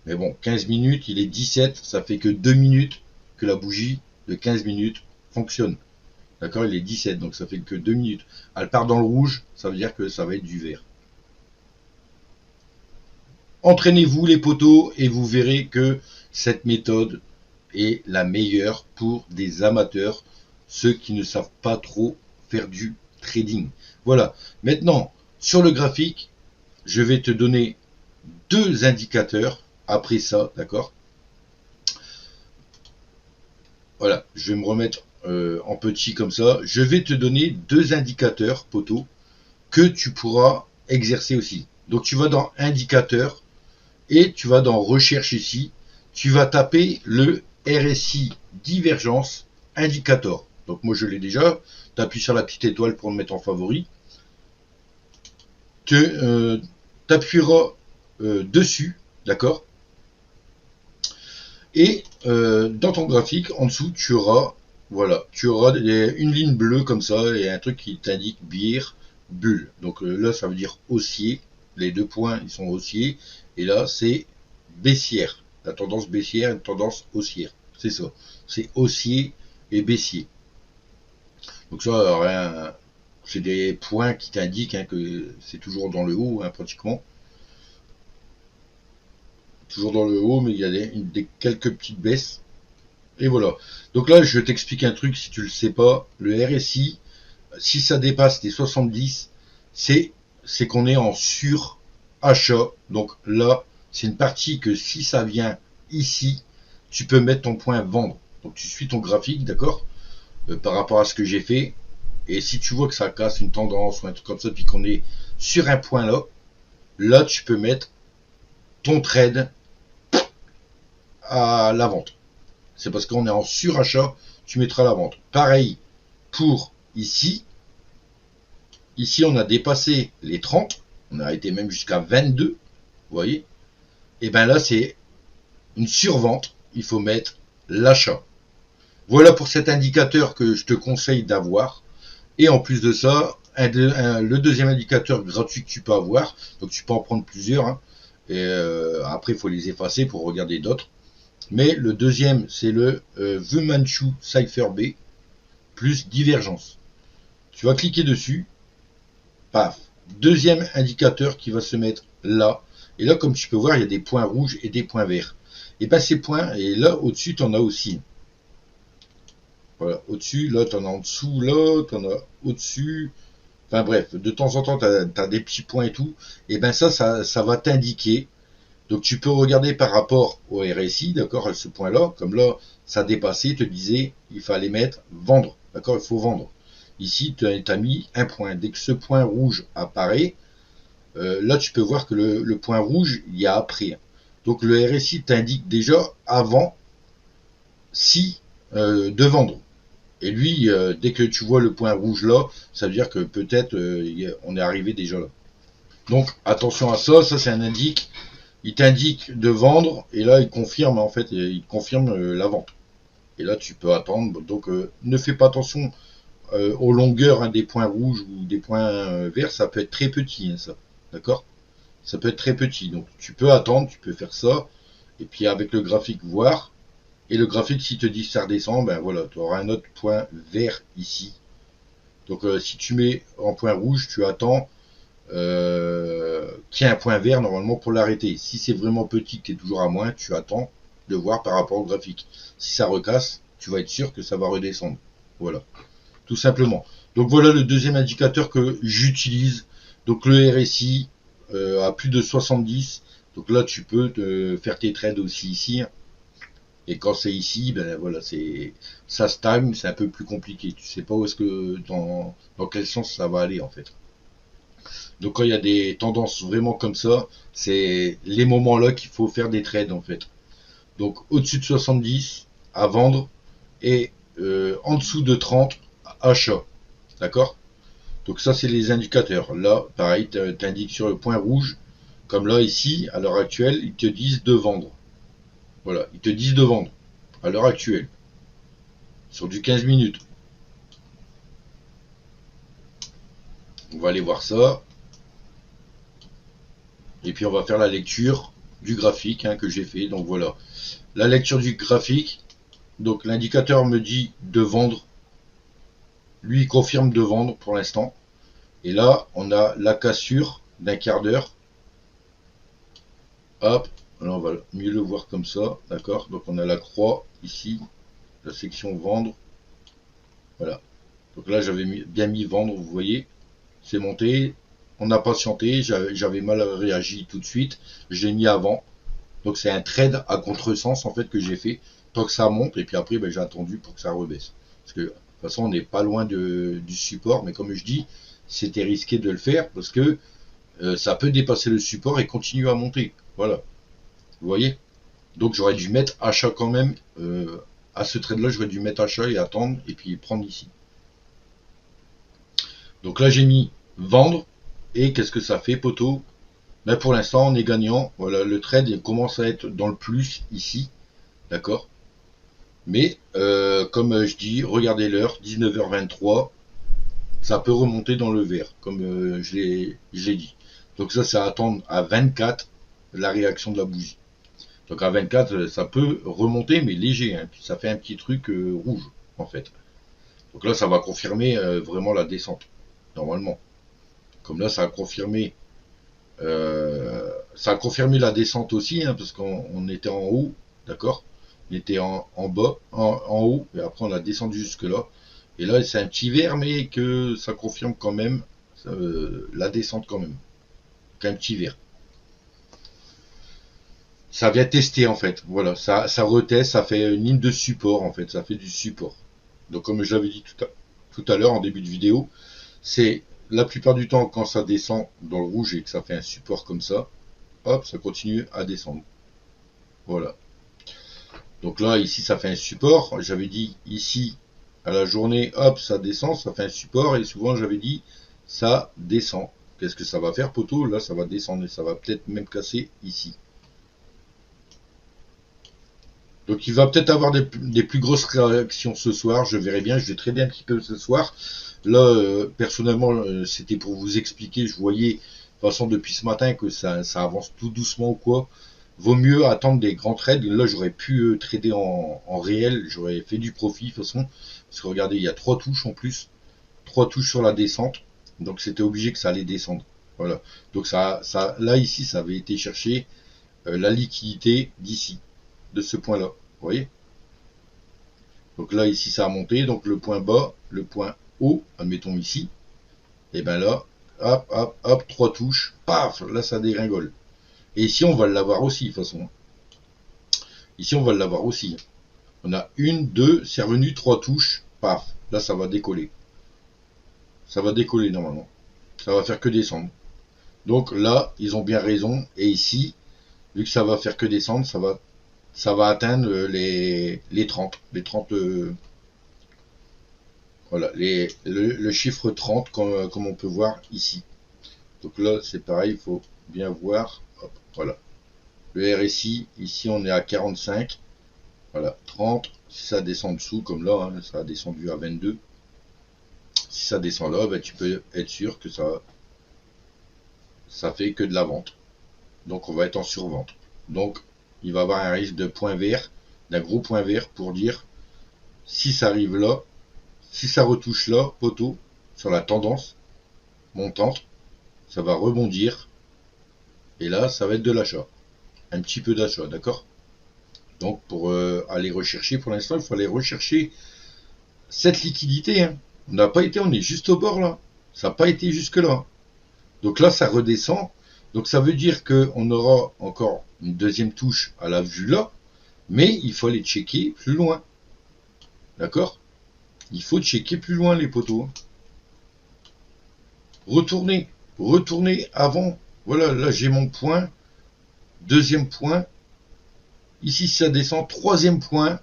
Mais bon, 15 minutes, il est 17, ça fait que 2 minutes que la bougie de 15 minutes fonctionne. D'accord, il est 17, donc ça fait que 2 minutes. Elle part dans le rouge, ça veut dire que ça va être du vert. Entraînez-vous les poteaux et vous verrez que cette méthode est la meilleure pour des amateurs, ceux qui ne savent pas trop faire du trading. Voilà. Maintenant, sur le graphique, je vais te donner deux indicateurs après ça, d'accord? Voilà, je vais me remettre en petit comme ça. Je vais te donner deux indicateurs, poteau, que tu pourras exercer aussi. Donc tu vas dans indicateur et tu vas dans recherche ici. Tu vas taper le RSI divergence indicator. Donc moi je l'ai déjà. Tu appuies sur la petite étoile pour le mettre en favori. Tu appuieras dessus, d'accord? Et dans ton graphique, en dessous, tu auras, voilà, tu auras une ligne bleue comme ça et un truc qui t'indique bear, bulle. Donc là, ça veut dire haussier. Les deux points, ils sont haussiers. Et là, c'est baissière. La tendance baissière et la tendance haussière. C'est ça. C'est haussier et baissier. Donc ça, rien. C'est des points qui t'indiquent hein, que c'est toujours dans le haut, hein, pratiquement. Toujours dans le haut, mais il y a quelques petites baisses. Et voilà. Donc là, je t'explique un truc si tu le sais pas. Le RSI, si ça dépasse les 70, c'est qu'on est en surachat. Donc là, c'est une partie que si ça vient ici, tu peux mettre ton point vendre. Donc tu suis ton graphique, d'accord, par rapport à ce que j'ai fait. Et si tu vois que ça casse une tendance ou un truc comme ça, puis qu'on est sur un point là, là tu peux mettre ton trade à la vente. C'est parce qu'on est en surachat, tu mettras la vente. Pareil pour ici. Ici, on a dépassé les 30. On a été même jusqu'à 22. Vous voyez? Et bien là, c'est une survente. Il faut mettre l'achat. Voilà pour cet indicateur que je te conseille d'avoir. Et en plus de ça, le deuxième indicateur gratuit que tu peux avoir. Donc tu peux en prendre plusieurs. Hein, et après, il faut les effacer pour regarder d'autres. Mais le deuxième, c'est le The Manchu Cypher B plus divergence. Tu vas cliquer dessus. Paf. Deuxième indicateur qui va se mettre là. Et là, comme tu peux voir, il y a des points rouges et des points verts. Et bien ces points, et là, au-dessus, tu en as aussi. Voilà, au-dessus, là, tu en as en dessous, là, tu en as au-dessus. Enfin bref, de temps en temps, tu as des petits points et tout. Et bien ça va t'indiquer. Donc tu peux regarder par rapport au RSI, d'accord, à ce point-là. Comme là, ça dépassait, te disait, il fallait mettre vendre, d'accord, il faut vendre. Ici, tu as mis un point. Dès que ce point rouge apparaît, là, tu peux voir que le point rouge, il y a après. Donc le RSI t'indique déjà avant si de vendre. Et lui, dès que tu vois le point rouge là, ça veut dire que peut-être on est arrivé déjà là. Donc attention à ça, ça c'est un indique. Il t'indique de vendre et là il confirme en fait, il confirme la vente. Et là tu peux attendre. Donc ne fais pas attention aux longueurs hein, des points rouges ou des points verts, ça peut être très petit hein, ça. D'accord? Ça peut être très petit. Donc tu peux attendre, tu peux faire ça. Et puis avec le graphique voir. Et le graphique, s'il te dit que ça redescend, ben voilà, tu auras un autre point vert ici. Donc si tu mets en point rouge, tu attends qu'il y ait un point vert normalement pour l'arrêter. Si c'est vraiment petit, que tu es toujours à moins, tu attends de voir par rapport au graphique. Si ça recasse, tu vas être sûr que ça va redescendre. Voilà, tout simplement. Donc voilà le deuxième indicateur que j'utilise. Donc le RSI à plus de 70. Donc là, tu peux te faire tes trades aussi ici. Et quand c'est ici, ben voilà, ça stagne, c'est un peu plus compliqué. Tu sais pas où est-ce que dans quel sens ça va aller en fait. Donc quand il y a des tendances vraiment comme ça, c'est les moments-là qu'il faut faire des trades en fait. Donc au-dessus de 70 à vendre et en dessous de 30 achat. D'accord? Donc ça c'est les indicateurs. Là, pareil, t'indiques sur le point rouge, comme là ici, à l'heure actuelle, ils te disent de vendre. Voilà, ils te disent de vendre à l'heure actuelle. Sur du 15 minutes. On va aller voir ça. Et puis on va faire la lecture du graphique hein, que j'ai fait. Donc voilà. La lecture du graphique. Donc l'indicateur me dit de vendre. Lui il confirme de vendre pour l'instant. Et là on a la cassure d'un quart d'heure. Hop. Alors on va mieux le voir comme ça. D'accord. Donc on a la croix ici, la section vendre, voilà. Donc là, j'avais bien mis vendre, vous voyez, c'est monté, on a patienté, j'avais mal réagi tout de suite, je l'ai mis avant. Donc c'est un trade à contresens en fait que j'ai fait, tant que ça monte, et puis après ben, j'ai attendu pour que ça rebaisse. Parce que de toute façon on n'est pas loin du support, mais comme je dis, c'était risqué de le faire parce que ça peut dépasser le support et continuer à monter. Voilà, vous voyez. Donc j'aurais dû mettre achat quand même, à ce trade là j'aurais dû mettre achat et attendre, et puis prendre ici. Donc là j'ai mis vendre, et qu'est-ce que ça fait poteau? Ben, pour l'instant on est gagnant, voilà, le trade commence à être dans le plus ici, d'accord. Mais comme je dis, regardez l'heure, 19h23, ça peut remonter dans le vert, comme je l'ai dit. Donc ça, c'est à attendre à 24 la réaction de la bougie. Donc à 24, ça peut remonter, mais léger, hein, puis ça fait un petit truc rouge, en fait. Donc là, ça va confirmer vraiment la descente, normalement. Comme là, ça a confirmé la descente aussi, hein, parce qu'on était en haut, d'accord. On était en bas, en haut, et après on a descendu jusque là. Et là, c'est un petit vert, mais que ça confirme quand même la descente quand même. Qu'un petit vert. Ça vient tester en fait. Voilà, ça reteste, ça fait une ligne de support en fait. Ça fait du support. Donc comme je l'avais dit tout à l'heure en début de vidéo, c'est la plupart du temps quand ça descend dans le rouge et que ça fait un support comme ça, hop, ça continue à descendre. Voilà. Donc là, ici, ça fait un support. J'avais dit ici, à la journée, hop, ça descend, ça fait un support. Et souvent, j'avais dit, ça descend. Qu'est-ce que ça va faire, poteau? Là, ça va descendre et ça va peut-être même casser ici. Donc, il va peut-être avoir des plus grosses réactions ce soir. Je verrai bien. Je vais trader un petit peu ce soir. Là, personnellement, c'était pour vous expliquer. Je voyais, de toute façon, depuis ce matin, que ça avance tout doucement ou quoi. Vaut mieux attendre des grands trades. Là, j'aurais pu trader en réel. J'aurais fait du profit, de toute façon. Parce que regardez, il y a 3 touches en plus. 3 touches sur la descente. Donc, c'était obligé que ça allait descendre. Voilà. Donc, là, ici, ça avait été chercher la liquidité d'ici, de ce point-là. Vous voyez? Donc là, ici, ça a monté. Donc, le point bas, le point haut, admettons ici. Et ben là, hop, hop, hop, 3 touches. Paf, là, ça dégringole. Et ici, on va l'avoir aussi, de toute façon. Ici, on va l'avoir aussi. On a une, deux, c'est revenu, 3 touches. Paf, là, ça va décoller. Ça va décoller, normalement. Ça va faire que descendre. Donc là, ils ont bien raison. Et ici, vu que ça va faire que descendre, ça va atteindre les 30. Les 30, voilà, le chiffre 30, comme on peut voir ici. Donc là, c'est pareil, il faut bien voir. Hop, voilà. Le RSI, ici, on est à 45. Voilà, 30. Si ça descend dessous, comme là, hein, ça a descendu à 22. Si ça descend là, ben, tu peux être sûr que ça fait que de la vente. Donc, on va être en survente. Donc, il va y avoir un risque de point vert, d'un gros point vert pour dire si ça arrive là, si ça retouche là, poteau, sur la tendance montante, ça va rebondir. Et là, ça va être de l'achat. Un petit peu d'achat, d'accord? Donc, pour aller rechercher, pour l'instant, il faut aller rechercher cette liquidité. Hein. On est juste au bord là. Ça n'a pas été jusque là. Donc là, ça redescend. Donc ça veut dire qu'on aura encore une deuxième touche à la vue là. Mais il faut aller checker plus loin. D'accord? Il faut checker plus loin les poteaux. Retournez avant. Voilà, là j'ai mon point. Deuxième point. Ici ça descend. Troisième point.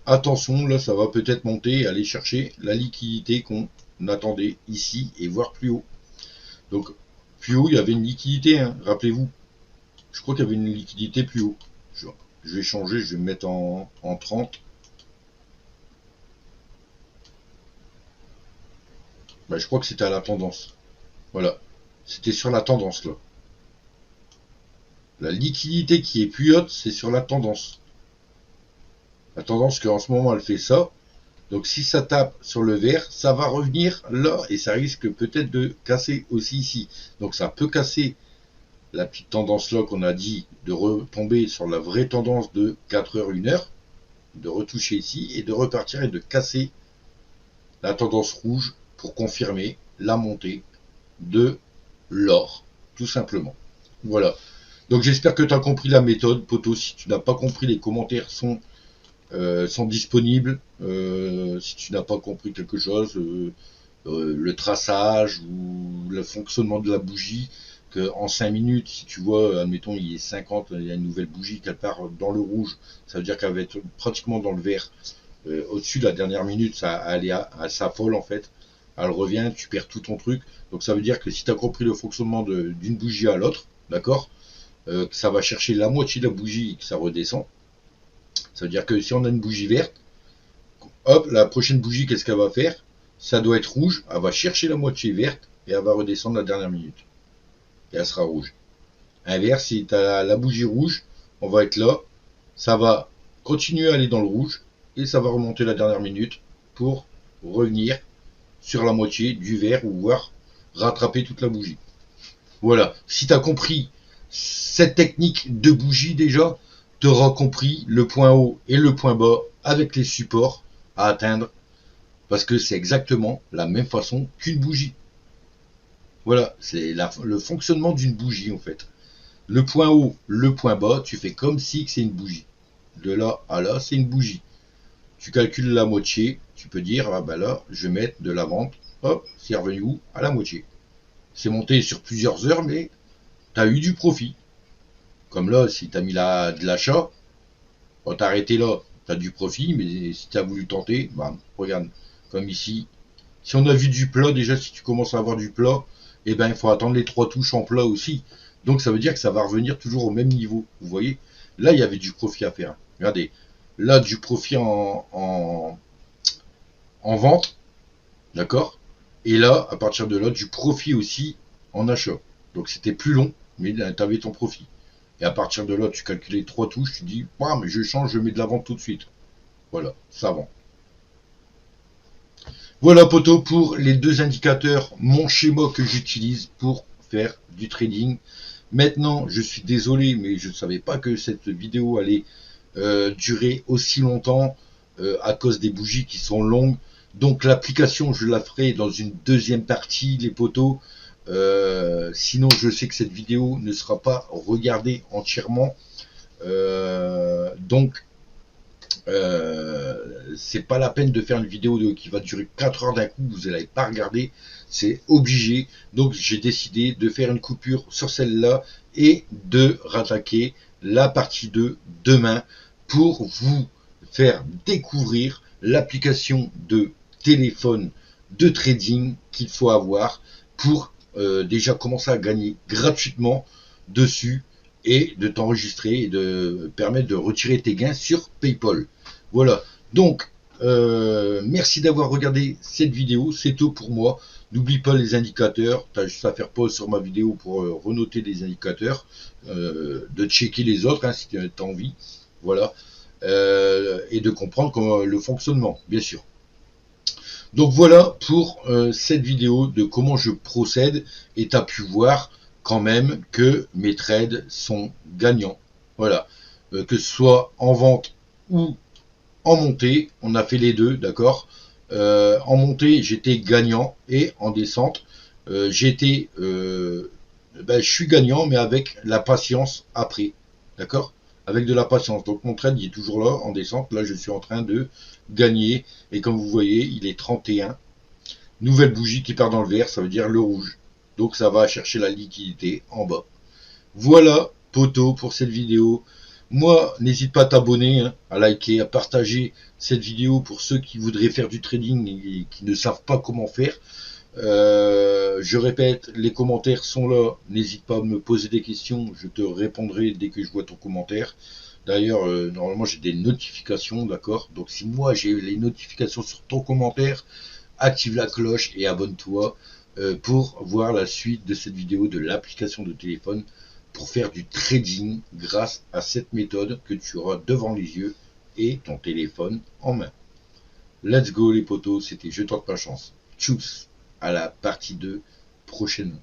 Attention, là ça va peut-être monter et aller chercher la liquidité qu'on attendait ici et voir plus haut. Donc plus haut il y avait une liquidité, hein, rappelez-vous. Je crois qu'il y avait une liquidité plus haut. Je vais changer, je vais me mettre en 30. Ben, je crois que c'était à la tendance. Voilà. C'était sur la tendance là. La liquidité qui est plus haute, c'est sur la tendance. La tendance qu'en ce moment elle fait ça. Donc si ça tape sur le vert, ça va revenir là et ça risque peut-être de casser aussi ici. Donc ça peut casser la petite tendance là qu'on a dit, de retomber sur la vraie tendance de 4 heures, 1 heure. de retoucher ici et de repartir et de casser la tendance rouge pour confirmer la montée de l'or, tout simplement. Voilà. Donc j'espère que tu as compris la méthode, poto. Si tu n'as pas compris, les commentaires sont disponibles. Si tu n'as pas compris quelque chose, le traçage ou le fonctionnement de la bougie, que en 5 minutes, si tu vois, admettons, il est 50, il y a une nouvelle bougie qu'elle part dans le rouge, ça veut dire qu'elle va être pratiquement dans le vert. Au-dessus de la dernière minute, elle s'affole en fait. Elle revient, tu perds tout ton truc. Donc ça veut dire que si tu as compris le fonctionnement d'une bougie à l'autre, d'accord, que ça va chercher la moitié de la bougie et que ça redescend. Ça veut dire que si on a une bougie verte, hop, la prochaine bougie, qu'est-ce qu'elle va faire? Ça doit être rouge, elle va chercher la moitié verte et elle va redescendre la dernière minute. Et elle sera rouge. Inverse, si tu as la bougie rouge, on va être là, ça va continuer à aller dans le rouge et ça va remonter la dernière minute pour revenir sur la moitié du vert ou voire rattraper toute la bougie. Voilà, si tu as compris cette technique de bougie déjà, tu auras compris le point haut et le point bas avec les supports à atteindre parce que c'est exactement la même façon qu'une bougie. Voilà, c'est le fonctionnement d'une bougie en fait. Le point haut, le point bas, tu fais comme si c'est une bougie. De là à là, c'est une bougie. Tu calcules la moitié, tu peux dire, ah ben là, je vais mettre de la vente, hop, c'est revenu où? À la moitié. C'est monté sur plusieurs heures, mais tu as eu du profit. Comme là, si tu as mis de l'achat, quand tu as arrêté là, tu as du profit, mais si tu as voulu tenter, bah, regarde, comme ici, si on a vu du plat, déjà si tu commences à avoir du plat, eh ben il faut attendre les 3 touches en plat aussi. Donc ça veut dire que ça va revenir toujours au même niveau. Vous voyez, là il y avait du profit à faire. Regardez, là du profit en vente, d'accord. Et là, à partir de là, du profit aussi en achat. Donc c'était plus long, mais tu avais ton profit. Et à partir de là, tu calcules les 3 touches, tu dis, ah, mais je change, je mets de la vente tout de suite. Voilà, ça vend. Voilà poto pour les deux indicateurs, mon schéma que j'utilise pour faire du trading. Maintenant, je suis désolé, mais je ne savais pas que cette vidéo allait durer aussi longtemps à cause des bougies qui sont longues. Donc l'application, je la ferai dans une deuxième partie, les potos. Sinon, je sais que cette vidéo ne sera pas regardée entièrement. Donc, c'est pas la peine de faire une vidéo qui va durer 4 heures d'un coup, vous n'allez pas regarder, c'est obligé. Donc j'ai décidé de faire une coupure sur celle-là et de rattaquer la partie 2 demain pour vous faire découvrir l'application de téléphone de trading qu'il faut avoir pour déjà commencer à gagner gratuitement dessus et de t'enregistrer et de permettre de retirer tes gains sur PayPal. Voilà, donc merci d'avoir regardé cette vidéo, c'est tout pour moi. N'oublie pas les indicateurs, tu as juste à faire pause sur ma vidéo pour renoter les indicateurs, de checker les autres si tu as envie, voilà, et de comprendre comment, le fonctionnement, bien sûr. Donc voilà pour cette vidéo de comment je procède et tu as pu voir quand même que mes trades sont gagnants. Voilà, que ce soit en vente ou en montée, on a fait les deux, d'accord. En montée, j'étais gagnant et en descente, j'étais, je suis gagnant, mais avec la patience après, d'accord. Avec de la patience. Donc mon trade il est toujours là en descente. Là, je suis en train de gagner et comme vous voyez, il est 31. Nouvelle bougie qui part dans le vert, ça veut dire le rouge. Donc ça va chercher la liquidité en bas. Voilà, poto, pour cette vidéo. Moi, n'hésite pas à t'abonner, hein, à liker, à partager cette vidéo pour ceux qui voudraient faire du trading et qui ne savent pas comment faire. Je répète, les commentaires sont là. N'hésite pas à me poser des questions. Je te répondrai dès que je vois ton commentaire. D'ailleurs, normalement, j'ai des notifications, d'accord. Donc, si moi, j'ai les notifications sur ton commentaire, active la cloche et abonne-toi pour voir la suite de cette vidéo de l'application de téléphone pour faire du trading grâce à cette méthode que tu auras devant les yeux et ton téléphone en main. Let's go les potos, c'était Je tente ma chance. Tchuss, à la partie 2 prochainement.